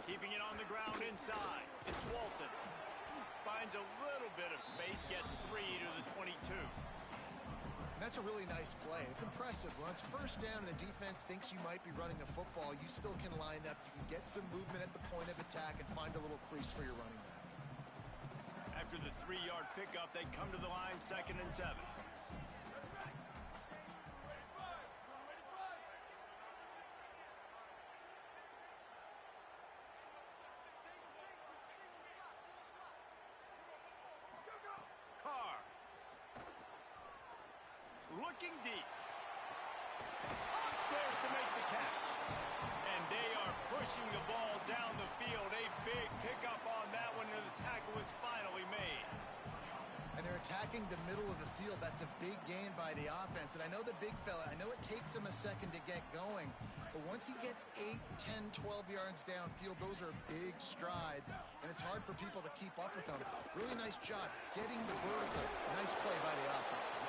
Keeping it on the ground inside. It's Walton. Finds a little bit of space, gets 3 to the 22. And that's a really nice play. It's impressive. When it's first down and the defense thinks you might be running the football, you still can line up. You can get some movement at the point of attack and find a little crease for your running back. After the 3-yard pickup, they come to the line 2nd and 7. Looking deep. Upstairs to make the catch. And they are pushing the ball down the field. A big pickup on that one, and the tackle was finally made. And they're attacking the middle of the field. That's a big gain by the offense. And I know the big fella, I know it takes him a second to get going. But once he gets 8, 10, 12 yards downfield, those are big strides. And it's hard for people to keep up with them. Really nice job getting the vertical. Nice play by the offense.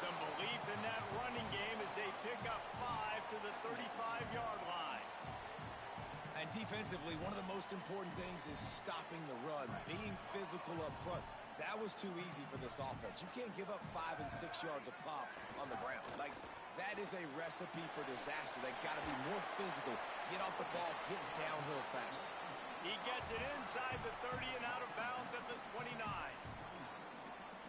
Some belief in that running game as they pick up 5 to the 35-yard line. And defensively, one of the most important things is stopping the run, being physical up front. That was too easy for this offense. You can't give up 5 and 6 yards a pop on the ground. Like, that is a recipe for disaster. They've got to be more physical, get off the ball, get downhill faster. He gets it inside the 30 and out of bounds at the 29.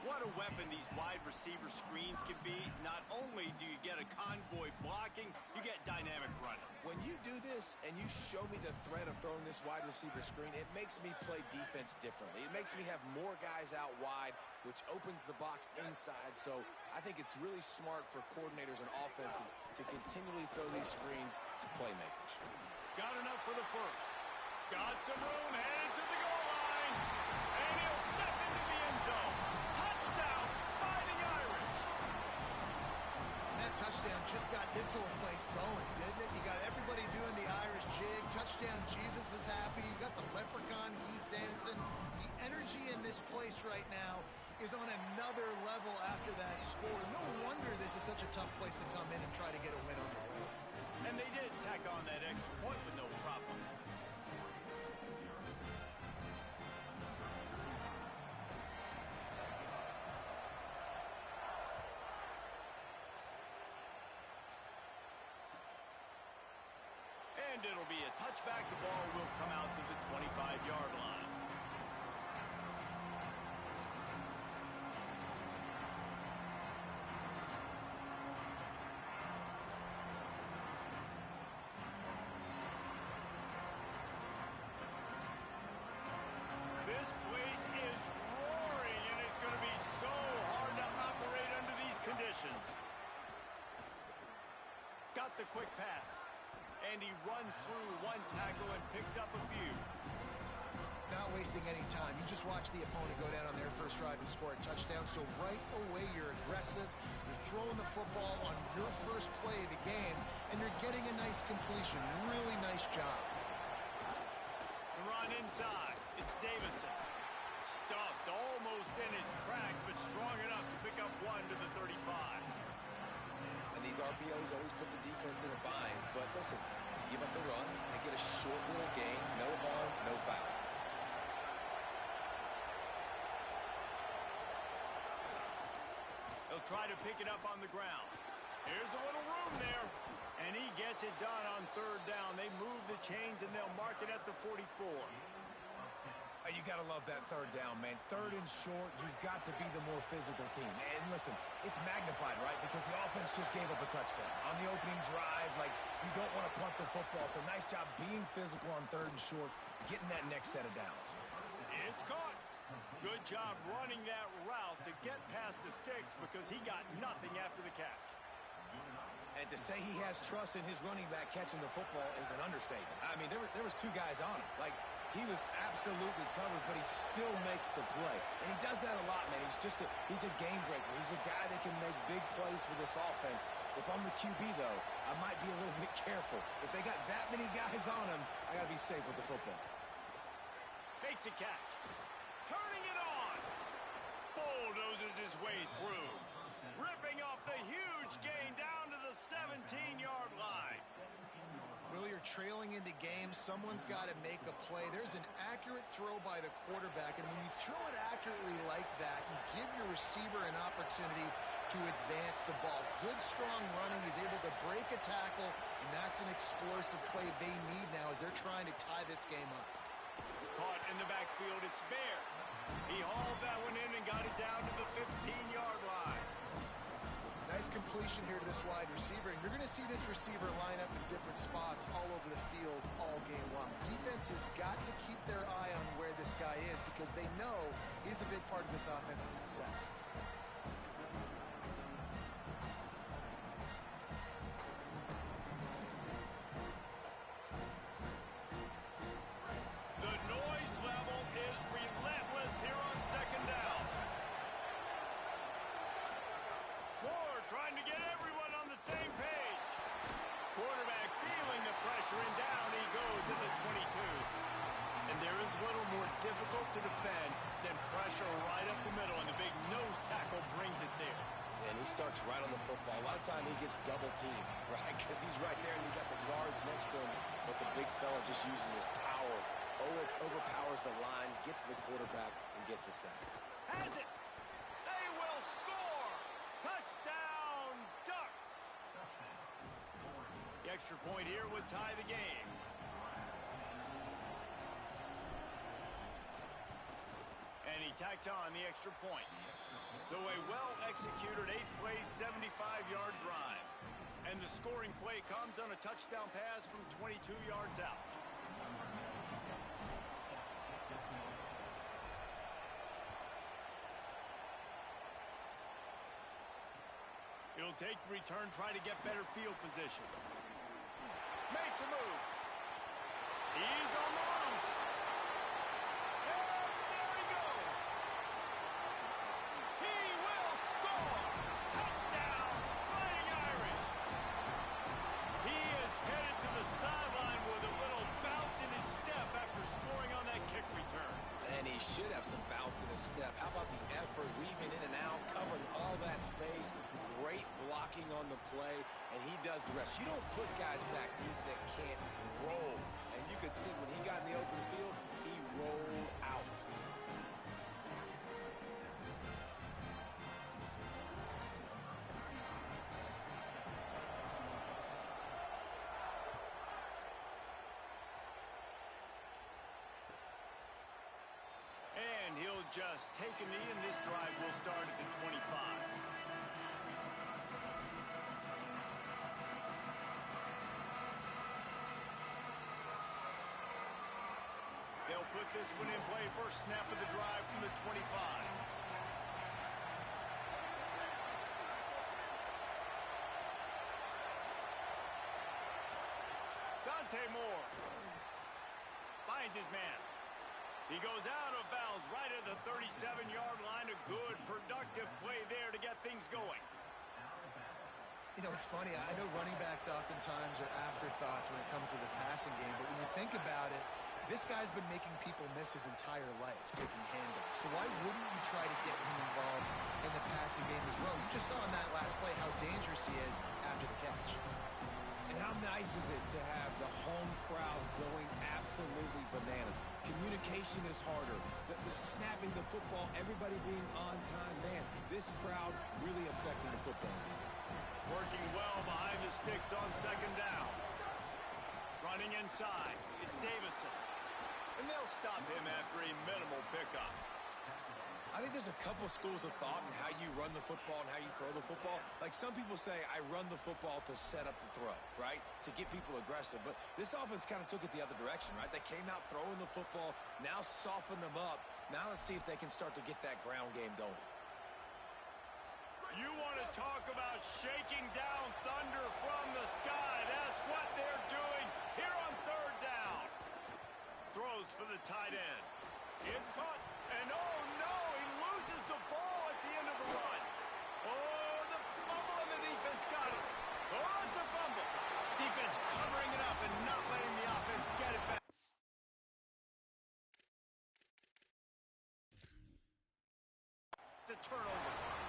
What a weapon these wide receiver screens can be. Not only do you get a convoy blocking, you get dynamic running. When you do this and you show me the threat of throwing this wide receiver screen, it makes me play defense differently. It makes me have more guys out wide, which opens the box inside. So I think it's really smart for coordinators and offenses to continually throw these screens to playmakers. Got enough for the first. Got some room, headed to the goal line. And he'll step into the end zone. Touchdown, Fighting Irish. And that touchdown just got this whole place going, didn't it? You got everybody doing the Irish jig. Touchdown, Jesus is happy. You got the leprechaun, he's dancing. The energy in this place right now is on another level after that score. No wonder this is such a tough place to come in and try to get a win on the road. And they did tack on that extra point with no problem. And it'll be a touchback. The ball will come out to the 25-yard line. This place is roaring, and it's going to be so hard to operate under these conditions. Got the quick pass. And he runs through one tackle and picks up a few. Not wasting any time. You just watch the opponent go down on their first drive and score a touchdown. So right away, you're aggressive. You're throwing the football on your first play of the game, and you're getting a nice completion. Really nice job. The run inside. It's Davison. Stuffed almost in his tracks, but strong enough to pick up 1 to the 35. And these RPOs always put the defense in a bind. But listen, you give up the run, they get a short little gain, no harm, no foul. He'll try to pick it up on the ground. Here's a little room there. And he gets it done on 3rd down. They move the chains, and they'll mark it at the 44. You got to love that 3rd down, man. 3rd and short, you've got to be the more physical team. And listen, it's magnified, right? Because the offense just gave up a touchdown. On the opening drive, like, you don't want to punt the football. So nice job being physical on 3rd and short, getting that next set of downs. It's caught. Good job running that route to get past the sticks because he got nothing after the catch. And to say he has trust in his running back catching the football is an understatement. I mean, there was 2 guys on him. Like, He was absolutely covered, but he still makes the play. And he does that a lot, man. He's a game breaker. He's a guy that can make big plays for this offense. If I'm the QB, though, I might be a little bit careful. If they got that many guys on him, I got to be safe with the football. Makes a catch. Turning it on. Bulldozes his way through. Ripping off the huge gain down to the 17-yard line. Will, you're trailing in the game. Someone's got to make a play. There's an accurate throw by the quarterback, and when you throw it accurately like that, you give your receiver an opportunity to advance the ball. Good, strong running. He's able to break a tackle, and that's an explosive play they need now as they're trying to tie this game up. Caught in the backfield, it's Bear. He hauled that one in and got it down to the 15-yard line. Nice completion here to this wide receiver, and you're going to see this receiver line up in different spots all over the field all game long. Defense has got to keep their eye on where this guy is because they know he's a big part of this offense's success. The noise level is relentless here on second down. Trying to get everyone on the same page. Quarterback feeling the pressure, and down he goes at the 22. And there is little more difficult to defend than pressure right up the middle, and the big nose tackle brings it there. And he starts right on the football. A lot of time he gets double teamed, right? Because he's right there and you got the guards next to him, but the big fella just uses his power, overpowers the lines, gets to the quarterback, and gets the sack. Has it! They will score! Touchdown, Ducks! The extra point here would tie the game. And he tacked on the extra point. So a well-executed 8-play, 75-yard drive. And the scoring play comes on a touchdown pass from 22 yards out. He'll take the return, try to get better field position. Makes a move. He's on the loose. And there he goes. He will score. Touchdown, Fighting Irish. He is headed to the sideline with a little bounce in his step after scoring on that kick return. And he should have some bounce in his step. How about the effort, weaving in and out, covering all that space. Great blocking on the play, and he does the rest. You don't put guys back deep that can't roll. And you could see when he got in the open field, he rolled out. And he'll just take a knee, and this drive will start at the 25. They'll put this one in play. First snap of the drive from the 25. Dante Moore finds his man. He goes out of bounds right at the 37-yard line. A good, productive play there to get things going. You know, it's funny. I know running backs oftentimes are afterthoughts when it comes to the passing game, but when you think about it, this guy's been making people miss his entire life taking handoffs. So why wouldn't you try to get him involved in the passing game as well? You just saw in that last play how dangerous he is after the catch. And how nice is it to have the home crowd going absolutely bananas? Communication is harder. The snapping the football, everybody being on time. Man, this crowd really affecting the football game. Working well behind the sticks on second down. Running inside, it's Davison. And they'll stop him after a minimal pickup. I think there's a couple schools of thought in how you run the football and how you throw the football. Like some people say, I run the football to set up the throw, right? To get people aggressive. But this offense kind of took it the other direction, right? They came out throwing the football, now soften them up. Now let's see if they can start to get that ground game going. You want to talk about shaking down thunder from the sky. That's what they're doing here on third down. throws for the tight end. It's caught, and oh no, he loses the ball at the end of the run. Oh, the fumble, and the defense got it. Oh, it's a fumble. Defense covering it up and not letting the offense get it back. It's a turnover.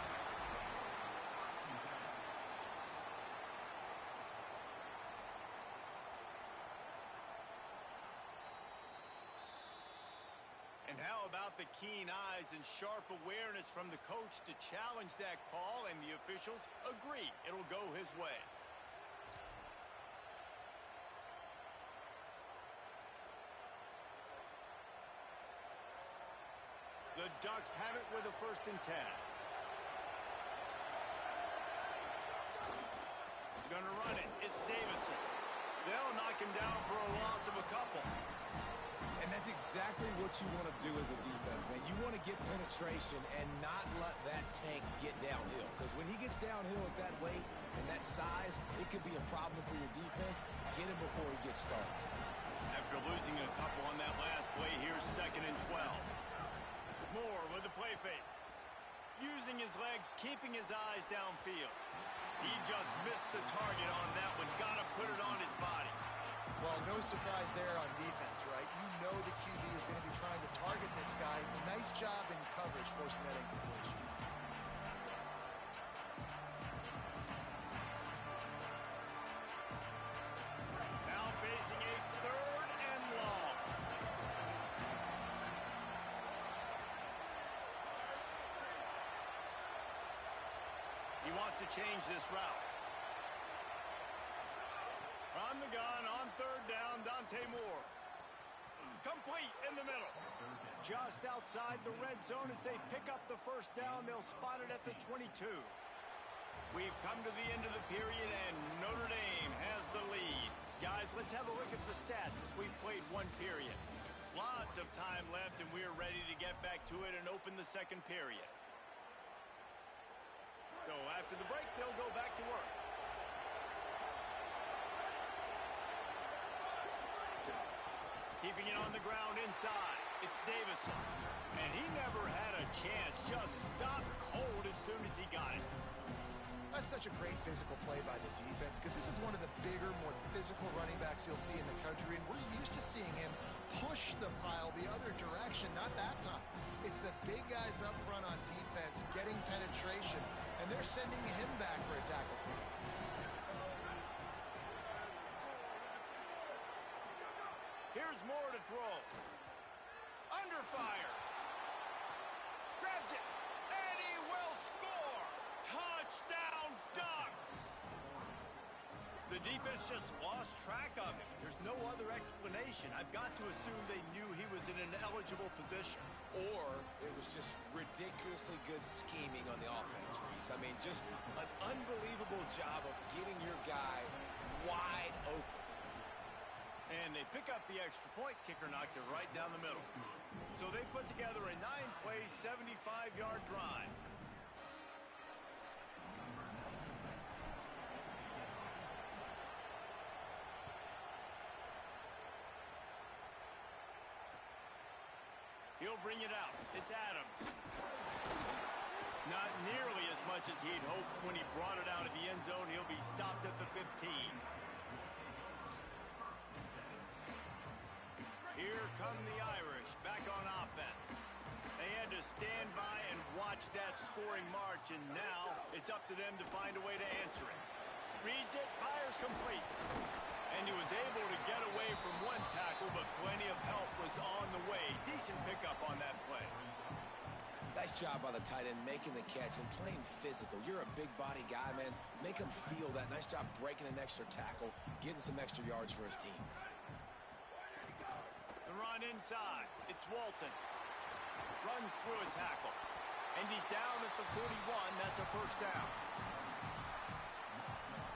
And how about the keen eyes and sharp awareness from the coach to challenge that call, and the officials agree it'll go his way. The Ducks have it with a 1st and 10. Gonna run it. It's Davison. They'll knock him down for a loss of a couple. And that's exactly what you want to do as a defense, man. You want to get penetration and not let that tank get downhill. Because when he gets downhill at that weight and that size, it could be a problem for your defense. Get him before he gets started. After losing a couple on that last play, here's 2nd and 12. Moore with the play fake. Using his legs, keeping his eyes downfield. He just missed the target on that one. Got to put it on his body. Well, no surprise there on defense, right? You know the QB is going to be trying to target this guy. Nice job in coverage, forcing that incompletion. Now facing a 3rd and long. He wants to change this route. On the gun, on 3rd down, Dante Moore. Complete in the middle. Just outside the red zone as they pick up the 1st down. They'll spot it at the 22. We've come to the end of the period, and Notre Dame has the lead. Guys, let's have a look at the stats as we've played 1 period. Lots of time left, and we are ready to get back to it and open the 2nd period. So after the break, they'll go back to work. Keeping it on the ground inside. It's Davison. And he never had a chance. Just stopped cold as soon as he got it. That's such a great physical play by the defense, because this is one of the bigger, more physical running backs you'll see in the country, and we're used to seeing him push the pile the other direction. Not that time. It's the big guys up front on defense getting penetration, and they're sending him back for a tackle for loss. Here's Moore to throw. Under fire. Grabs it. And he will score. Touchdown, Ducks. The defense just lost track of him. There's no other explanation. I've got to assume they knew he was in an eligible position. Or it was just ridiculously good scheming on the offense, Reese. I mean, just an unbelievable job of getting your guy wide open. And they pick up the extra point. Kicker knocked it right down the middle. So they put together a 9-play, 75-yard drive. He'll bring it out. It's Adams. Not nearly as much as he'd hoped when he brought it out of the end zone. He'll be stopped at the 15. Here come the Irish back on offense. They had to stand by and watch that scoring march, and now it's up to them to find a way to answer it. Reads it, fires complete. And he was able to get away from one tackle, but plenty of help was on the way. Decent pickup on that play. Nice job by the tight end making the catch and playing physical. You're a big body guy, man. Make him feel that. Nice job breaking an extra tackle, getting some extra yards for his team. The run inside. It's Walton. Runs through a tackle. And he's down at the 41. That's a 1st down.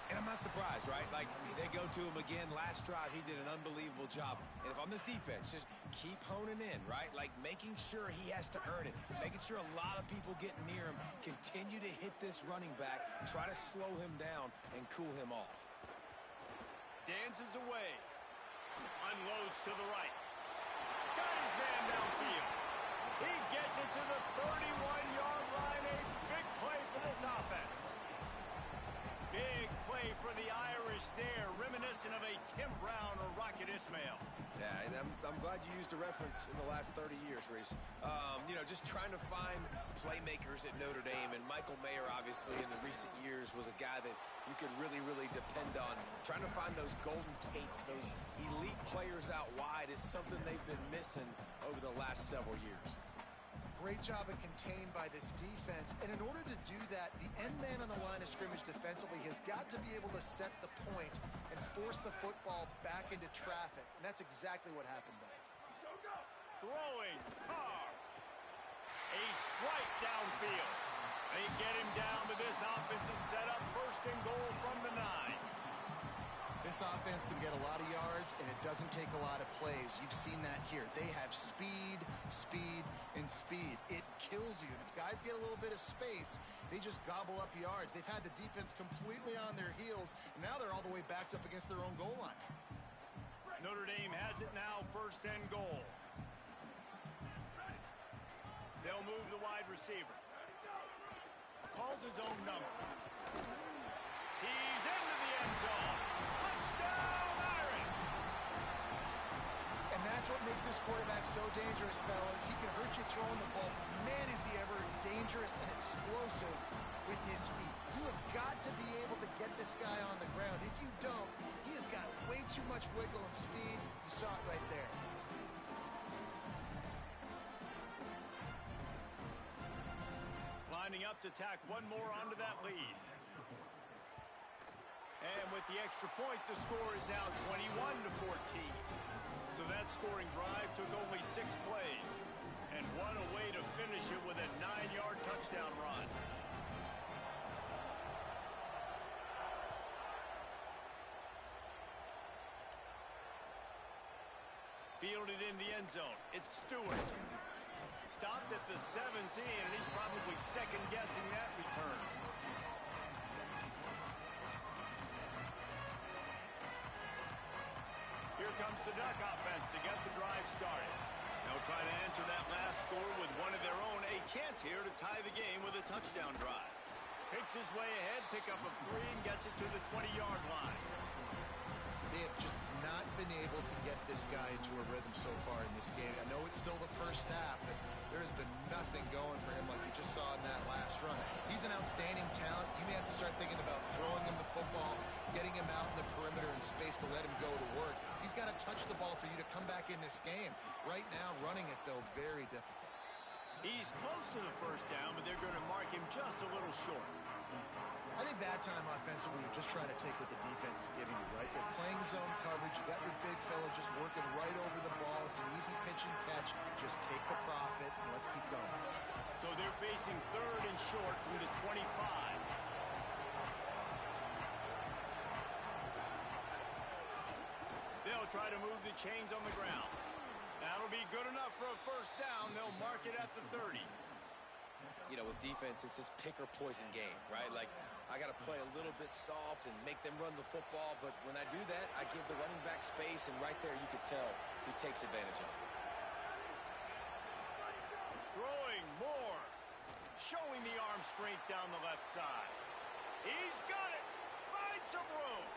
And I'm not surprised, right? Like, they go to him again. Last drive, he did an unbelievable job. And if I'm this defense, just keep honing in, right? Like, making sure he has to earn it. Making sure a lot of people get near him. Continue to hit this running back. Try to slow him down and cool him off. Dances away. Unloads to the right. got his man downfield. He gets it to the 31-yard line. A big play for this offense. Big play for the Irish there, reminiscent of a Tim Brown or Rocket Ismail. Yeah, and I'm glad you used a reference in the last 30 years, Reese. You know, just trying to find playmakers at Notre Dame, and Michael Mayer, obviously, in the recent years, was a guy that you could really, really depend on. Trying to find those golden Tates, those elite players out wide is something they've been missing over the last several years. Great job of contained by this defense. And in order to do that, the end man on the line of scrimmage defensively has got to be able to set the point and force the football back into traffic. And that's exactly what happened there. Go, go. Throwing, Carr. A strike downfield. They get him down to this offensive setup. First and goal from the 9. This offense can get a lot of yards, and it doesn't take a lot of plays. You've seen that here. They have speed, speed, and speed. It kills you. And if guys get a little bit of space, they just gobble up yards. They've had the defense completely on their heels, and now they're all the way backed up against their own goal line. Notre Dame has it now, first and goal. They'll move the wide receiver. Calls his own number. He's into the end zone. Touchdown, Irish! And that's what makes this quarterback so dangerous, fellas. He can hurt you throwing the ball. Man, is he ever dangerous and explosive with his feet. You have got to be able to get this guy on the ground. If you don't, he has got way too much wiggle and speed. You saw it right there. Lining up to tack one more onto that lead. And with the extra point, the score is now 21-14. So that scoring drive took only 6 plays. And what a way to finish it with a 9-yard touchdown run. Fielded in the end zone. It's Stewart. Stopped at the 17, and he's probably second-guessing that return. Here comes the Duck offense to get the drive started. They'll try to answer that last score with one of their own. A chance here to tie the game with a touchdown drive. Picks his way ahead, pickup of 3, and gets it to the 20-yard line. They have just not been able to get this guy into a rhythm so far in this game. I know it's still the first half, but there has been nothing going for him like we just saw in that last run. He's an outstanding talent. You may have to start thinking about throwing him the football, getting him out in the perimeter in space to let him go to work. He's got to touch the ball for you to come back in this game. Right now, running it, though, very difficult. He's close to the first down, but they're going to mark him just a little short. I think that time offensively, you're just trying to take what the defense is giving you, right? They're playing zone coverage. You got your big fella just working right over the ball. It's an easy pitch and catch. Just take the profit and let's keep going. So they're facing third and short from the 25. They'll try to move the chains on the ground. That'll be good enough for a first down. They'll mark it at the 30. You know, with defense, it's this pick or poison game, right? Like, I got to play a little bit soft and make them run the football, but when I do that, I give the running back space, and right there you could tell he takes advantage of it. Throwing more. Showing the arm strength down the left side. He's got it. Find some room.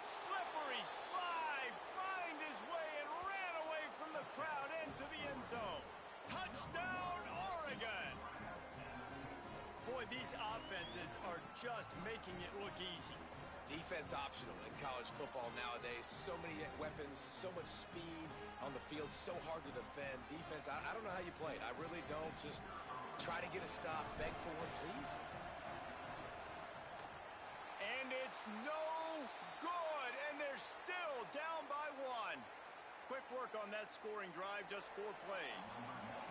Slippery slide. Find his way and ran away from the crowd into the end zone. Touchdown, Oregon. Boy, these offenses are just making it look easy. Defense optional in college football nowadays. So many weapons, so much speed on the field, so hard to defend. Defense, I don't know how you play it. I really don't. Just try to get a stop, beg for one, please. And it's no good, and they're still down by 1. Quick work on that scoring drive, just 4 plays.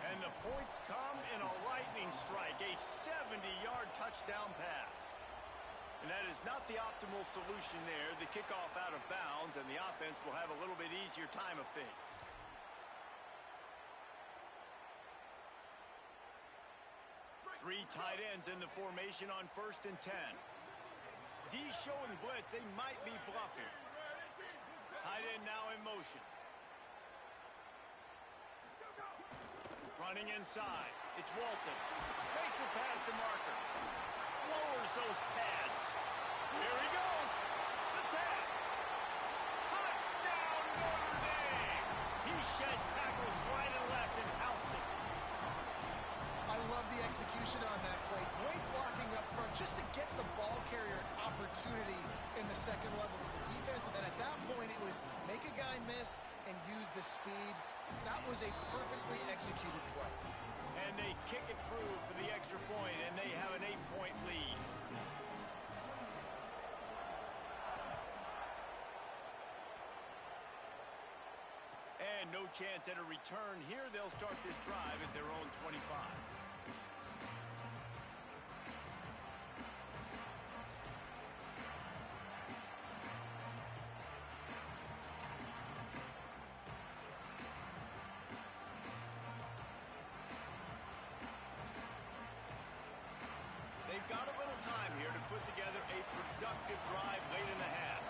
And the points come in a lightning strike, a 70-yard touchdown pass. And that is not the optimal solution there. The kickoff out of bounds, and the offense will have a little bit easier time of things. Three tight ends in the formation on 1st and 10. D showing blitz. They might be bluffing. Tight end now in motion. Running inside. It's Walton. Makes a pass to Marker. Lowers those pads. Here he goes. The tap. Touchdown, Notre Dame. He shed tackles right and left and housed it. I love the execution on that play. Great blocking up front just to get the ball carrier an opportunity in the second level of the defense. And then at that point, it was make a guy miss and use the speed. That was a perfectly executed play. And they kick it through for the extra point, and they have an 8-point lead. And no chance at a return here. They'll start this drive at their own 25. They've got a little time here to put together a productive drive late in the half.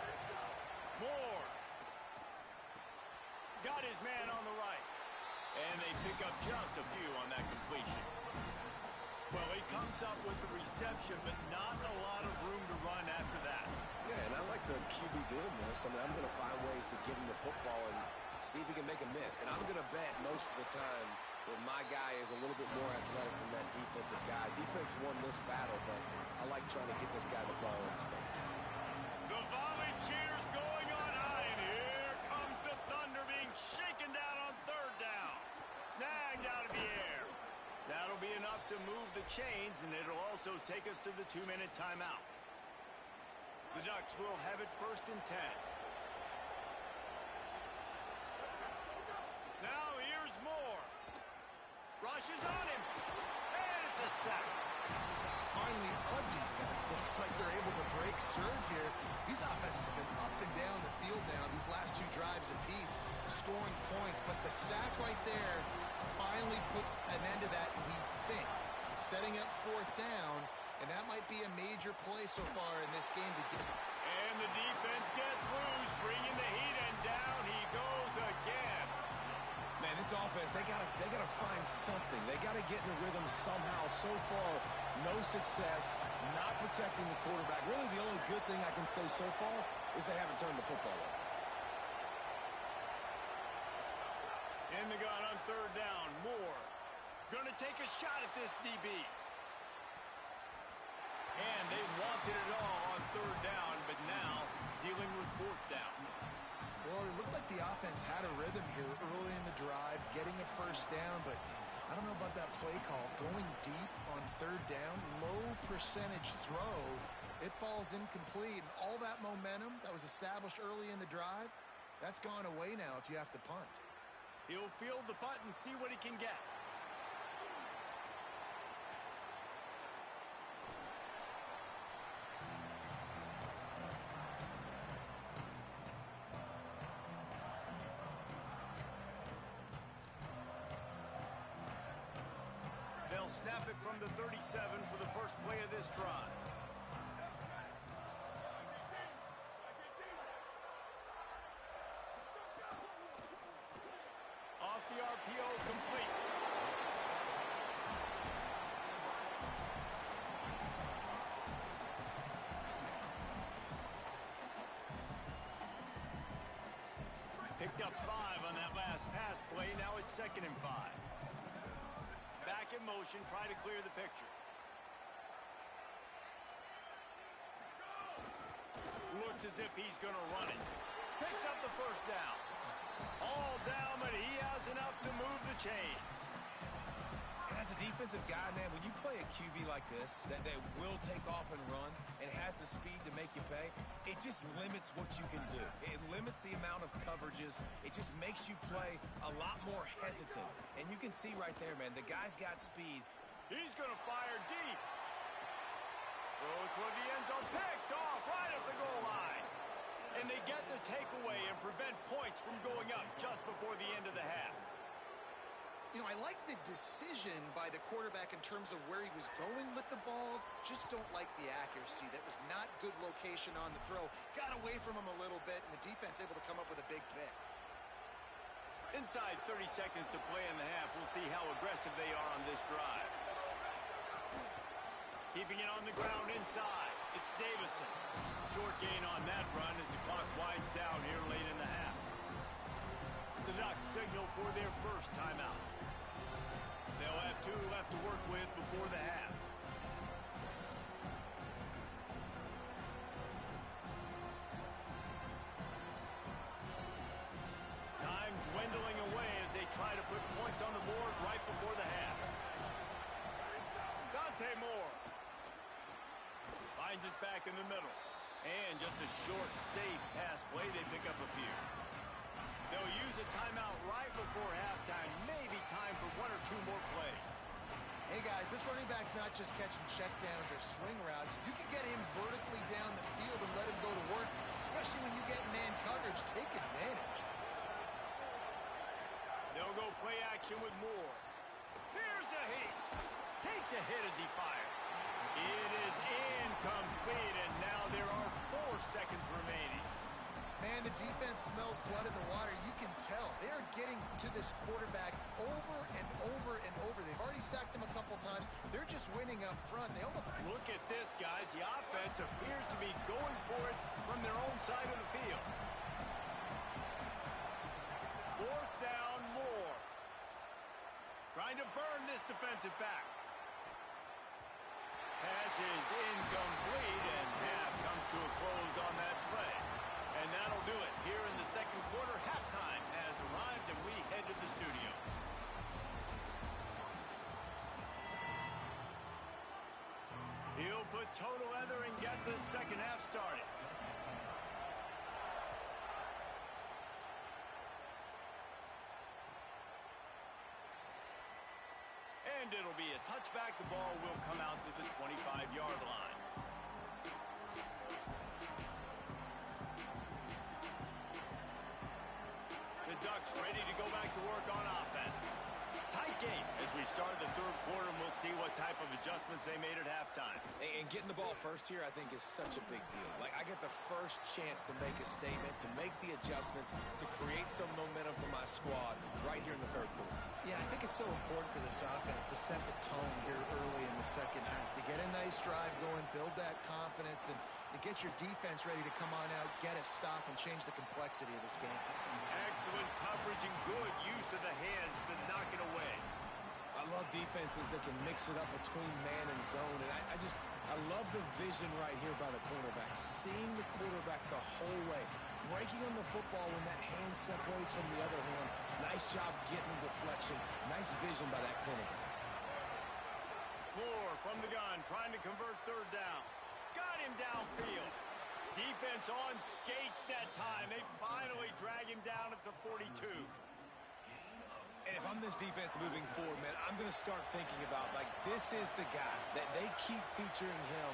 Moore. Got his man on the right. And they pick up just a few on that completion. Well, he comes up with the reception, but not a lot of room to run after that. Yeah, and I like the QB doing this. I mean, I'm going to find ways to give him the football and see if he can make a miss. And I'm going to bet most of the time that my guy is a little bit more athletic than that defensive guy. Defense won this battle, but I like trying to get this guy the ball in space. The volley cheers going on high, and here comes the Thunder being shaken down on third down. Snagged out of the air. That'll be enough to move the chains, and it'll also take us to the 2-minute timeout. The Ducks will have it 1st and 10. Now here's Moore. Rushes on him. And it's a sack. Finally, a defense. Looks like they're able to break serve here. These offenses have been up and down the field now, these last 2 drives apiece, scoring points. But the sack right there finally puts an end to that, we think. Setting up 4th down, and that might be a major play so far in this game to get. And the defense gets loose, bringing the heat, and down he goes again. Man, this offense, they gotta find something. They gotta get in the rhythm somehow. So far, no success, not protecting the quarterback. Really, the only good thing I can say so far is they haven't turned the football over. In the gun on 3rd down, Moore. Gonna take a shot at this DB. And they wanted it all on 3rd down, but now dealing with 4th down. Well, it looked like the offense had a rhythm here early in the drive, getting a 1st down, but I don't know about that play call. Going deep on 3rd down, low percentage throw, it falls incomplete, and all that momentum that was established early in the drive, that's gone away now if you have to punt. He'll field the punt and see what he can get. They'll snap it from the 37 for the first play of this drive. Off the RPO, complete. Picked up 5 on that last pass play. Now it's 2nd and 5. Back in motion, try to clear the picture. Looks as if he's going to run it. Picks up the 1st down. All down, but he has enough to move the chains. And as a defensive guy, man, when you play a QB like this, that will take off and run and has the speed to make you pay, it just limits what you can do. It limits the amount of coverages. It just makes you play a lot more hesitant. And you can see right there, man, the guy's got speed. He's going to fire deep. Throw toward the end zone, picked off right at the goal line. And they get the takeaway and prevent points from going up just before the end of the half. You know, I like the decision by the quarterback in terms of where he was going with the ball. Just don't like the accuracy. That was not good location on the throw. Got away from him a little bit, and the defense able to come up with a big pick. Inside 30 seconds to play in the half. We'll see how aggressive they are on this drive. Keeping it on the ground inside. It's Davison. Short gain on that run as the clock winds down here late in the half. The Ducks signal for their first timeout. They'll have 2 left to work with before the half. Time dwindling away as they try to put points on the board right before the half. Dante Moore finds us back in the middle. And just a short, safe pass play. They pick up a few. They'll use a timeout right before halftime. Maybe time for 1 or 2 more plays. Hey, guys, this running back's not just catching checkdowns or swing routes. You can get him vertically down the field and let him go to work, especially when you get man coverage. Take advantage. They'll go play action with Moore. Here's a hit. Takes a hit as he fires. It is incomplete, and now there are 4 seconds remaining. Man, the defense smells blood in the water. You can tell. They are getting to this quarterback over and over and over. They've already sacked him a couple times. They're just winning up front. They almost... Look at this, guys. The offense appears to be going for it from their own side of the field. 4th down, Moore. Trying to burn this defensive back. Pass is incomplete, and half comes to a close on that play. And that'll do it. Here in the second quarter, halftime has arrived, and we head to the studio. He'll put total leather and get the second half started. And it'll be a touchback. The ball will come out to the 25-yard line. The Ducks ready to go back to work on offense. Tight game as we start the third quarter, and we'll see what type of adjustments they made at halftime. And getting the ball first here, I think, is such a big deal. Like, I get the first chance to make a statement, to make the adjustments, to create some momentum for my squad right here in the third quarter. Yeah, I think it's so important for this offense to set the tone here early in the second half, to get a nice drive going, build that confidence, and get your defense ready to come on out, get a stop, and change the complexity of this game. Excellent coverage and good use of the hands to knock it away. I love defenses that can mix it up between man and zone, and I love the vision right here by the cornerback, seeing the quarterback the whole way, breaking on the football when that hand separates from the other hand. Nice job getting the deflection. Nice vision by that cornerback. Moore from the gun, trying to convert third down. Got him downfield. Defense on skates that time. They finally drag him down at the 42. And if I'm this defense moving forward, man, I'm going to start thinking about, like, this is the guy that they keep featuring him.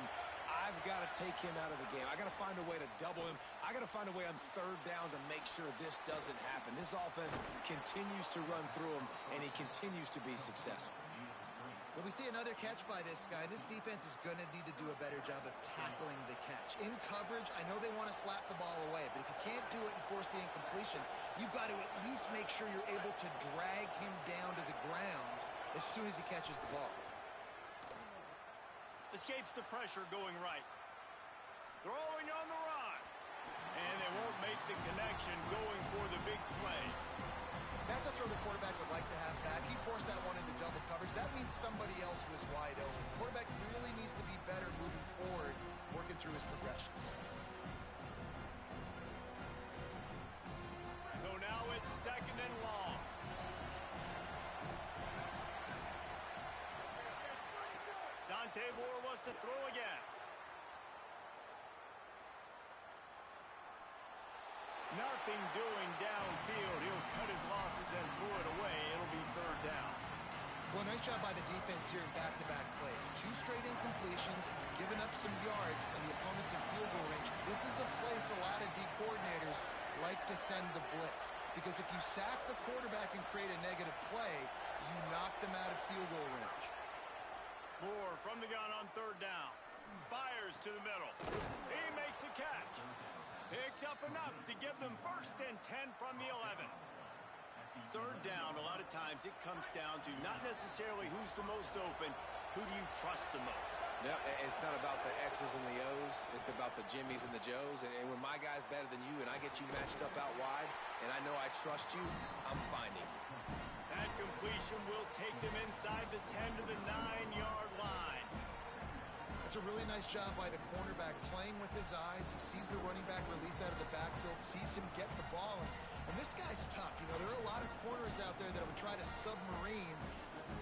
I've got to take him out of the game. I got to find a way to double him. I got to find a way on third down to make sure this doesn't happen. This offense continues to run through him, and he continues to be successful. Well, we see another catch by this guy. This defense is going to need to do a better job of tackling the catch. In coverage, I know they want to slap the ball away, but if you can't do it and force the incompletion, you've got to at least make sure you're able to drag him down to the ground as soon as he catches the ball. Escapes the pressure going right. Throwing on the run. And they won't make the connection going for the big play. That's a throw the quarterback would like to have back. He forced that one into double coverage. That means somebody else was wide open. Quarterback really needs to be better moving forward, working through his progressions. So now it's second and long. Dante Moore wants to throw again. Nothing doing downfield. He'll cut his losses and throw it away. It'll be third down. Well, nice job by the defense here in back-to-back plays. 2 straight incompletions, giving up some yards, and the opponent's in field goal range. This is a place a lot of D coordinators like to send the blitz, because if you sack the quarterback and create a negative play, you knock them out of field goal range. Moore from the gun on third down. Fires to the middle. He makes a catch. Picks up enough to give them first and 10 from the 11. Third down, a lot of times it comes down to not necessarily who's the most open, who do you trust the most? Yeah, it's not about the X's and the O's. It's about the Jimmies and the Joes. And when my guy's better than you and I get you matched up out wide and I know I trust you, I'm finding you. That completion will take them inside the 10 to the 9-yard line. It's a really nice job by the cornerback playing with his eyes. He sees the running back release out of the backfield, sees him get the ball. And this guy's tough. You know, there are a lot of corners out there that would try to submarine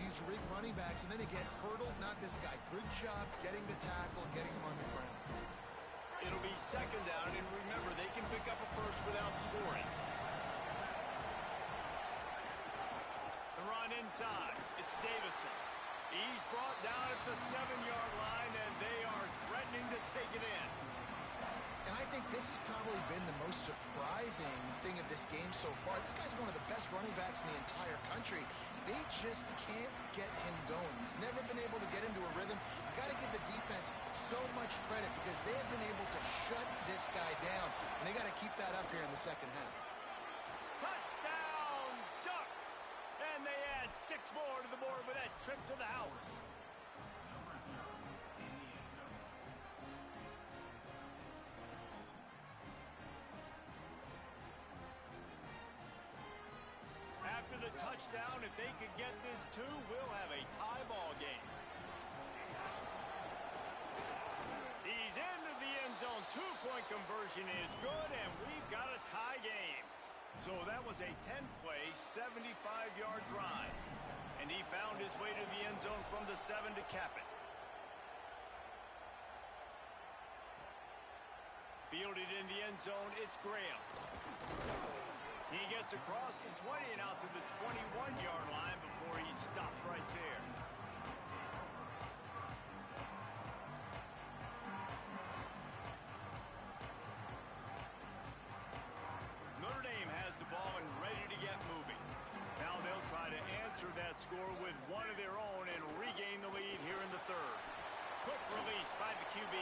these rig running backs, and then they get hurdled. Not this guy. Good job getting the tackle, getting him on the ground. It'll be second down, and remember, they can pick up a first without scoring. The run inside. It's Davison. He's brought down at the 7-yard line, and they are threatening to take it in. And I think this has probably been the most surprising thing of this game so far. This guy's one of the best running backs in the entire country. They just can't get him going. He's never been able to get into a rhythm. You got to give the defense so much credit because they have been able to shut this guy down. And they got to keep that up here in the second half. Touchdown, Ducks! And they add 6 more to the board with that trip to the house. After the touchdown, if they could get this too, we'll have a tie ball game. He's into the end zone. 2-point conversion is good, and we've got a tie game. So that was a 10-play, 75-yard drive. And he found his way to the end zone from the 7 to cap it. Fielded in the end zone, it's Graham. He gets across the 20 and out to the 21-yard line before he stopped right there. Notre Dame has the ball and ready to get moving. Now they'll try to answer that score with one of their own and regain the lead here in the third. Quick release by the QB.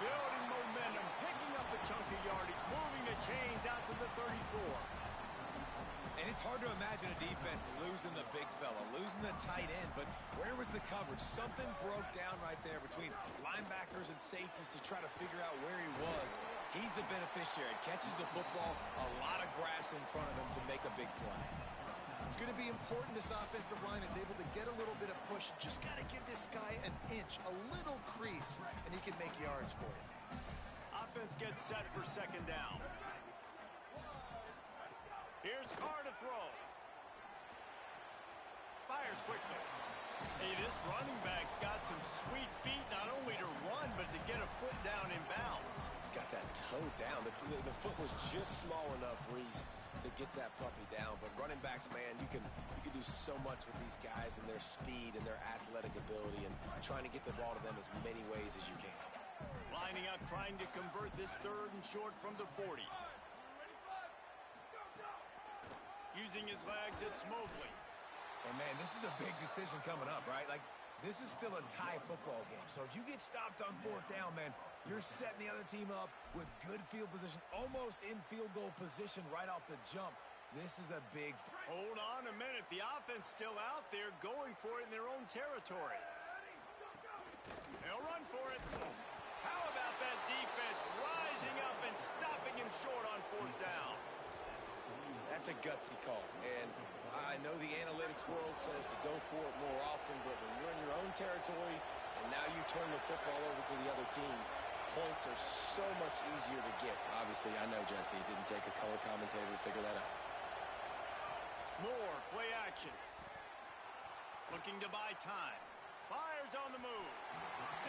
Building momentum, picking up a chunk of yardage, moving the chains out to the 34. And it's hard to imagine a defense losing the big fella, losing the tight end, but where was the coverage? Something broke down right there between linebackers and safeties to try to figure out where he was. He's the beneficiary. Catches the football, a lot of grass in front of him to make a big play. It's going to be important this offensive line is able to get a little bit of push. Just got to give this guy an inch, a little crease, and he can make yards for you. Offense gets set for second down. Here's Carr to throw. Fires quickly. Hey, this running back's got some sweet feet, not only to run, but to get a foot down in bounds. Got that toe down. The foot was just small enough, Reese, to get that puppy down. But running backs, man, you can do so much with these guys and their speed and their athletic ability and trying to get the ball to them as many ways as you can. Lining up, trying to convert this third and short from the 40. Using his legs, it's Mobley. And, man, this is a big decision coming up, right? Like, this is still a tie football game. So if you get stopped on fourth down, man, you're setting the other team up with good field position, almost in field goal position right off the jump. This is a big... Hold on a minute. The offense still out there going for it in their own territory. They'll run for it. How about that defense rising up and stopping him short on fourth down? That's a gutsy call. And I know the analytics world says to go for it more often, but when you're in your own territory and now you turn the football over to the other team, points are so much easier to get. Obviously, I know, Jesse, it didn't take a color commentator to figure that out. More play action. Looking to buy time. Fires on the move.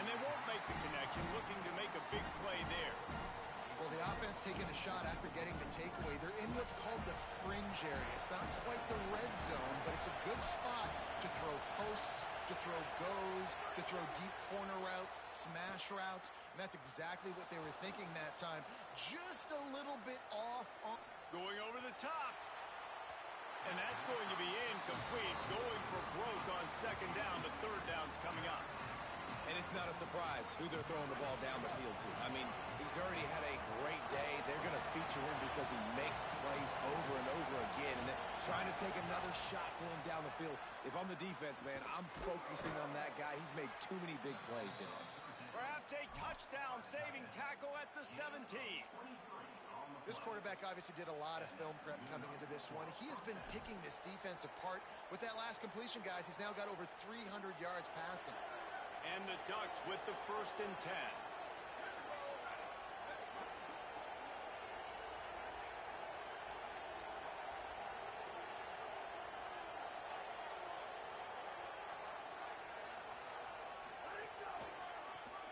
And they won't make the connection, looking to make a big play there. Well, the offense taking a shot after getting the takeaway. They're in what's called the fringe area. It's not quite the red zone, but it's a good spot to throw posts, to throw goes, to throw deep corner routes, smash routes. And that's exactly what they were thinking that time. Just a little bit off. Going over the top. And that's going to be incomplete. Going for broke on second down, but third down's coming up. And it's It's not a surprise who they're throwing the ball down the field to. I mean, he's already had a great day. They're going to feature him because he makes plays over and over again, and then trying to take another shot to him down the field. If I'm the defense, man, I'm focusing on that guy. He's made too many big plays today. Perhaps a touchdown-saving tackle at the 17. This quarterback obviously did a lot of film prep coming into this one. He has been picking this defense apart. With that last completion, guys, he's now got over 300 yards passing. And the Ducks with the 1st and 10.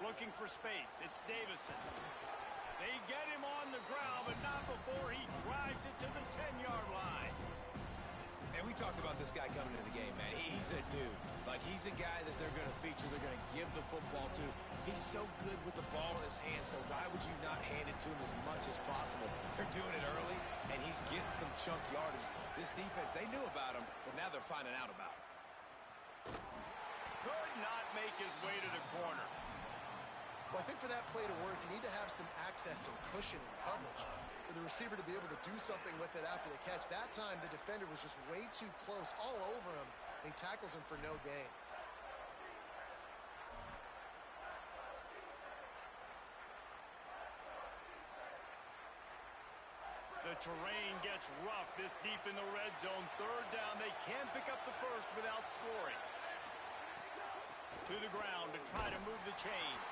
Looking for space. It's Davison. They get him on the ground, but not before he drives it to the 10-yard line. And we talked about this guy coming into the game, man. He's a dude. Like, he's a guy that they're going to feature, they're going to give the football to. He's so good with the ball in his hands, so why would you not hand it to him as much as possible? They're doing it early, and he's getting some chunk yardage. This defense, they knew about him, but now they're finding out about him. Could not make his way to the corner. Well, I think for that play to work, you need to have some access and cushion and coverage for the receiver to be able to do something with it after the catch. That time, the defender was just way too close, all over him, and he tackles him for no gain. The terrain gets rough this deep in the red zone. 3rd down, they can't pick up the first without scoring. To the ground to try to move the chains.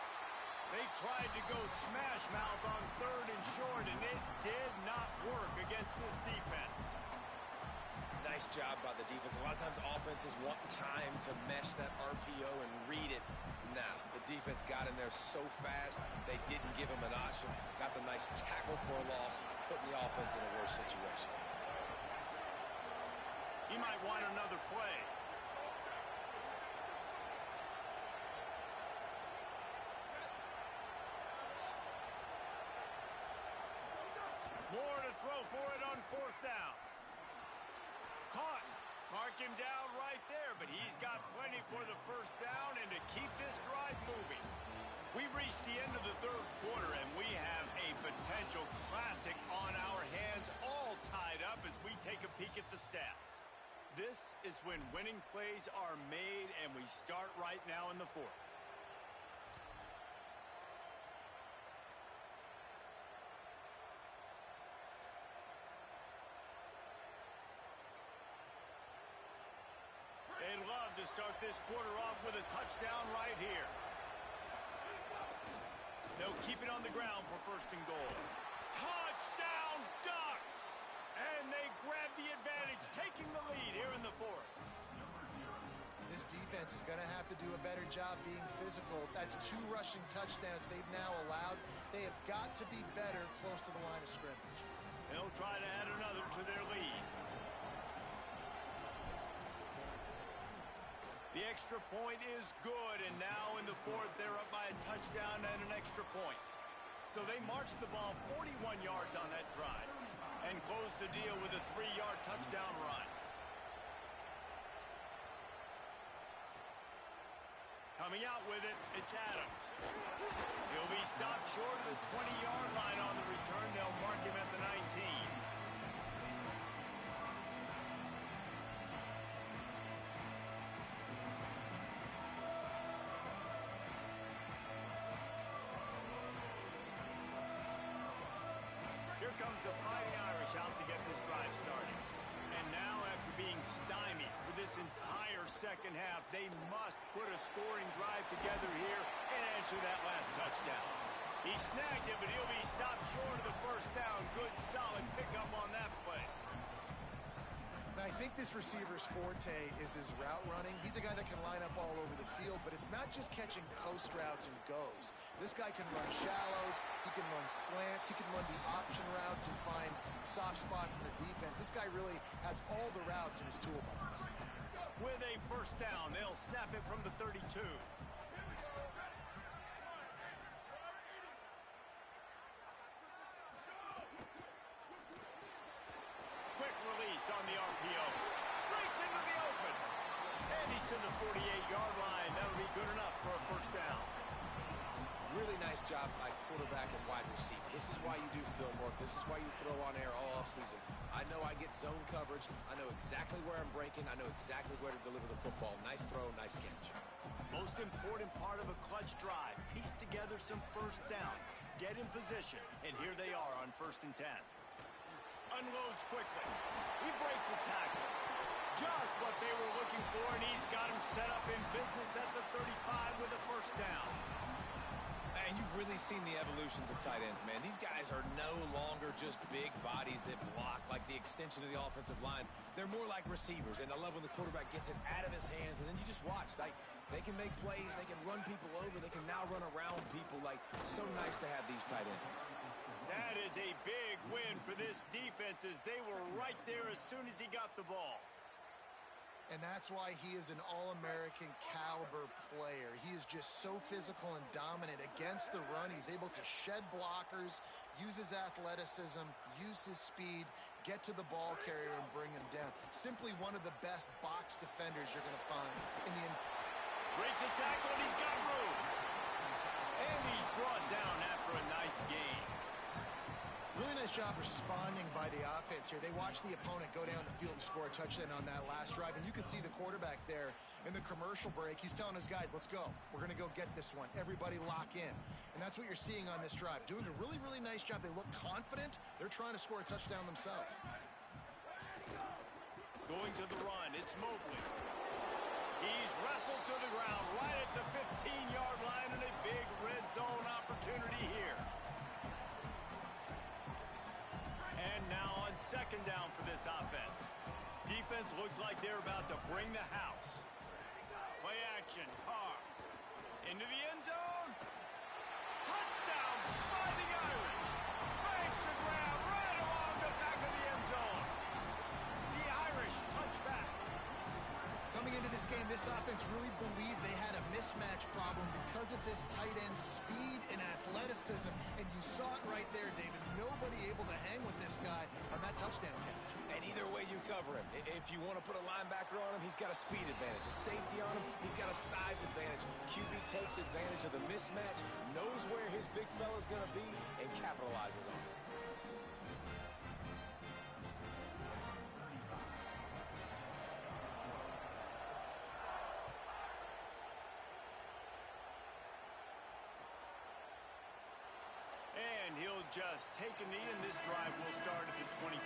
They tried to go smash mouth on 3rd and short, and it did not work against this defense. Nice job by the defense. A lot of times offenses want time to mesh that RPO and read it. Nah, the defense got in there so fast, they didn't give him an option. Got the nice tackle for a loss, putting the offense in a worse situation. He might want another play. More to throw for it on 4th down. Caught. Mark him down right there, but he's got plenty for the 1st down and to keep this drive moving. We've reached the end of the 3rd quarter, and we have a potential classic on our hands, all tied up as we take a peek at the stats. This is when winning plays are made, and we start right now in the 4th. They'd love to start this quarter off with a touchdown right here. They'll keep it on the ground for 1st and goal. Touchdown, Ducks! And they grab the advantage, taking the lead here in the 4th. This defense is going to have to do a better job being physical. That's 2 rushing touchdowns they've now allowed. They have got to be better close to the line of scrimmage. They'll try to add another to their lead. The extra point is good, and now in the 4th, they're up by a touchdown and an extra point. So they marched the ball 41 yards on that drive and closed the deal with a 3-yard touchdown run. Coming out with it, it's Adams. He'll be stopped short of the 20-yard line on the return. They'll mark him at the 19. Here comes the Fighting Irish out to get this drive started. And now, after being stymied for this entire 2nd half, they must put a scoring drive together here and answer that last touchdown. He snagged it, but he'll be stopped short of the 1st down. Good, solid pickup on that play. Now, I think this receiver's forte is his route running. He's a guy that can line up all over the field, but it's not just catching post routes and goes. This guy can run shallows, he can run slants, he can run the option routes and find soft spots in the defense. This guy really has all the routes in his toolbox. With a 1st down, they'll snap it from the 32. Quick release on the RPO. Breaks into the open. And he's to the 48-yard line. That'll be good enough for a 1st down. Really nice job by quarterback and wide receiver. This is why you do film work. This is why you throw on air all offseason. I know I get zone coverage. I know exactly where I'm breaking. I know exactly where to deliver the football. Nice throw, nice catch. Most important part of a clutch drive. Piece together some first downs. Get in position. And here they are on 1st and 10. Unloads quickly. He breaks a tackle. Just what they were looking for, and he's got him set up in business at the 35 with a first down. And you've really seen the evolutions of tight ends, man. These guys are no longer just big bodies that block like the extension of the offensive line. They're more like receivers, and I love when the quarterback gets it out of his hands, and then you just watch. Like, they can make plays, they can run people over, they can now run around people. Like, so nice to have these tight ends. That is a big win for this defense as they were right there as soon as he got the ball. And that's why he is an All-American caliber player. He is just so physical and dominant against the run. He's able to shed blockers, use his athleticism, use his speed, get to the ball carrier and bring him down. Simply one of the best box defenders you're going to find in the... Breaks a tackle and he's got room. And he's brought down after a nice gain. Really nice job responding by the offense here. They watched the opponent go down the field and score a touchdown on that last drive. And you could see the quarterback there in the commercial break. He's telling his guys, let's go. We're going to go get this one. Everybody lock in. And that's what you're seeing on this drive. Doing a really, really nice job. They look confident. They're trying to score a touchdown themselves. Going to the run. It's Mobley. He's wrestled to the ground right at the 15-yard line, and a big red zone opportunity here. And now on 2nd down for this offense. Defense looks like they're about to bring the house. Play action, Carr. Into the end zone. Touchdown, Fighting Irish. Breaks the ground right along the back of the end zone. The Irish punch back. Coming into this game, this offense really believed they had a mismatch problem because of this tight end speed and athleticism. And you saw it right there, David. Nobody able to hang with this guy on that touchdown catch. And either way you cover him, if you want to put a linebacker on him, he's got a speed advantage. A safety on him, he's got a size advantage. QB takes advantage of the mismatch, knows where his big fella's going to be, and capitalizes on it. And he'll just take a knee, and this drive will start at the 25.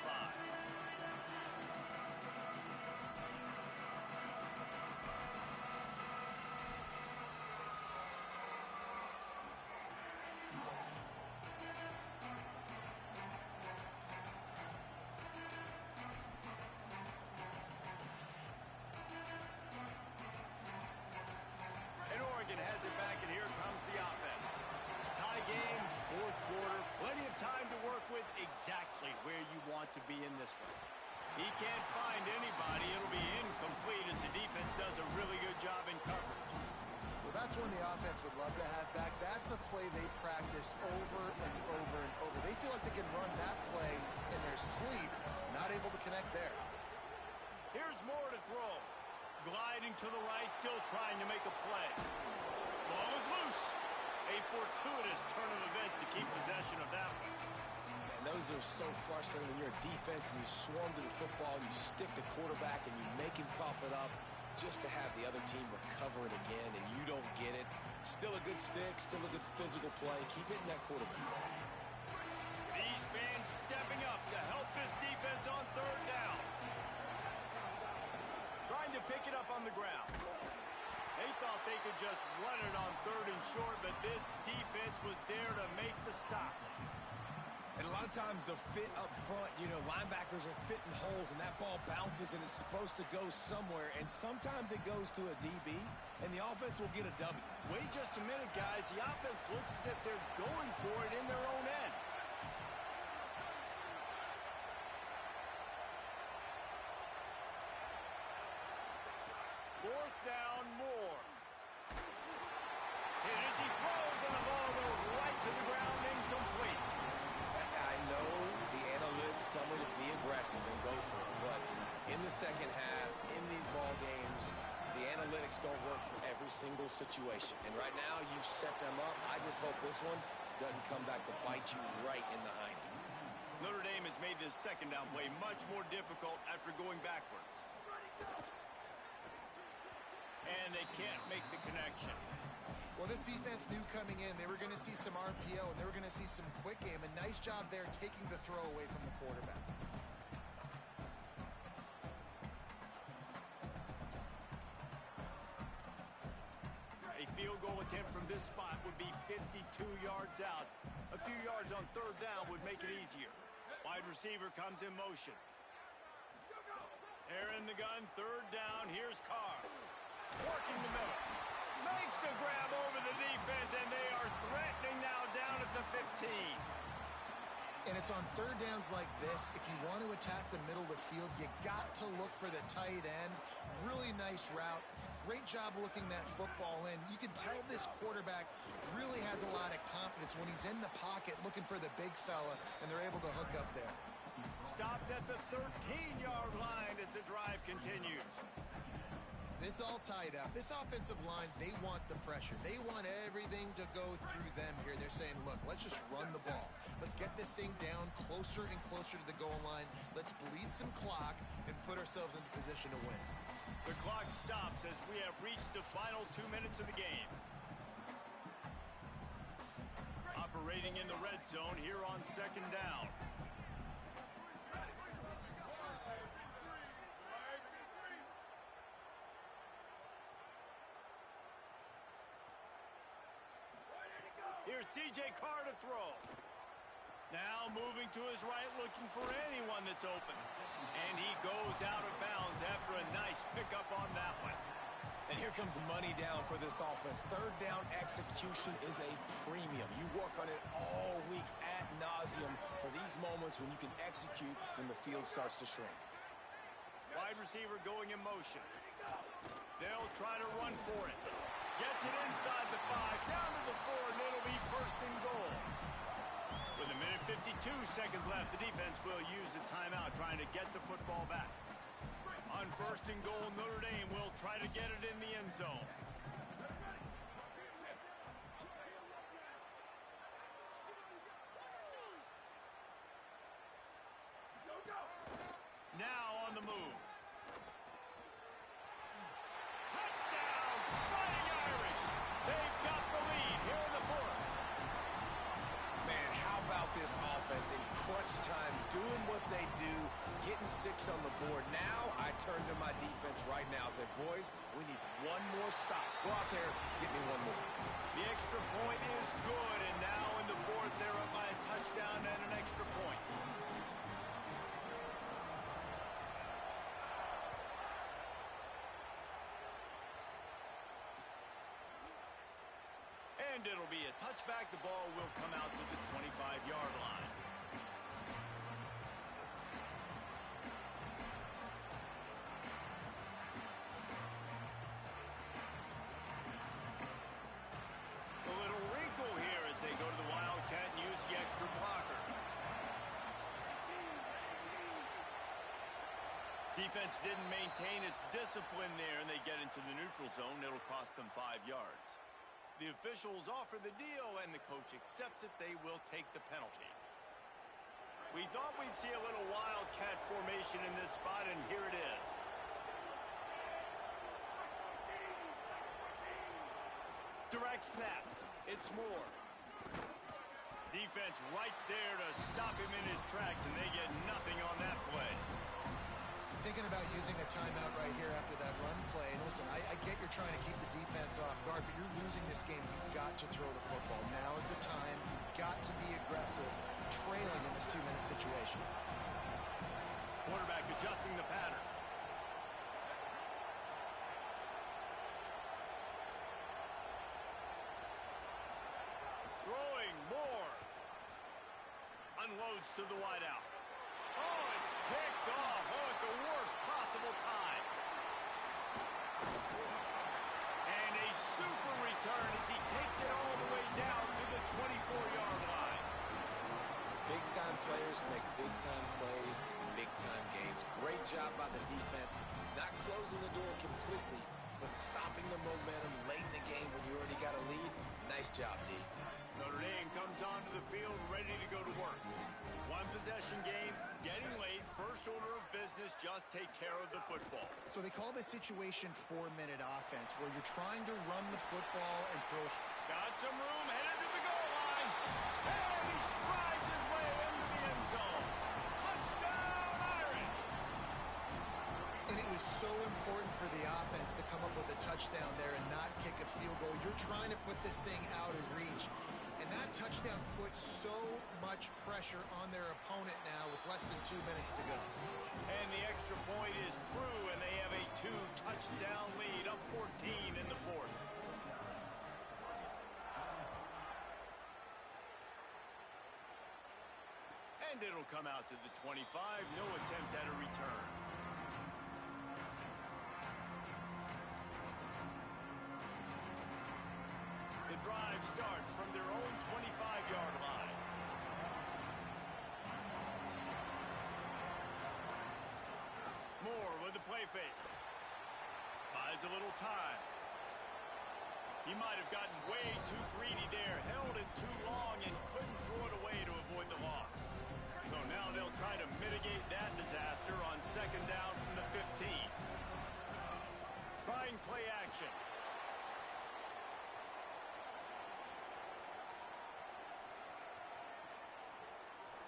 And Oregon has it back, and here comes the offense. Tie game, 4th quarter, plenty of time to work with, exactly where you want to be in this one. He can't find anybody. It'll be incomplete as the defense does a really good job in coverage. Well, that's one the offense would love to have back. That's a play they practice over and over and over. They feel like they can run that play in their sleep, not able to connect there. Here's more to throw. Gliding to the right, still trying to make a play. Ball is loose. A fortuitous turn of events to keep possession of that one. And those are so frustrating when you're a defense and you swarm to the football, you stick the quarterback, and you make him cough it up just to have the other team recover it again, and you don't get it. Still a good stick, still a good physical play. Keep hitting that quarterback. These fans stepping up to help this defense on 3rd down. Trying to pick it up on the ground. They thought they could just run it on 3rd and short, but this defense was there to make the stop. And a lot of times the fit up front, you know, linebackers are fitting holes, and that ball bounces, and it's supposed to go somewhere. And sometimes it goes to a DB, and the offense will get a W. Wait just a minute, guys. The offense looks as if they're going for it in their own end. Fourth down, more. Hit as he throws, and the ball goes right to the ground, incomplete. I know the analytics tell me to be aggressive and go for it, but in the second half, in these ball games, the analytics don't work for every single situation. And right now, you've set them up. I just hope this one doesn't come back to bite you right in the hiney. Notre Dame has made this second down play much more difficult after going backwards. And they can't make the connection. Well, this defense knew coming in they were going to see some RPO and they were going to see some quick game. A nice job there taking the throw away from the quarterback. A field goal attempt from this spot would be 52 yards out. A few yards on third down would make it easier. Wide receiver comes in motion. They're in the gun, third down. Here's Carr. Working the middle. Makes the grab over the defense, and they are threatening now down at the 15. And it's on third downs like this. If you want to attack the middle of the field, you got to look for the tight end. Really nice route. Great job looking that football in. You can tell this quarterback really has a lot of confidence when he's in the pocket looking for the big fella, and they're able to hook up there. Stopped at the 13-yard line as the drive continues. It's all tied up. This offensive line, they want the pressure. They want everything to go through them here. They're saying, look, let's just run the ball. Let's get this thing down closer and closer to the goal line. Let's bleed some clock and put ourselves into position to win. The clock stops as we have reached the final 2 minutes of the game. Operating in the red zone here on second down. Here's C.J. Carr to throw. Now moving to his right, looking for anyone that's open. And he goes out of bounds after a nice pickup on that one. And here comes money down for this offense. Third down execution is a premium. You work on it all week ad nauseum for these moments when you can execute when the field starts to shrink. Wide receiver going in motion. They'll try to run for it. Gets it inside the 5, down to the 4, and it'll be first and goal. With a minute 52 seconds left, the defense will use a timeout trying to get the football back. On first and goal, Notre Dame will try to get it in the end zone. Now on the move. Touchdown, Fighting Irish. They've got the lead here in the fourth. Man, how about this offense in crunch time, doing what they do, getting 6 on the board. Now I turn to my defense right now and say, boys, we need one more stop. Go out there, get me one more. The extra point is good, and now in the fourth, they're up by a touchdown and an extra point. And it'll be a touchback. The ball will come out to the 25-yard line. A little wrinkle here as they go to the Wildcat and use the extra blocker. Defense didn't maintain its discipline there, and they get into the neutral zone. It'll cost them 5 yards. The officials offer the deal, and the coach accepts it. They will take the penalty. We thought we'd see a little Wildcat formation in this spot, and here it is. Direct snap. It's Moore. Defense right there to stop him in his tracks, and they get nothing on that play. Thinking about using a timeout right here after that run play. And listen, I get you're trying to keep the defense off guard, but you're losing this game. You've got to throw the football. Now is the time. You've got to be aggressive, trailing in this 2-minute situation. Quarterback adjusting the pattern. Throwing Moore. Unloads to the wideout. Oh, it's picked off. Oh, at the worst possible time. And a super return as he takes it all the way down to the 24-yard line. Big-time players make big-time plays in big-time games. Great job by the defense, not closing the door completely, but stopping the momentum late in the game when you already got a lead, nice job, D. Notre Dame comes onto the field ready to go to work. One possession game, getting late, first order of business, just take care of the football. So they call this situation 4-minute offense, where you're trying to run the football and throw. Got some room, headed to the goal line, and he strides his way into the end zone. Touchdown, Irish! And it was so important for the offense to come up with a touchdown there and not kick a field goal. You're trying to put this thing out of reach. And that touchdown puts so much pressure on their opponent now with less than 2 minutes to go. And the extra point is true, and they have a 2-touchdown lead, up 14 in the fourth. And it'll come out to the 25, no attempt at a return. The drive starts from their own 25-yard line. Moore with the play fake. Buys a little time. He might have gotten way too greedy there, held it too long, and couldn't throw it away to avoid the loss. So now they'll try to mitigate that disaster on second down from the 15. Trying play action.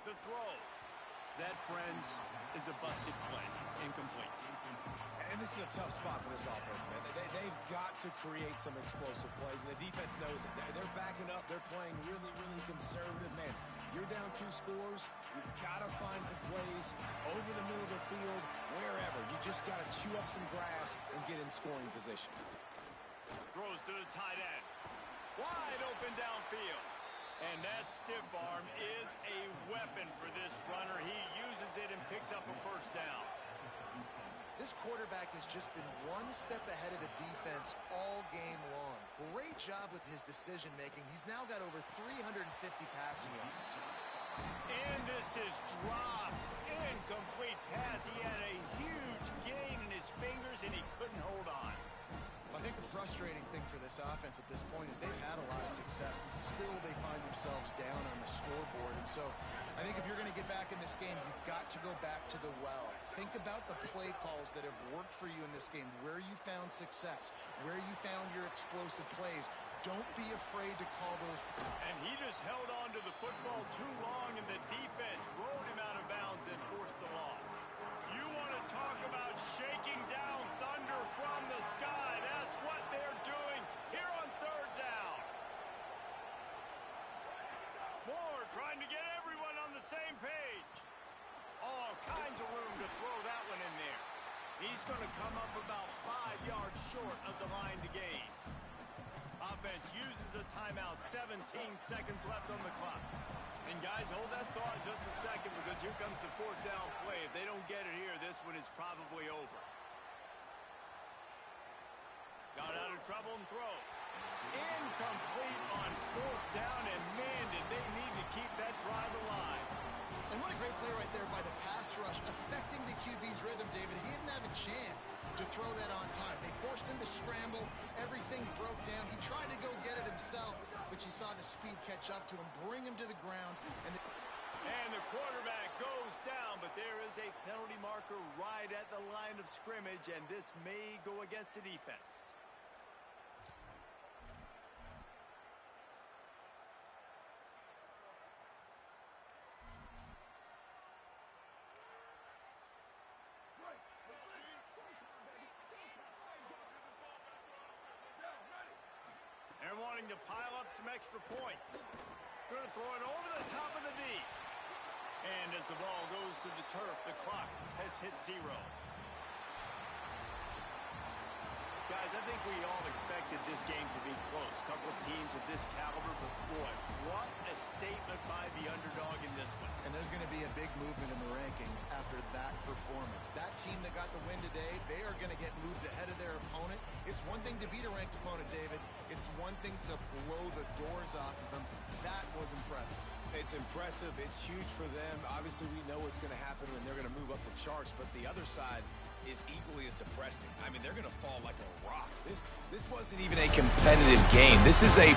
The throw. That, friends, is a busted play. Incomplete. And this is a tough spot for this offense, man. They've got to create some explosive plays, and the defense knows it. They're backing up. They're playing really, really conservative, man. You're down 2 scores. You've got to find some plays over the middle of the field, wherever. You just got to chew up some grass and get in scoring position. Throws to the tight end. Wide open downfield. And that stiff arm is a weapon for this runner. He uses it and picks up a first down. This quarterback has just been one step ahead of the defense all game long. Great job with his decision-making. He's now got over 350 passing yards. And this is dropped. Incomplete pass. He had a huge gain in his fingers, and he couldn't hold on. I think the frustrating thing for this offense at this point is they've had a lot of success, and still they find themselves down on the scoreboard. And so I think if you're going to get back in this game, you've got to go back to the well. Think about the play calls that have worked for you in this game, where you found success, where you found your explosive plays. Don't be afraid to call those. And he just held on to the football too long, and the defense rode him out of bounds and forced the loss. You want to talk about shaking down thunder from the sky. That's what they're doing here on third down. Moore trying to get everyone on the same page. All kinds of room to throw that one in there. He's going to come up about 5 yards short of the line to gain. Offense uses a timeout, 17 seconds left on the clock. And guys, hold that thought just a second, because here comes the fourth down play. If they don't get it here, this one is probably over. Got out of trouble and throws. Incomplete on fourth down, and man, did they need to keep that drive alive. And what a great play right there by the pass rush, affecting the QB's rhythm, David. He didn't have a chance to throw that on time. They forced him to scramble. Everything broke down. He tried to go get it himself, but you saw the speed catch up to him, bring him to the ground. And the quarterback goes down, but there is a penalty marker right at the line of scrimmage, and this may go against the defense. They're wanting to pile up some extra points. Going to throw it over the top of the D. And as the ball goes to the turf, the clock has hit 0. Guys, I think we all expected this game to be close. Couple of teams of this caliber, but boy, what a statement by the underdog in this one. And there's going to be a big movement in the rankings after that performance. That team that got the win today, they are going to get moved ahead of their opponent. It's one thing to beat a ranked opponent, David. It's one thing to blow the doors off of them. That was impressive. It's impressive. It's huge for them. Obviously, we know what's going to happen when they're going to move up the charts. But the other side, is equally as depressing. I mean, they're going to fall like a rock. This wasn't even a competitive game. This is a